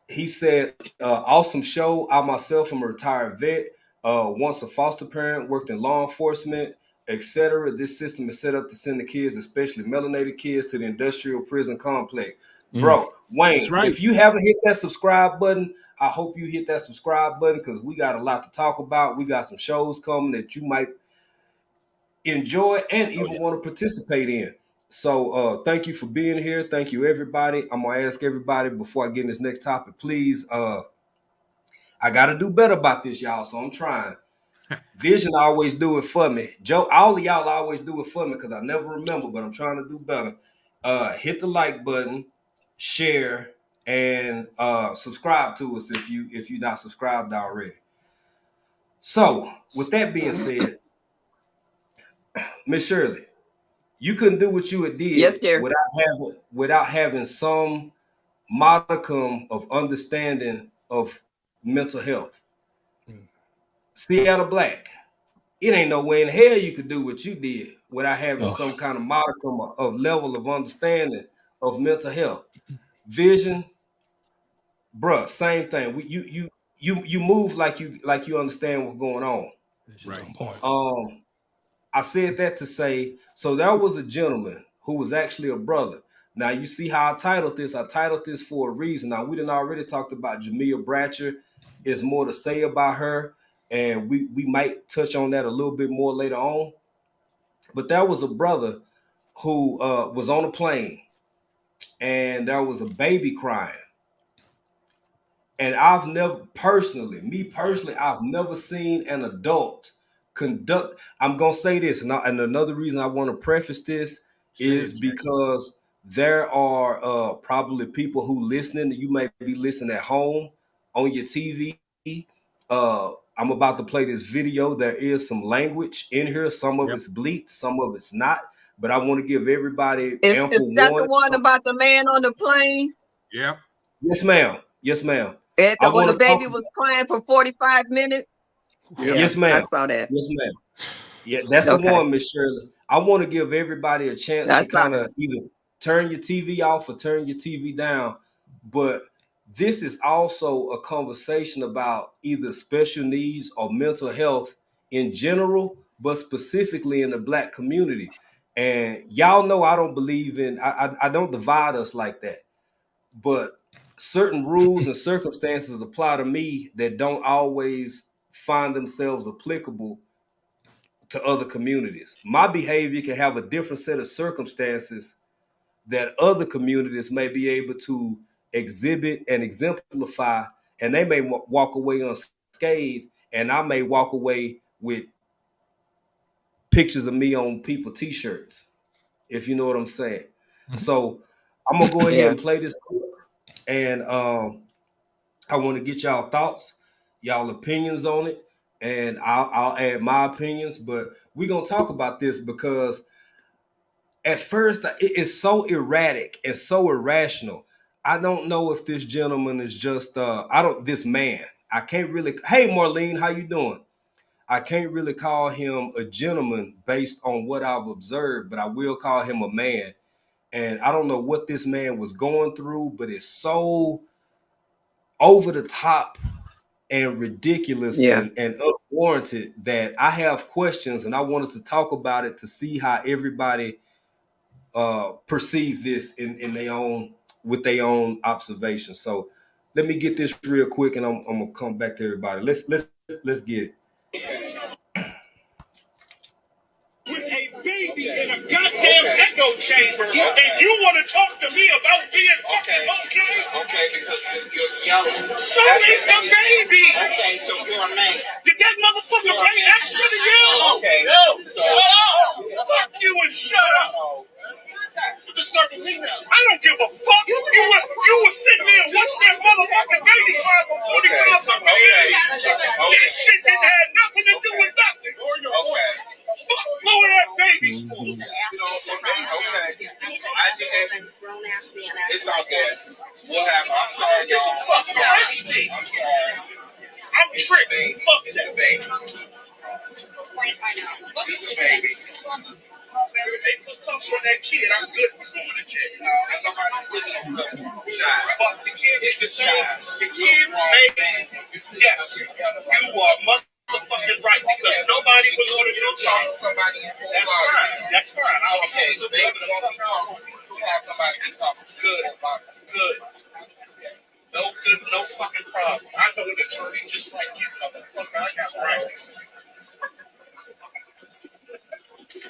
he said, awesome show. I myself am a retired vet, once a foster parent, worked in law enforcement. etc. This system is set up to send the kids, especially melanated kids, to the industrial prison complex. Bro, Wayne, right. if you haven't hit that subscribe button, I hope you hit that subscribe button because we got a lot to talk about. We got some shows coming that you might enjoy and even want to participate in. So thank you for being here. Thank you, everybody. I'm gonna ask everybody before I get in this next topic, please. I gotta do better about this, y'all. So I'm trying. Vision always do it for me. Joe, all of y'all always do it for me because I never remember, but I'm trying to do better. Hit the like button, share, and subscribe to us if you're not subscribed already. So, with that being said, Miss Shirley, you couldn't do what you had Yes, did dear. without having some modicum of understanding of mental health. Seattle Black. It ain't no way in hell you could do what you did without having some kind of modicum of level of understanding of mental health. Vision, bruh, same thing. You move like you understand what's going on. Right. I said that to say, so there was a gentleman who was actually a brother. Now you see how I titled this. I titled this for a reason. Now we done already talked about Jamiya Bratcher. There's more to say about her, and we might touch on that a little bit more later on. But there was a brother who was on a plane, and there was a baby crying. And I've never personally, I've never seen an adult conduct. I'm gonna say this, and another reason I want to preface this is because there are probably people who listening. You may be listening at home on your TV. I'm about to play this video. There is some language in here. Some of it's bleeped, some of it's not. But I want to give everybody Is ample that the warning. one about the man on the plane? Yep. Yes, ma'am. Yes, ma'am. And I when want the to talk. baby was crying for 45 minutes? Yeah, Yes, ma'am. I saw that. Yes, ma'am. Yeah, that's the one, Miss Shirley. I want to give everybody a chance to That's not. kind of either turn your TV off or turn your TV down. But this is also a conversation about either special needs or mental health in general, but specifically in the Black community. And y'all know I don't believe in, I don't divide us like that. But certain rules and circumstances apply to me that don't always find themselves applicable to other communities. My behavior can have a different set of circumstances that other communities may be able to exhibit and exemplify, and they may walk away unscathed, and I may walk away with pictures of me on people t-shirts, if you know what I'm saying. So I'm gonna go ahead and play this clip, and I want to get y'all thoughts, y'all opinions on it, and I'll add my opinions. But we're gonna talk about this because at first it's so erratic and so irrational. I don't know if this gentleman is just this man. I can't really. Hey, Marlene, how you doing? I can't really call him a gentleman based on what I've observed, but I will call him a man. And I don't know what this man was going through, but it's so over the top and ridiculous and unwarranted that I have questions, and I wanted to talk about it to see how everybody perceive this in their own with their own observation. So let me get this real quick, and I'm gonna come back to everybody. Let's get it. With a baby in a goddamn echo chamber, and you want to talk to me about being fucking okay? Okay, because you're yelling. So is the baby. Okay, so you're a man. Did that motherfucker pay extra to you? Okay, no. Fuck you and shut up. I don't give a fuck. You were sitting there and watching that motherfucking baby cry for 45 something years. This shit didn't have nothing to do with nothing. Fuck blowing that baby's school. Okay. It's out there. What happened? I'm sorry, y'all. Fuck me. I'm tripping. Fuck that baby. It's a baby. They put cuffs on that kid. I'm good for going to jail. Fuck the kid. It's the child. The kid, baby. Yes. You are mother fucking right because nobody was going to do talk to somebody. That's fine. That's fine. I was okay. They want to talk. You have somebody to talk to. Good. Good. No fucking problem. I know an attorney just like you, motherfucker. I got rights.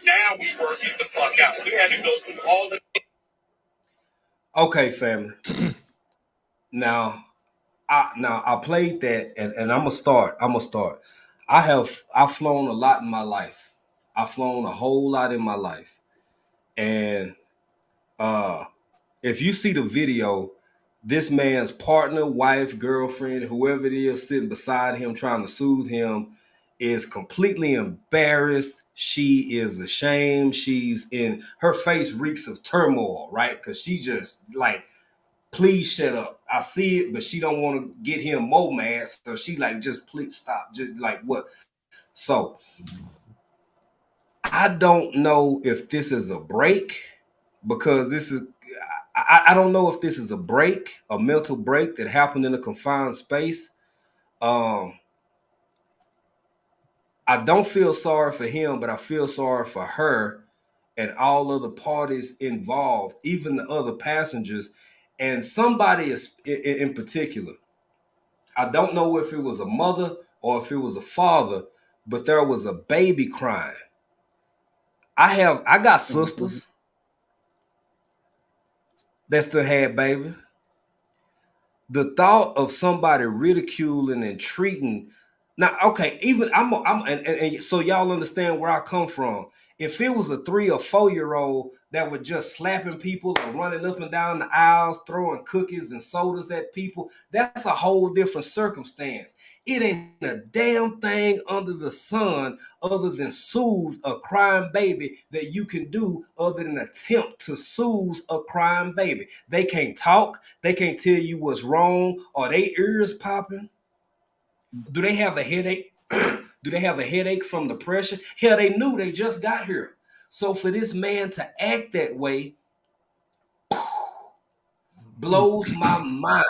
Now we work it the fuck out. We had to go through all the. Okay, family. Now I played that, and I'm gonna start. I've flown a lot in my life. I've flown a whole lot in my life, and if you see the video, this man's partner, wife, girlfriend, whoever it is sitting beside him trying to soothe him is completely embarrassed. She is ashamed. She's in her face reeks of turmoil, right? Because she just like, please shut up. I see it, but she don't want to get him more mad. So she like, just please stop. Just like what? So I don't know if this is a break because this is I don't know if this is a break, a mental break that happened in a confined space. I don't feel sorry for him, but I feel sorry for her and all other parties involved, even the other passengers, and somebody is in particular. I don't know if it was a mother or if it was a father, but there was a baby crying. I got sisters that still had baby. The thought of somebody ridiculing and treating now, okay, even and so y'all understand where I come from. If it was a 3 or 4-year-old that were just slapping people or running up and down the aisles, throwing cookies and sodas at people, that's a whole different circumstance. It ain't a damn thing under the sun other than soothe a crying baby that you can do other than attempt to soothe a crying baby. They can't talk. They can't tell you what's wrong. Are they ears popping? Do they have a headache? Do they have a headache from the pressure? Hell, they knew they just got here. So for this man to act that way blows my mind.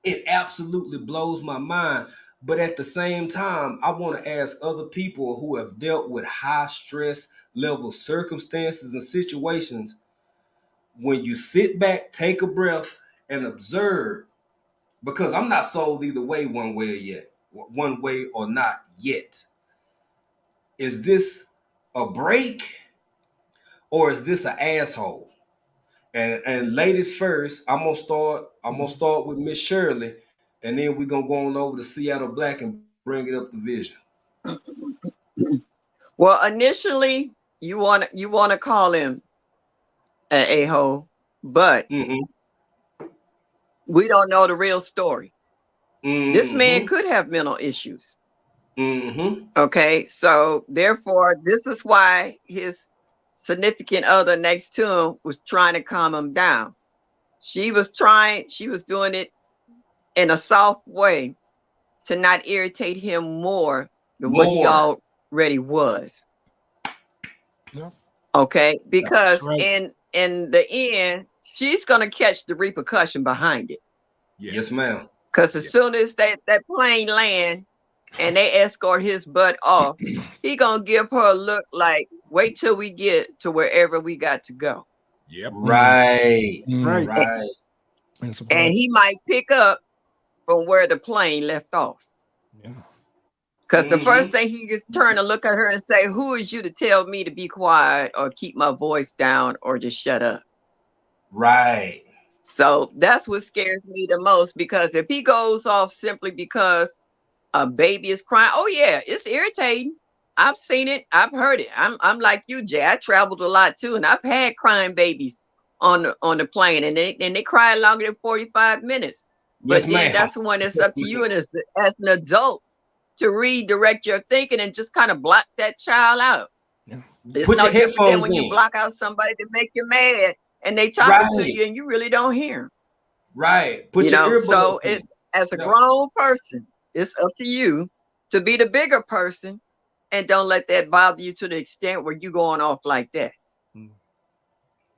It absolutely blows my mind. But at the same time, I want to ask other people who have dealt with high stress level circumstances and situations, when you sit back, take a breath, and observe, because I'm not sold either way, one way or not yet. Is this a break or is this an asshole? And ladies first, I'm gonna start with Miss Shirley, and then we're gonna go on over to Seattle Black and bring it up the vision. Well, initially you want to call him an a-hole, but we don't know the real story. This man could have mental issues. Okay, so therefore, this is why his significant other next to him was trying to calm him down. She was doing it in a soft way to not irritate him more than what he already was. Yeah. Okay, because right. in the end, she's gonna catch the repercussion behind it. Yes, ma'am. Because as soon as that plane land and they escort his butt off, he gonna give her a look like, wait till we get to wherever we got to go. Yep. Right. Right. Right. And he might pick up from where the plane left off. Yeah. Because the first thing he just turn and look at her and say, who is you to tell me to be quiet or keep my voice down or just shut up? Right. So that's what scares me the most, because if he goes off simply because a baby is crying, oh yeah, it's irritating. I've seen it. I've heard it. I'm like you, Jay. I traveled a lot too, and I've had crying babies on the plane, and they cry longer than 45 minutes. But Yes, then ma'am. that's when it's up to you and as an adult to redirect your thinking and just kind of block that child out. Yeah. It's Put no your different than headphones when you in. block out somebody to make you mad and they talking to you and you really don't hear them. Right. Put your earbuds So in. it's, as a grown person, it's up to you to be the bigger person and don't let that bother you to the extent where you going off like that.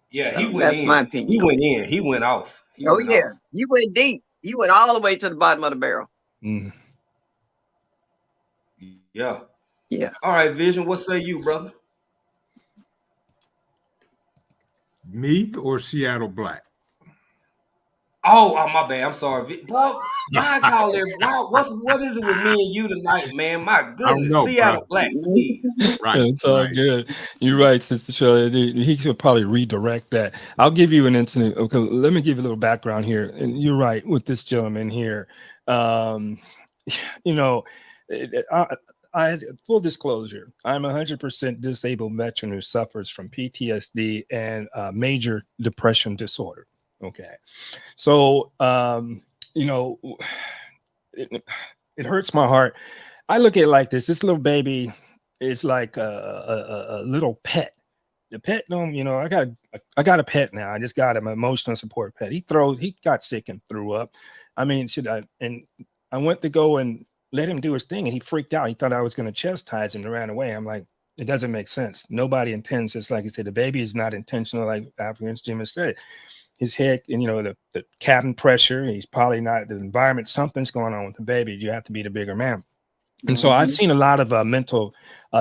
Yeah, So he went that's in. my opinion. He went in. He went off. He Oh went yeah, off. you went deep. You went all the way to the bottom of the barrel. Yeah. Yeah. All right, Vision. What say you, brother? Me or Seattle Black? Oh, my bad. I'm sorry, boy. Why I call there? What is it with me and you tonight, man? My I don't goodness, know, bro. Seattle Black, please. Right, It's all right. good. You're right, Sister Shirley. He should probably redirect that. I'll give you an incident. Okay, let me give you a little background here. And you're right with this gentleman here. Um, you know, I full disclosure, I'm 100% disabled veteran who suffers from PTSD and major depression disorder. Okay, so you know, it, it hurts my heart. I look at it like this: this little baby is like a little pet. The pet don't, I got a pet now. I just got him, an emotional support pet. He got sick and threw up. I mean, and I went to go and let him do his thing, and he freaked out. He thought I was going to chastise him and ran away. I'm like, it doesn't make sense. Nobody intends this. Like I said, the baby is not intentional, like African's Jim has said. His head, and the cabin pressure, he's probably not the environment, something's going on with the baby. You have to be the bigger man. And so I've seen a lot of mental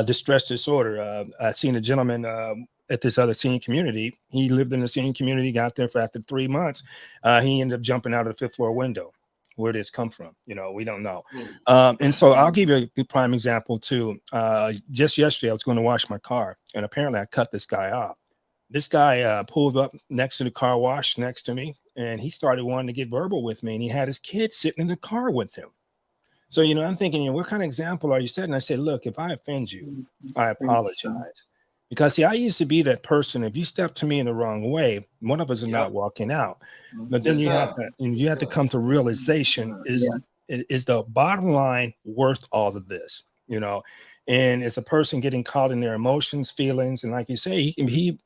distress disorder. I've seen a gentleman at this other senior community. He lived in the senior community, got there for after 3 months. He ended up jumping out of the 5th floor window. Where did this come from? We don't know. And so I'll give you a prime example too. Just yesterday, I was going to wash my car, and apparently I cut this guy off. This guy pulled up next to the car wash next to me, and he started wanting to get verbal with me, and he had his kid sitting in the car with him. So, I'm thinking, what kind of example are you setting? I said, look, if I offend you, I apologize. Because, see, I used to be that person. If you step to me in the wrong way, one of us is not walking out. But then you have to come to realization, is the bottom line worth all of this? And it's a person getting caught in their emotions, feelings. And like you say, he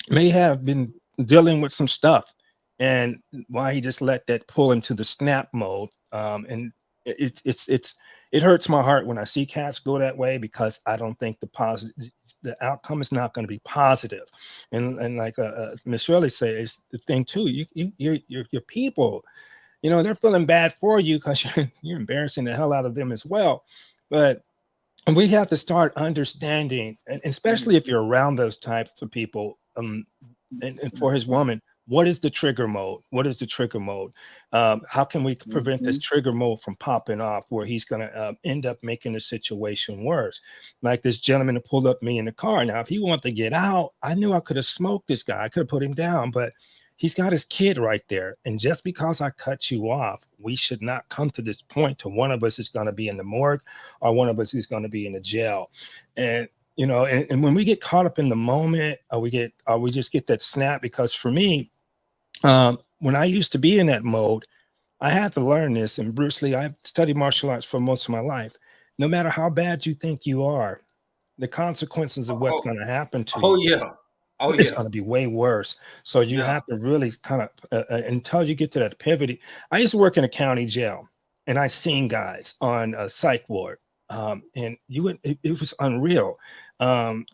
may have been dealing with some stuff. And why he just let that pull into the snap mode. And it hurts my heart when I see cats go that way, because I don't think the outcome is not going to be positive. And like Miss Shirley says, the thing too, your people, they're feeling bad for you because you're embarrassing the hell out of them as well. But we have to start understanding, and especially if you're around those types of people, and for his woman, what is the trigger mode? What is the trigger mode? How can we prevent this trigger mode from popping off, where he's going to end up making the situation worse? Like this gentleman who pulled up me in the car. Now, if he wanted to get out, I knew I could have smoked this guy. I could have put him down, but he's got his kid right there. And just because I cut you off, we should not come to this point to one of us is going to be in the morgue, or one of us is going to be in the jail. And and when we get caught up in the moment, we just get that snap. Because for me, when I used to be in that mode, I had to learn this. And Bruce Lee, I've studied martial arts for most of my life. No matter how bad you think you are, the consequences of what's going to happen to you, it's going to be way worse. So you have to really kind of, until you get to that pivot. I used to work in a county jail, and I seen guys on a psych ward. And it was unreal.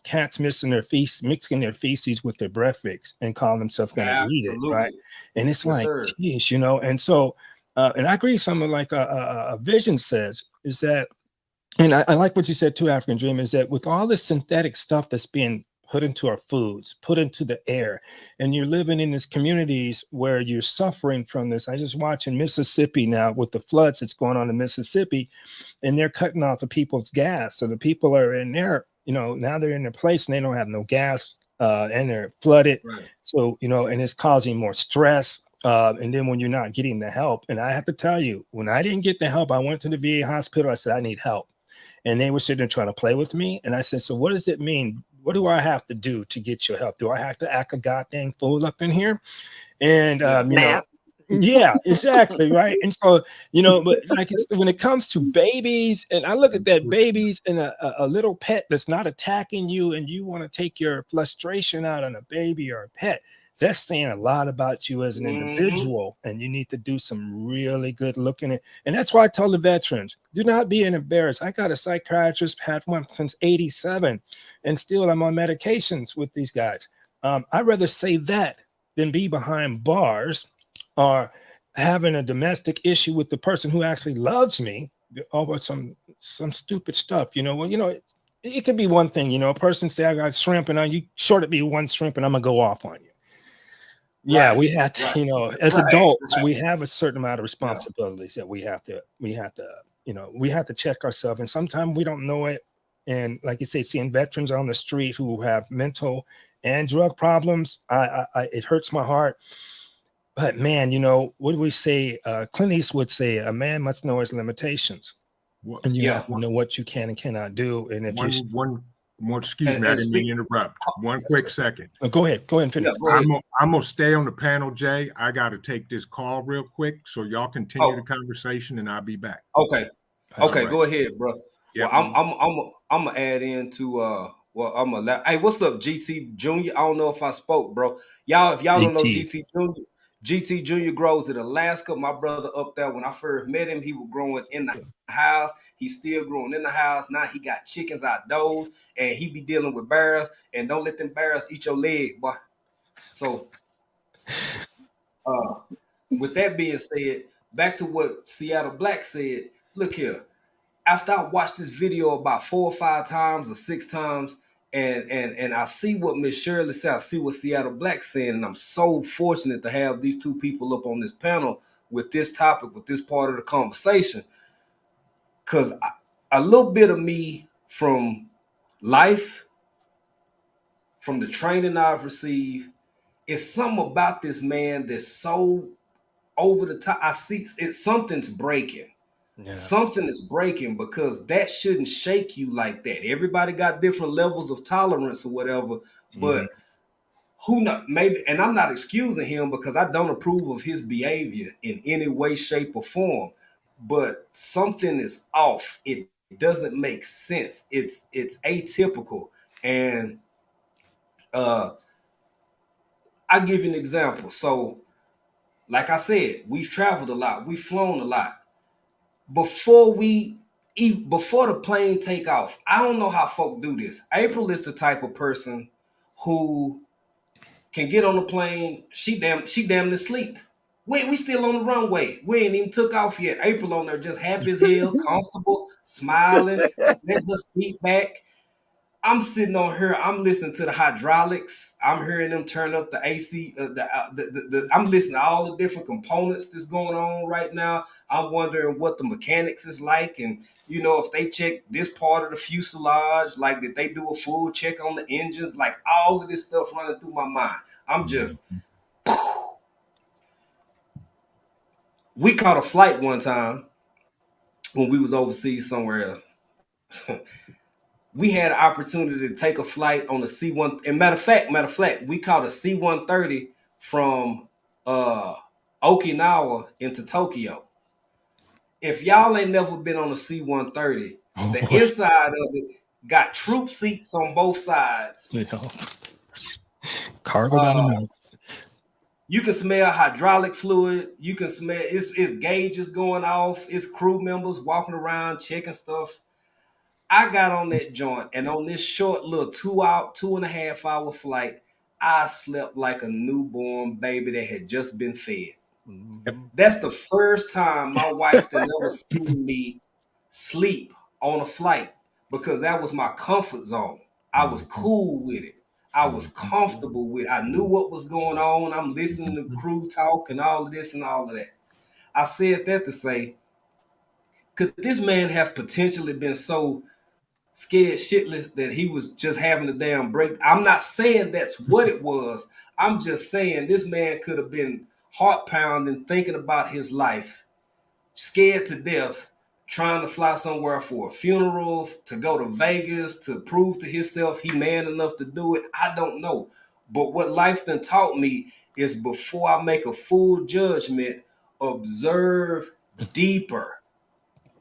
Cats mixing their feces with their breakfast and calling themselves going to eat it, right? And it's like, geez, and so, and I agree with something like a Vision says, is that, and I like what you said too, African Dream, is that with all this synthetic stuff that's being put into our foods, put into the air, and you're living in these communities where you're suffering from this. I just watch in Mississippi now with the floods that's going on in Mississippi, and they're cutting off the people's gas. So the people are in there, now they're in their place and they don't have no gas, and they're flooded. Right. So, and it's causing more stress. And then when you're not getting the help, and I have to tell you, when I didn't get the help, I went to the VA hospital. I said, I need help. And they were sitting there trying to play with me. And I said, so what does it mean? What do I have to do to get your help? Do I have to act a goddamn fool up in here? And, yeah, exactly. Right. And so, but like when it comes to babies, and I look at that babies and a little pet that's not attacking you, and you want to take your frustration out on a baby or a pet, that's saying a lot about you as an individual, and you need to do some really good looking at. And that's why I tell the veterans, do not be embarrassed. I got a psychiatrist, had one since 87, and still I'm on medications with these guys. I'd rather say that than be behind bars or having a domestic issue with the person who actually loves me, over some stupid stuff. Well, it could be one thing. A person say I got shrimp, and you short it be one shrimp, and I'm gonna go off on you. Yeah, Right, we have to, right, as right, adults, right. we have a certain amount of responsibilities that we have to, we have to check ourselves. And sometimes we don't know it. And like you say, seeing veterans on the street who have mental and drug problems, it hurts my heart. But man, what do we say? Clint Eastwood say, a man must know his limitations. And you have to know what you can and cannot do. And if excuse me, I didn't mean to interrupt. One quick second. Go ahead and finish. Yeah, I'm gonna stay on the panel, Jay. I got to take this call real quick, so y'all continue the conversation, and I'll be back. Okay, right. Go ahead, bro. Yeah. Well, I'm gonna add into hey, what's up, GT Junior? I don't know if I spoke, bro. If y'all don't know GT Junior, GT Junior grows in Alaska. My brother up there, when I first met him, he was growing in the house. He's still growing in the house. Now he got chickens outdoors, and he be dealing with bears. And don't let them bears eat your leg, boy. So, with that being said, back to what Seattle Black said. Look here. After I watched this video about 4 or 5 times or 6 times, and I see what Miss Shirley said, I see what Seattle Black saying, and I'm so fortunate to have these two people up on this panel with this topic, with this part of the conversation. Because a little bit of me from life, from the training I've received, is something about this man that's so over the top. I see something's breaking. Yeah. Something is breaking, because that shouldn't shake you like that. Everybody got different levels of tolerance or whatever, but who knows? Maybe, and I'm not excusing him, because I don't approve of his behavior in any way, shape, or form. But something is off. It doesn't make sense. It's atypical. And I'll give you an example. So, like I said, we've traveled a lot. We've flown a lot. Before the plane take off, I don't know how folk do this. April is the type of person who can get on the plane. She damn to sleep. We still on the runway. We ain't even took off yet. April on there just happy as hell, comfortable, smiling. Let's just seat back. I'm sitting on here. I'm listening to the hydraulics. I'm hearing them turn up the AC. I'm listening to all the different components that's going on right now. I'm wondering what the mechanics is like, and if they check this part of the fuselage, like did they do a full check on the engines? Like all of this stuff running through my mind. I'm just. We caught a flight one time when we was overseas somewhere else. We had an opportunity to take a flight on the C-1. And matter of fact, we caught a C-130 from Okinawa into Tokyo. If y'all ain't never been on a C-130, the inside of it got troop seats on both sides. Cargo down the middle. You can smell hydraulic fluid. You can smell it's gauges going off. It's crew members walking around checking stuff. I got on that joint, and on this short little 2.5 hour flight, I slept like a newborn baby that had just been fed. That's the first time my wife had ever seen me sleep on a flight, because that was my comfort zone. I was cool with it. I was comfortable with it. I knew what was going on. I'm listening to crew talk and all of this and all of that. I said that to say, could this man have potentially been so scared shitless that he was just having a damn break? I'm not saying that's what it was. I'm just saying this man could have been heart pounding, thinking about his life, scared to death, trying to fly somewhere for a funeral, to go to Vegas, to prove to himself he man enough to do it. I don't know. But what life done taught me is, before I make a full judgment, observe deeper.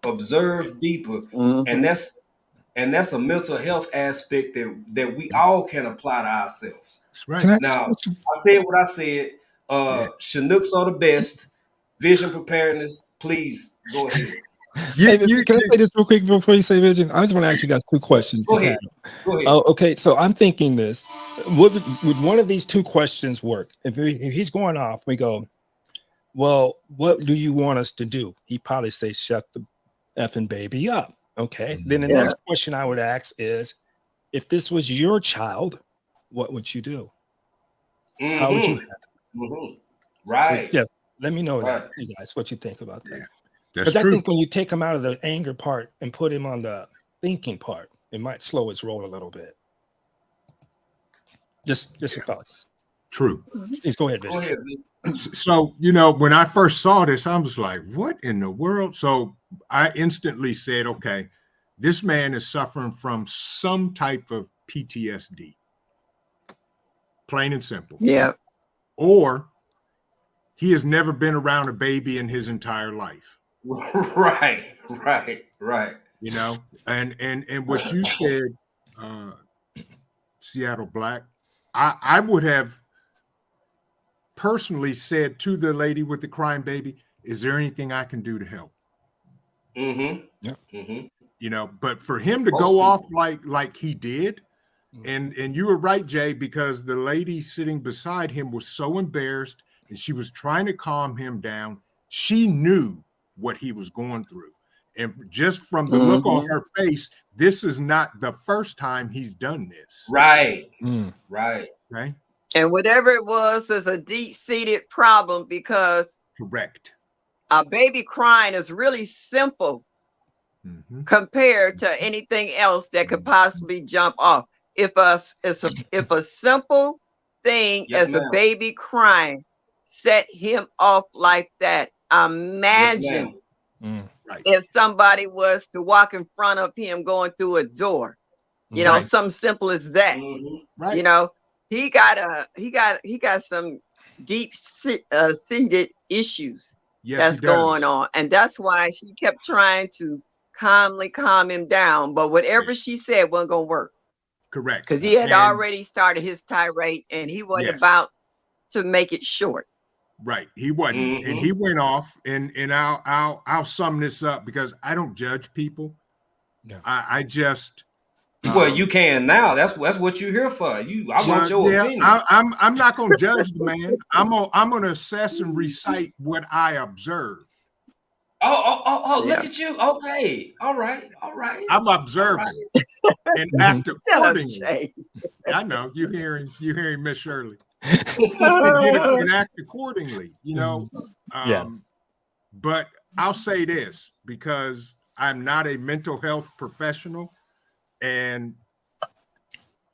Observe deeper. And that's a mental health aspect that we all can apply to ourselves. That's right. Now, I said what I said. Chinooks are the best. Vision preparedness. Please go ahead. Can I say this real quick before you say vision? I just want to ask you guys 2 questions. Go ahead. Okay, so I'm thinking this. Would one of these 2 questions work? If he's going off, we go, well, what do you want us to do? He probably say, shut the effing baby up. Okay. Then the next question I would ask is, if this was your child, what would you do? How would you handle it? Right. Yeah. Let me know Right. that, you guys, what you think about that. Yeah, that's Because I true. think when you take him out of the anger part and put him on the thinking part, it might slow his roll a little bit. Just a thought. True. Please go ahead, Go Vision. ahead, man. So, you know, when I first saw this, I was like, what in the world? So I instantly said, okay, this man is suffering from some type of PTSD. Plain and simple. Yeah. Or he has never been around a baby in his entire life. Right. You know, and what you said, Seattle Black, I would have personally said to the lady with the crying baby, is there anything I can do to help? You know, but for him to go off like he did, and you were right, Jay, because the lady sitting beside him was so embarrassed and she was trying to calm him down. She knew what he was going through. And just from the look on her face, this is not the first time he's done this. Right. Right. Okay. And whatever it was is a deep-seated problem, because Correct. a baby crying is really simple compared to anything else that could possibly jump off. If a simple thing as a baby crying set him off like that, imagine if somebody was to walk in front of him going through a door, you know, something simple as that. Right. You know, he got some deep seated issues that's going on, and that's why she kept trying to calmly calm him down. But whatever she said wasn't gonna work. Correct. Because he had already started his tirade, and he wasn't about to make it short. Right. He wasn't. And he went off, and I'll sum this up because I don't judge people. Yeah. I just well, you can now. That's what you're here for. I want your opinion. I'm not gonna judge the man. I'm gonna assess and recite what I observe. Oh, look at you. Okay. All right. I'm observing and act accordingly. I know you hearing Miss Shirley. and act accordingly, you know. But I'll say this, because I'm not a mental health professional and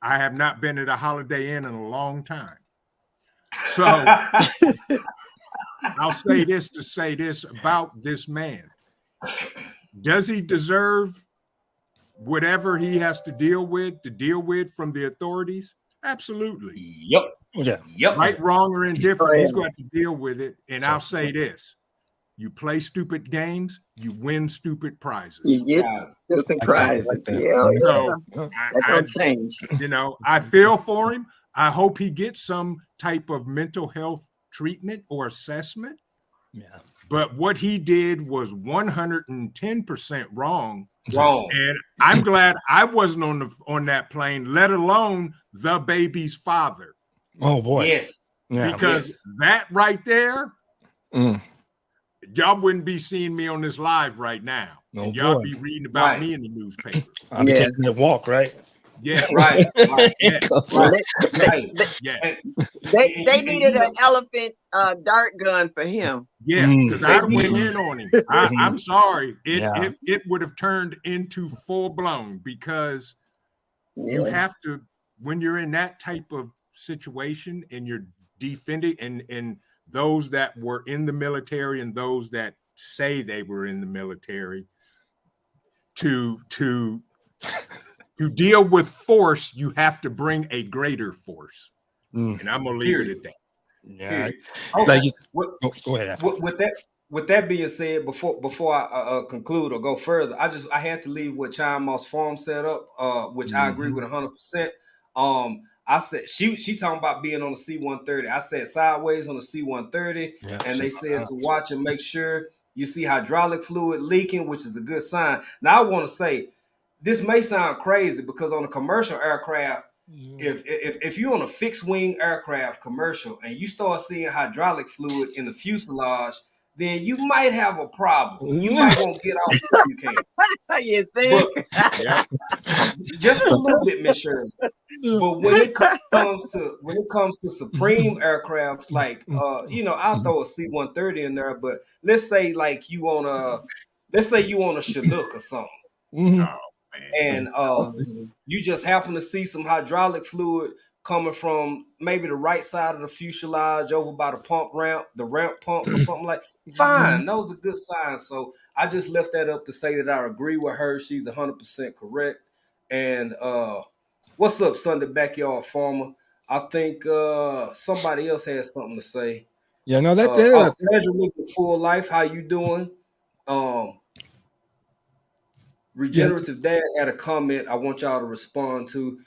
I have not been at a Holiday Inn in a long time. So I'll say this to say this about this man. Does he deserve whatever he has to deal with from the authorities? Absolutely. Yep. Right, wrong, or indifferent, he's going to deal with it. And I'll say this: you play stupid games, you win stupid prizes. You get stupid prizes. So that don't change. You know, I feel for him. I hope he gets some type of mental health treatment or assessment. Yeah. But what he did was 110% wrong. And I'm glad I wasn't on that plane, let alone the baby's father. Oh boy. Yes. Because that right there, y'all wouldn't be seeing me on this live right now. No, and y'all be reading about me in the newspaper. I'll be taking a walk, right? Yeah. Right. They needed an elephant dart gun for him. Yeah, because I went in on him. I'm sorry. It would have turned into full blown, because you have to, when you're in that type of situation and you're defending, and those that were in the military and those that say they were in the military, to deal with force, you have to bring a greater force. And I'm gonna leave it at that. Yeah. Okay. Go ahead. With that being said, before I conclude or go further, I had to leave what Chime Moss Farm set up, which I agree with 100%. I said she talking about being on the C-130. I said sideways on the C-130, and they said to watch and make sure you see hydraulic fluid leaking, which is a good sign. Now I want to say, this may sound crazy, because on a commercial aircraft, if you're on a fixed wing aircraft commercial and you start seeing hydraulic fluid in the fuselage, then you might have a problem. You might want to get out if you can. You think? Yeah. Just a little bit, Miss Shirley. But when it comes to supreme aircrafts, like I'll throw a C-130 in there. But let's say like you on a Chinook or something, Mhm. Oh man. and you just happen to see some hydraulic fluid coming from maybe the right side of the fuselage over by the ramp pump or something like. Fine, those are good signs. So I just left that up to say that I agree with her. She's 100% correct. And what's up, Sunday Backyard Farmer? I think somebody else has something to say. Yeah, no, Sandra Lincoln Full Life, how you doing? Um, yeah, Regenerative Dad had a comment I want y'all to respond to.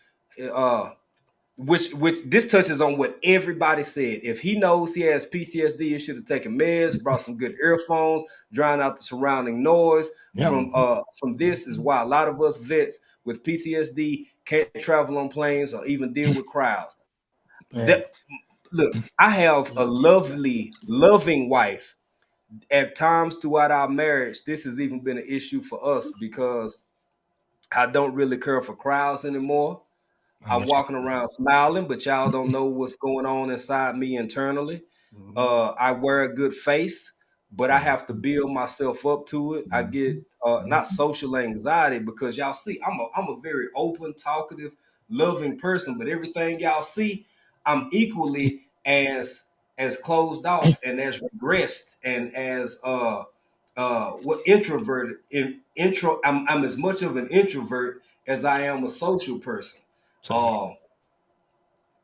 Which this touches on what everybody said. If he knows he has PTSD, he should have taken meds, brought some good earphones, drown out the surrounding noise. yeah. From this is why a lot of us vets with PTSD can't travel on planes or even deal with crowds. Man. Look, I have a lovely, loving wife. At times throughout our marriage, this has even been an issue for us because I don't really care for crowds anymore. I'm walking around smiling, but y'all don't know what's going on inside me internally. I wear a good face, but I have to build myself up to it. I get not social anxiety because y'all see, I'm a very open, talkative, loving person, but everything y'all see, I'm equally as closed off and as regressed and as what introverted I'm as much of an introvert as I am a social person. Um,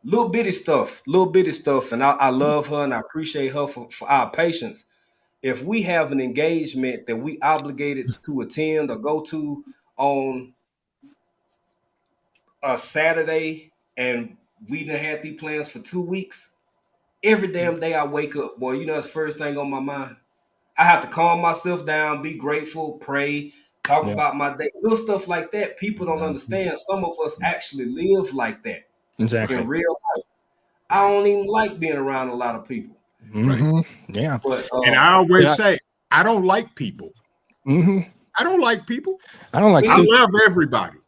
little bitty stuff, and I love her and I appreciate her for our patience. If we have an engagement that we obligated to attend or go to on a Saturday, and we done had these plans for 2 weeks, every damn day I wake up, boy, you know that's the first thing on my mind. I have to calm myself down, be grateful, pray, talk Yeah, about my day, little stuff like that. People don't understand. Some of us actually live like that in exactly. real life. I don't even like being around a lot of people. Yeah. But And I always Yeah. say, I don't like people. I don't like people. I don't like I stupid. love everybody.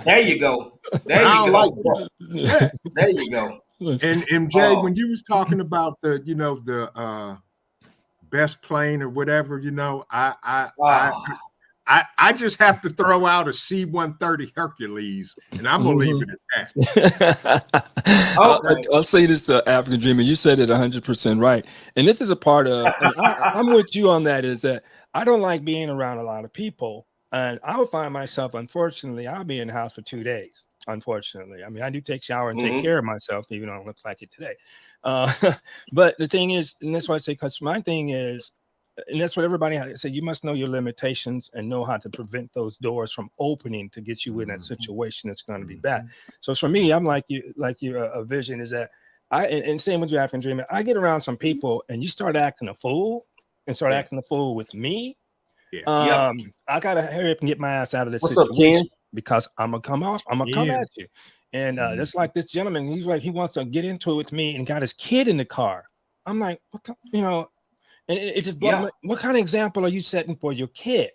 there you go. There I you don't go. like yeah. There you go. And MJ, when you was talking about the best plane or whatever, I just have to throw out a C-130 Hercules, and I'm gonna leave it at that. Okay. I'll say this, African Dreamer. You said it 100% right, and this is a part of. And I'm with you on that. Is that I don't like being around a lot of people, and I would find myself, unfortunately, I'll be in the house for 2 days. Unfortunately, I mean, I do take shower and take care of myself, even though I don't look like it today. But the thing is, and that's why I say, because my thing is. And that's what everybody said. You must know your limitations and know how to prevent those doors from opening to get you in that situation that's going to be bad. So for me, I'm like you, a vision is that and same with you, African Dreamer. I get around some people and you start acting a fool acting a fool with me. Yeah. I gotta hurry up and get my ass out of this What's up, situation Tim? because I'm gonna come at you. And just like this gentleman, he's like he wants to get into it with me and got his kid in the car. I'm like, and it just what kind of example are you setting for your kid?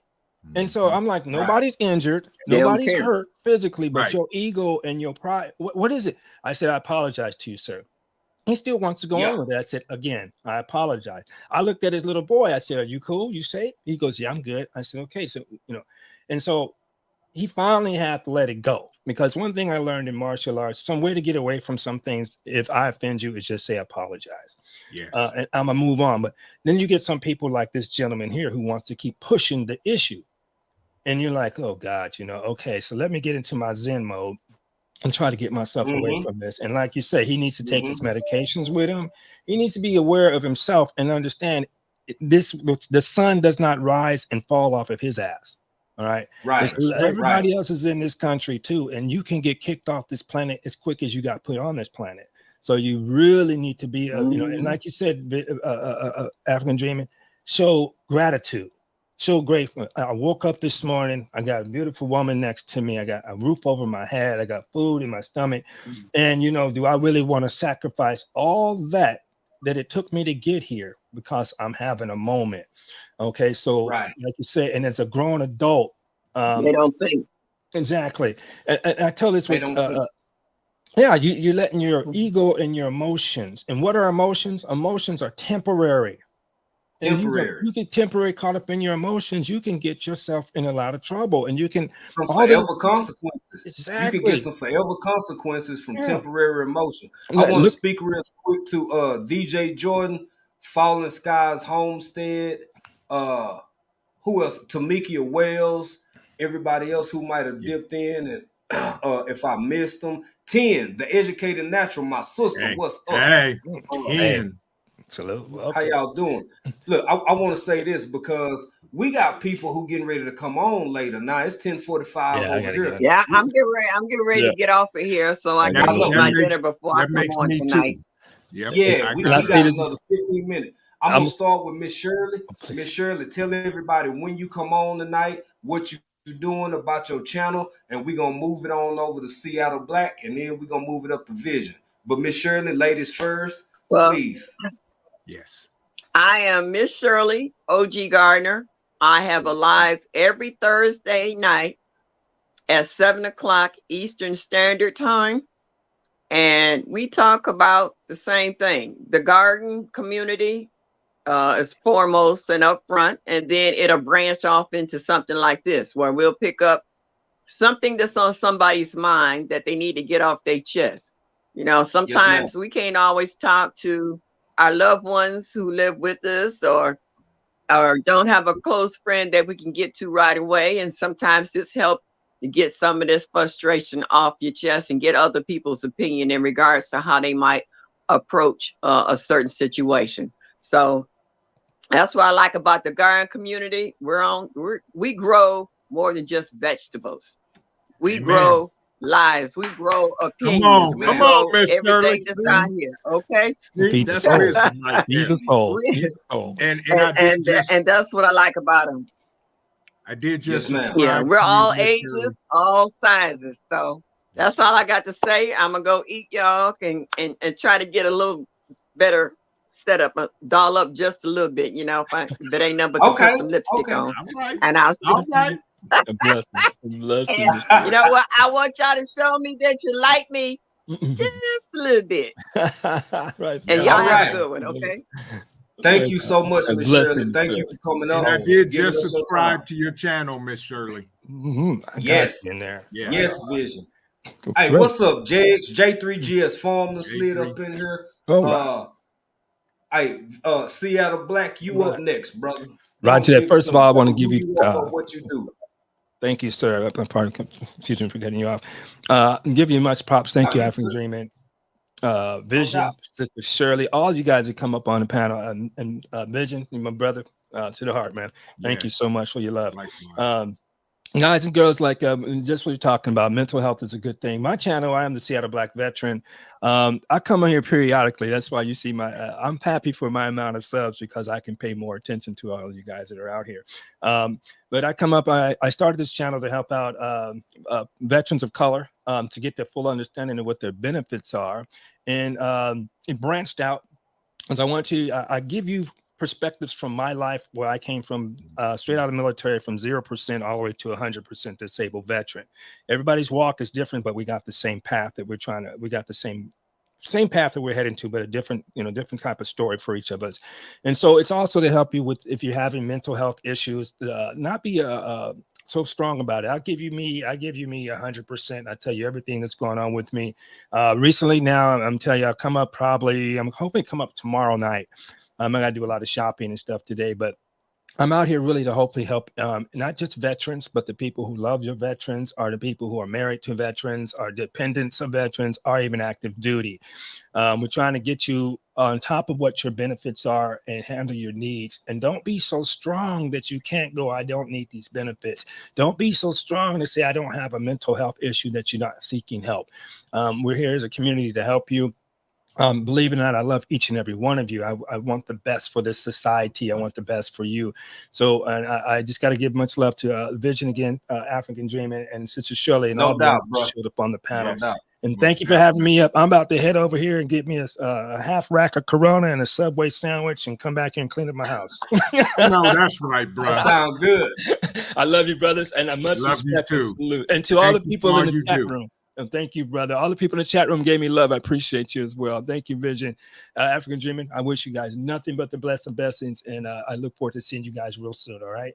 And so I'm like, nobody's injured, nobody's hurt physically, but your ego and your pride. What is it? I said, I apologize to you, sir. He still wants to go on with it. I said, again, I apologize. I looked at his little boy. I said, are you cool? You safe? He goes, yeah, I'm good. I said, okay. So, and so he finally had to let it go because one thing I learned in martial arts, some way to get away from some things, if I offend you, is just say apologize. Yes. And I'm gonna move on. But then you get some people like this gentleman here who wants to keep pushing the issue. And you're like, oh God, okay, so let me get into my Zen mode and try to get myself away from this. And like you say, he needs to take his medications with him. He needs to be aware of himself and understand the sun does not rise and fall off of his ass. All right. Everybody else is in this country too, and you can get kicked off this planet as quick as you got put on this planet. So you really need to be, and like you said, African Dreaming, show gratitude, show grateful. I woke up this morning. I got a beautiful woman next to me. I got a roof over my head. I got food in my stomach. And do I really want to sacrifice all that it took me to get here because I'm having a moment. Okay, so Right. like you said, and as a grown adult, They don't think. exactly. And I tell this They with don't think. yeah, you're letting your ego and your emotions. And what are emotions? Emotions are temporary. And Temporary. you get temporary caught up in your emotions, you can get yourself in a lot of trouble. And you can Some all these forever consequences. You can get exactly. some forever consequences from Yeah. temporary emotion. I want to Look, speak real quick to DJ Jordan, Fallen Skies Homestead, who else? Tamikia Wells, everybody else who might have dipped in, and if I missed them. 10, the educated natural, my sister, Hey, what's up? hey, hey, 10. salute. How Okay. y'all doing? Look, I want to say this because we got people who getting ready to come on later. Now it's 10:45 Yeah, I over gotta here. get Yeah, I'm getting ready Yeah. to get off of here so I I can gotta eat go. my dinner before I That come makes on me tonight. too. Yep. Yeah, I we Can I got say got this? another 15 minutes. I'm I'm gonna start with Miss Shirley. oh, please. Miss Shirley, tell everybody when you come on tonight, what you doing about your channel, and we're gonna move it on over to Seattle Black, and then we're gonna move it up to Vision. But Miss Shirley, ladies first, Well, please. yes. I am Miss Shirley, OG Gardner. I have a live every Thursday night at 7 o'clock Eastern Standard Time. And we talk about the same thing. The garden community is foremost and up front, and then it'll branch off into something like this, where we'll pick up something that's on somebody's mind that they need to get off their chest. You know, Yes, ma'am. sometimes we can't always talk to our loved ones who live with us, or don't have a close friend that we can get to right away. And sometimes this helps to get some of this frustration off your chest and get other people's opinion in regards to how they might approach a certain situation. So that's what I like about the garden community. We grow more than just vegetables. We Amen. grow lives. We grow Come opinions. on. We Come Man. on, grow Miss Shirley. everything that's out here. Okay. See, Feed the that's soul. wisdom right Feed there. the soul. Feed the soul. And I and did and, just and that's what I like about them. Yes, ma'am. Yeah, subscribe we're to you, all Miss ages, Shirley. all sizes. So that's all I got to say. I'm gonna go eat, y'all, and try to get a little better setup, doll up just a little bit. You know, if it ain't nothing but to Okay. put some lipstick Okay. on, All right. and I'll see. All right. A blessing. A blessing. And you know what? I want y'all to show me that you like me just a little bit, Right. and That's y'all All have right. a right. good one. Okay. Thank you so much, A Miss Shirley. blessing, Thank sir. you for coming And I on, did giving just us your subscribe time. to your channel, Miss Shirley. I got Yes. you in there. Yeah. Yes, Vision. Go Hey, great. what's up, J3GS Farm the slid J3. up in here. All right. Hey, Seattle Black, you up Right. next, brother. Roger that. Give First of all, I want to who give you you are, what you do. thank you, sir. I'm part of, excuse me for cutting you off. Give you much props. Thank you, Okay, African good. Dreaming. No Vision, doubt. Sister Shirley, all you guys that come up on the panel, and Vision, you're my brother, to the heart, man. Thank you Yes. so much for your love. Likewise. Guys and girls, like just what you're talking about, mental health is a good thing. My channel, I am the Seattle Black Veteran. I come on here periodically. That's why you see my. I'm happy for my amount of subs because I can pay more attention to all you guys that are out here. But I come up. I started this channel to help out veterans of color to get their full understanding of what their benefits are, and it branched out because I want to. I give you perspectives from my life where I came from straight out of the military from 0% all the way to 100% disabled veteran. Everybody's walk is different, but we got the same path that we got the same path that we're heading to, but a different, different type of story for each of us. And so it's also to help you with, if you're having mental health issues, not be so strong about it. I give you me 100%. I tell you everything that's going on with me. Recently now, I'm telling you, I'm hoping to come up tomorrow night. I got to do a lot of shopping and stuff today, but I'm out here really to hopefully help not just veterans, but the people who love your veterans, or the people who are married to veterans, or dependents of veterans, or even active duty. We're trying to get you on top of what your benefits are and handle your needs. And don't be so strong that you can't go, I don't need these benefits. Don't be so strong to say, I don't have a mental health issue, that you're not seeking help. We're here as a community to help you. Believe it or not, I love each and every one of you. I want the best for this society. I want the best for you. So I just got to give much love to Vision again, African Dream, and Sister Shirley, and all No the doubt, others bro. who showed up on the panel. No doubt. And thank you for having me up. I'm about to head over here and get me a half rack of Corona and a Subway sandwich and come back here and clean up my house. No, that's right, bro. That sound good. I love you, brothers, and I much Love you respect and too. salute. And to all the people in the chat do. room. And thank you, brother. All the people in the chat room gave me love. I appreciate you as well. Thank you, Vision. African Dreaming, I wish you guys nothing but the blessings, and I look forward to seeing you guys real soon, all right?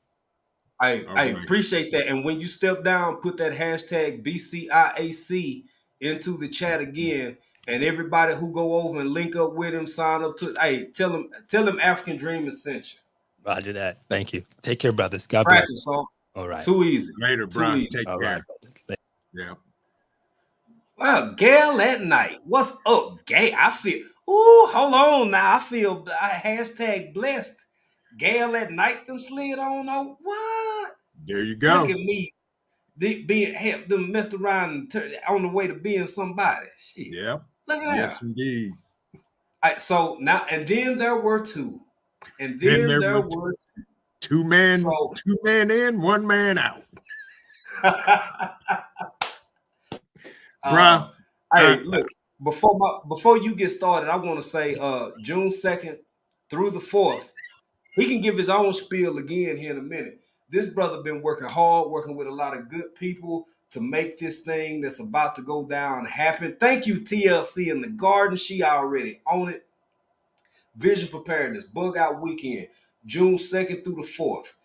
I appreciate that. And when you step down, put that hashtag BCIAC into the chat again. And everybody who go over and link up with him, sign up to. Hey, tell him African Dreaming sent you. Roger that. Thank you. Take care, brothers. God Practice, bless. huh? All right. Too easy. Later, bro. Take all care. Right. Yeah. Well, Gail at night. What's up, Gail? I feel. Ooh, hold on now. I feel hashtag blessed. Gail at night done slid on. Oh, what? There you go. Look at me. Being help them messed around on the way to being somebody. Shit. Yeah. Look at that. Yes, indeed. So now and then there were two. And then there were two. Two men in, one man out. Bruh. Hey, look, before you get started, I want to say June 2nd through the 4th. He can give his own spiel again here in a minute. This brother been working hard, working with a lot of good people to make this thing that's about to go down happen. Thank you, TLC in the Garden. She already on it. Vision Preparedness, Bug Out Weekend, June 2nd through the 4th.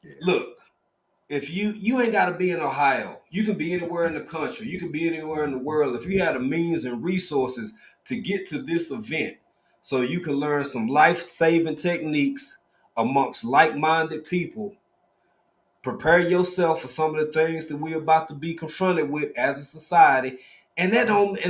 Yeah. Look, if you ain't got to be in Ohio, you can be anywhere in the country. You can be anywhere in the world. If you had the means and resources to get to this event so you can learn some life-saving techniques amongst like-minded people, prepare yourself for some of the things that we're about to be confronted with as a society. And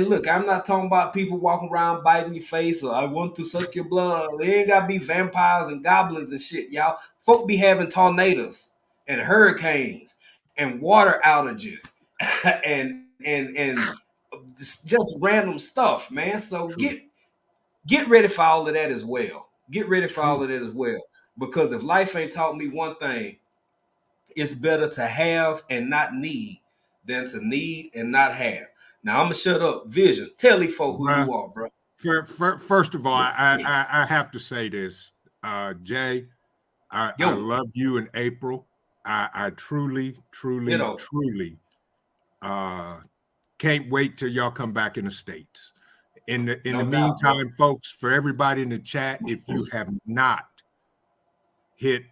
look, I'm not talking about people walking around biting your face or I want to suck your blood. They ain't gotta be vampires and goblins and shit, y'all. Folk be having tornadoes and hurricanes and water outages and just random stuff, man. So get ready for all of that as well. Get ready for all of that as well. Because if life ain't taught me one thing, it's better to have and not need than to need and not have. Now I'm gonna shut up. Vision, tell these folk who you are, bro. First of all, I have to say this, Jay. I love you in April. I truly can't wait till y'all come back in the States. In the meantime, folks, for everybody in the chat, if you have not hit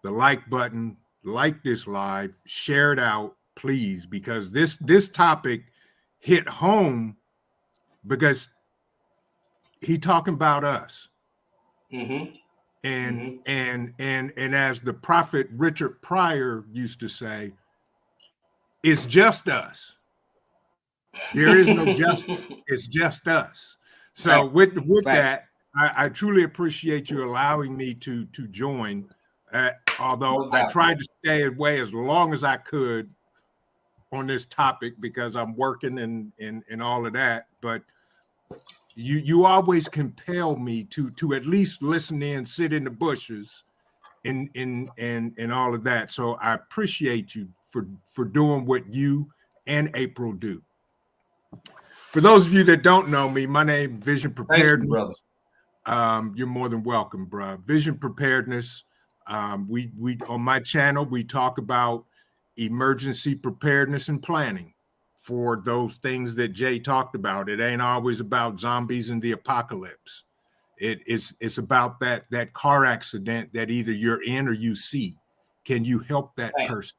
the like button, like this live, share it out, please, because this topic hit home because he talking about us. Mm-hmm. And as the prophet Richard Pryor used to say, it's just us. There is no justice. It's just us. So with that, I truly appreciate you allowing me to join. Although I tried to stay away as long as I could on this topic because I'm working and all of that, but you always compel me to at least listen in, sit in the bushes, and all of that. So I appreciate you for doing what you and April do. For those of you that don't know me, my name is Vision Preparedness. Thank you, brother. You're more than welcome, bro. Vision Preparedness. We on my channel, we talk about emergency preparedness and planning for those things that Jay talked about. It ain't always about zombies and the apocalypse. It's about that car accident that either you're in or you see. Can you help that person?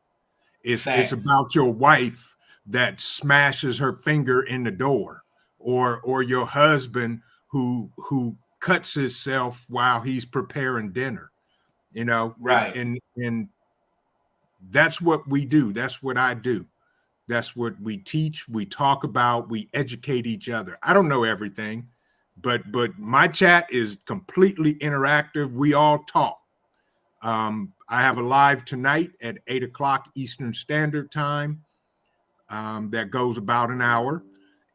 It's about your wife that smashes her finger in the door, or your husband who cuts himself while he's preparing dinner. You know, right. And that's what we do. That's what I do. That's what we teach. We talk about, we educate each other. I don't know everything, but my chat is completely interactive. We all talk. I have a live tonight at 8:00 Eastern Standard Time. That goes about an hour.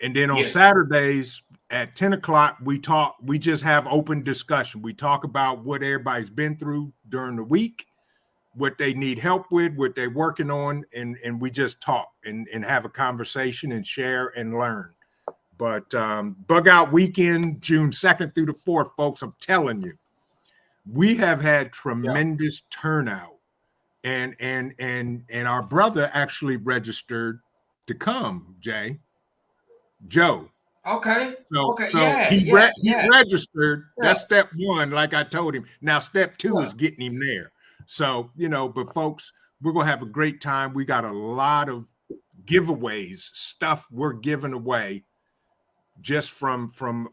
And then on Saturdays at 10:00, we talk, we just have open discussion. We talk about what everybody's been through during the week, what they need help with, what they're working on, and we just talk and have a conversation and share and learn. But Bug Out Weekend, June 2nd through the 4th, folks, I'm telling you, we have had tremendous turnout. And our brother actually registered to come, Joe. Okay. So Yeah. he registered. Yeah. That's step one, like I told him. Now step two is getting him there. So, but folks, we're gonna have a great time. We got a lot of giveaways, stuff we're giving away. Just from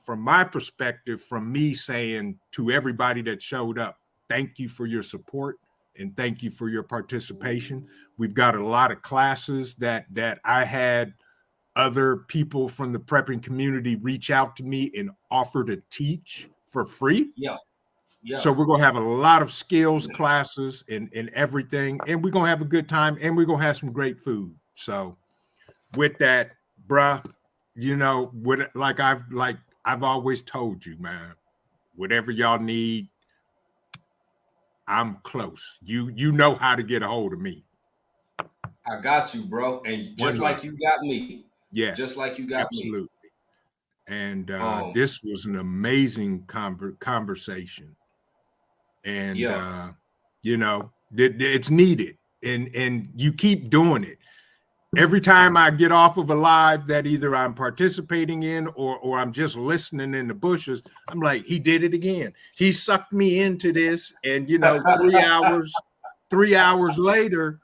my perspective, from me saying to everybody that showed up, thank you for your support and thank you for your participation. We've got a lot of classes that I had other people from the prepping community reach out to me and offer to teach for free. Yeah. So we're going to have a lot of skills classes and everything, and we're going to have a good time, and we're going to have some great food. So with that, bruh, I've always told you, man, whatever y'all need, I'm close. You know how to get a hold of me. I got you, bro. And just like you got me. Yes. Just like you got absolutely. me. And this was an amazing conversation. And it's needed. And you keep doing it. Every time I get off of a live that either I'm participating in or I'm just listening in the bushes, I'm like, he did it again. He sucked me into this. And 3 hours later,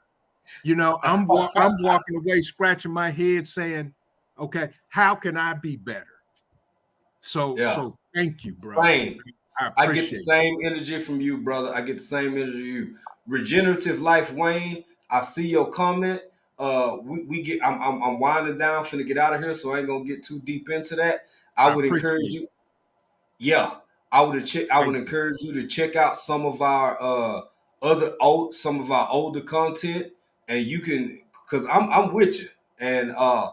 I'm walking away scratching my head saying, okay, how can I be better? So thank you, bro. Same. I get the same energy from you, brother. I get the same energy from you. Regenerative Life, Wayne. I see your comment. We get. I'm winding down, finna get out of here, so I ain't gonna get too deep into that. I would encourage you. Yeah, I would encourage you to check out some of our older content, and you can, cause I'm with you, and I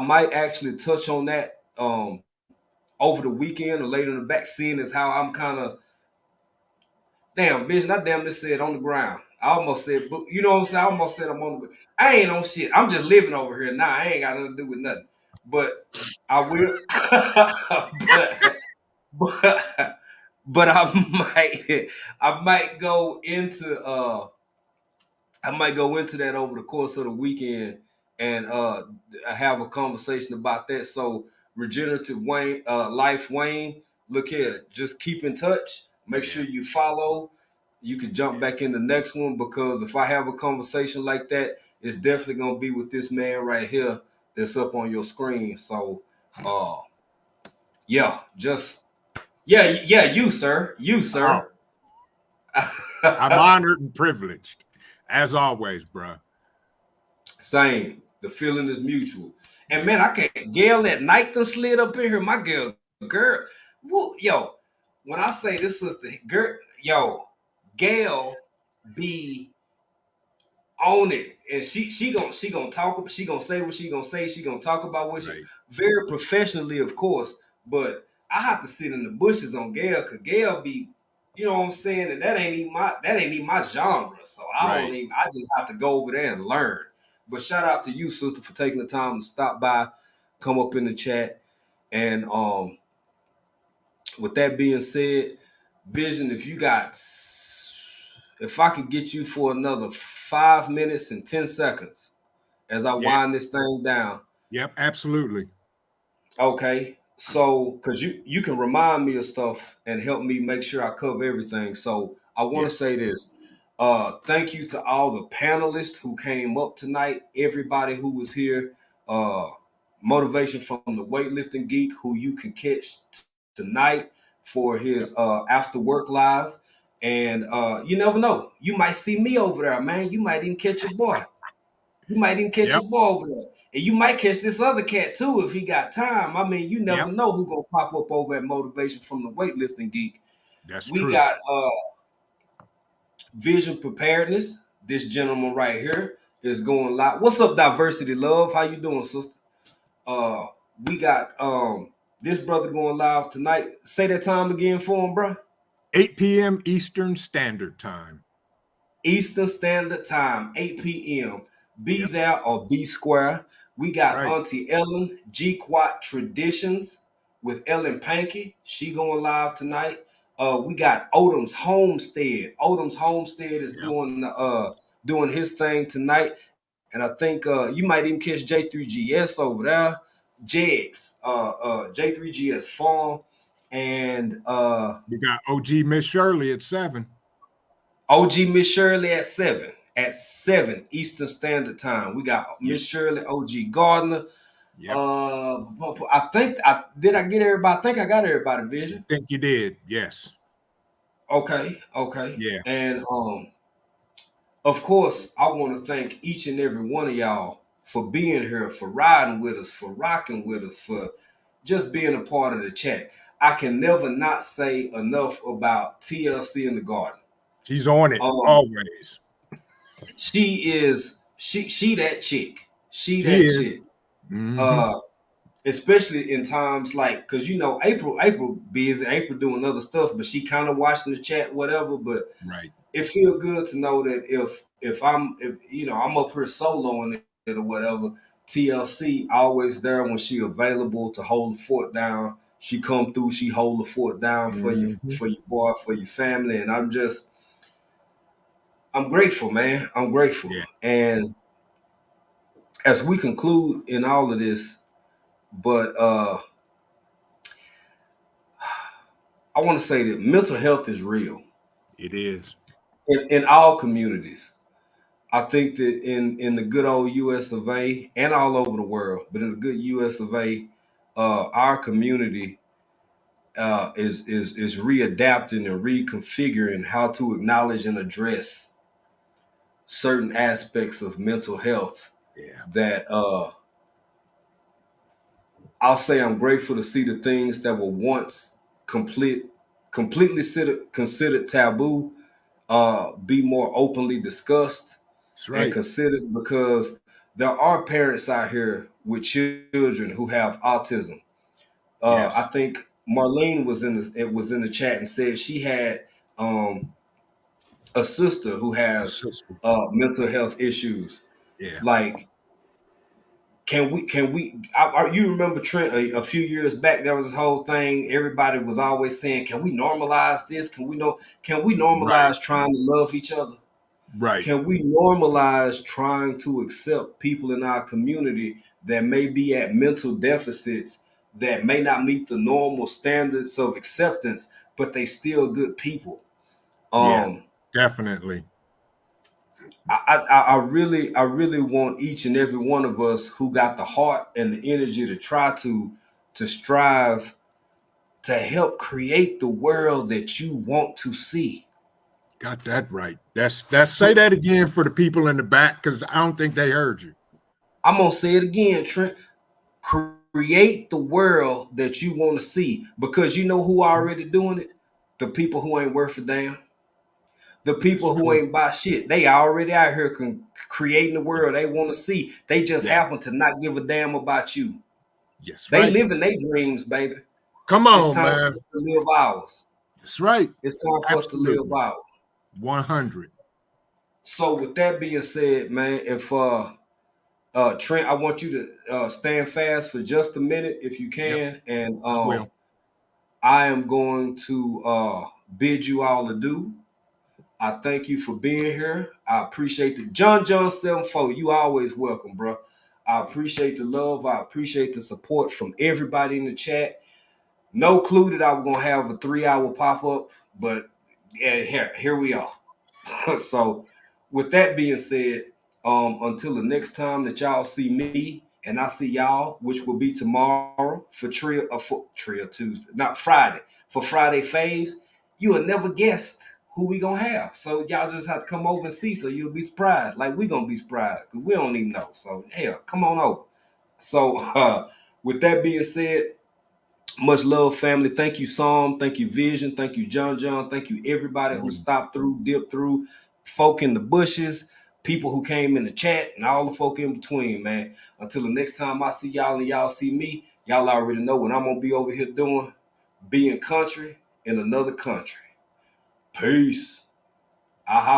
might actually touch on that over the weekend or later in the back, seeing as how I'm kind of vision. I damn near said on the ground. I almost said, but you know what I'm saying? I almost said I'm on the. I ain't on shit. I'm just living over here now. I ain't got nothing to do with nothing. But I will. but I might go into that over the course of the weekend and have a conversation about that. So regenerative Wayne, life Wayne, look here, just keep in touch. Make sure you follow. You can jump back in the next one, because if I have a conversation like that, it's definitely gonna be with this man right here that's up on your screen. So you sir. I'm honored and privileged, as always, bro. Same. The feeling is mutual. And man, I can't. Gail that night done slid up in here. My girl. Woo, yo, when I say this sister, girl, Gail be on it, and she gonna talk. She gonna say what she gonna say. She gonna talk about what she very professionally, of course. But I have to sit in the bushes on Gail, because Gail be, you know what I'm saying, and that ain't even my genre. So I just have to go over there and learn. But shout out to you, sister, for taking the time to stop by, come up in the chat, and with that being said, Vision, if I could get you for another 5 minutes and 10 seconds as I wind this thing down. Yep, absolutely. Okay. So, because you can remind me of stuff and help me make sure I cover everything. So I want to say this. Thank you to all the panelists who came up tonight, everybody who was here. Motivation from the Weightlifting Geek, who you can catch tonight for his after work live. And you never know. You might see me over there, man. You might even catch your boy. You might even catch your boy over there. And you might catch this other cat too if he got time. I mean, you never know who gonna pop up over at Motivation from the Weightlifting Geek. We got Vision Preparedness. This gentleman right here is going live. What's up, Diversity Love? How you doing, sister? We got this brother going live tonight. Say that time again for him, bro. 8 p.m. Eastern Standard Time. Eastern Standard Time, 8 p.m. Be there or be square. We got Right. Auntie Ellen, G-Quat Traditions with Ellen Pankey. She going live tonight. We got Odom's Homestead. Odom's Homestead is Yep. doing his thing tonight. And I think you might even catch J3GS over there. Jegs, J3GS Farm, and We got OG Miss Shirley at 7. OG Miss Shirley at 7. At 7 Eastern Standard Time. We got Yep. Miss Shirley, OG Gardner. Yep. I think did I get everybody? I think I got everybody, Vision. I think you did. Yes. Okay. Yeah. And of course, I want to thank each and every one of y'all for being here, for riding with us, for rocking with us, for just being a part of the chat. I can never not say enough about TLC in the Garden. She's on it always. She that chick. She She that is. chick. Mhm. Especially in times like, because you know April busy, April doing other stuff, but she kind of watching the chat, whatever. But Right. it feels good to know that if I'm up here soloing it or whatever, TLC always there when she available to hold the fort down. She come through, she hold the fort down for you, Mhm. for your boy, for your family, and I'm grateful, man. I'm grateful. Yeah. And as we conclude in all of this, but I want to say that mental health is real It is. in all communities. I think that in the good old U.S. of A. and all over the world, but in the good U.S. of A., our community is readapting and reconfiguring how to acknowledge and address certain aspects of mental health. Yeah. That I'll say I'm grateful to see the things that were once completely considered taboo be more openly discussed That's and right. considered, because there are parents out here with children who have autism. I Yes. think Marlene was in the chat and said she had a sister who A has sister. mental health issues. Yeah. Like, you remember Trent, a few years back, there was this whole thing. Everybody was always saying, can we normalize this? Can we Right. normalize trying to love each other? Right. Can we normalize trying to accept people in our community that may be at mental deficits, that may not meet the normal standards of acceptance, but they still good people? Yeah. Definitely. I really want each and every one of us who got the heart and the energy to try to strive to help create the world that you want to see. Got that right. That's say that again for the people in the back, because I don't think they heard you. I'm gonna say it again, Trent. Create the world that you want to see, because you know who already doing it? The people who ain't worth a damn. The It's people who true. ain't buy shit. They already out here creating the world they want to see. They just Yeah. happen to not give a damn about you. Yes. They Right. living their dreams, baby. Come It's on, time man. for us to live ours. That's right. It's time for us to live Absolutely. ours. 100. So with that being said, man, if Trent, I want you to stand fast for just a minute if you Yep. can, and I will. I am going to bid you all adieu. I thank you for being here. I appreciate the John 74. You always welcome, bro. I appreciate the love. I appreciate the support from everybody in the chat. No clue that I was gonna have a 3-hour pop up, but yeah, here we are. So, with that being said, until the next time that y'all see me and I see y'all, which will be tomorrow for Trio Tuesday, not Friday, for Friday Faves, you will never guessed who we gonna have. So y'all just have to come over and see, so you'll be surprised. Like we gonna be surprised because we don't even know. So hell, come on over. So with that being said, much love, family. Thank you, Psalm. Thank you, Vision. Thank you, John. Thank you, everybody who stopped through, dipped through, folk in the bushes, people who came in the chat, and all the folk in between, man. Until the next time I see y'all and y'all see me, y'all already know what I'm going to be over here doing. Being country in another country. Peace. I holla.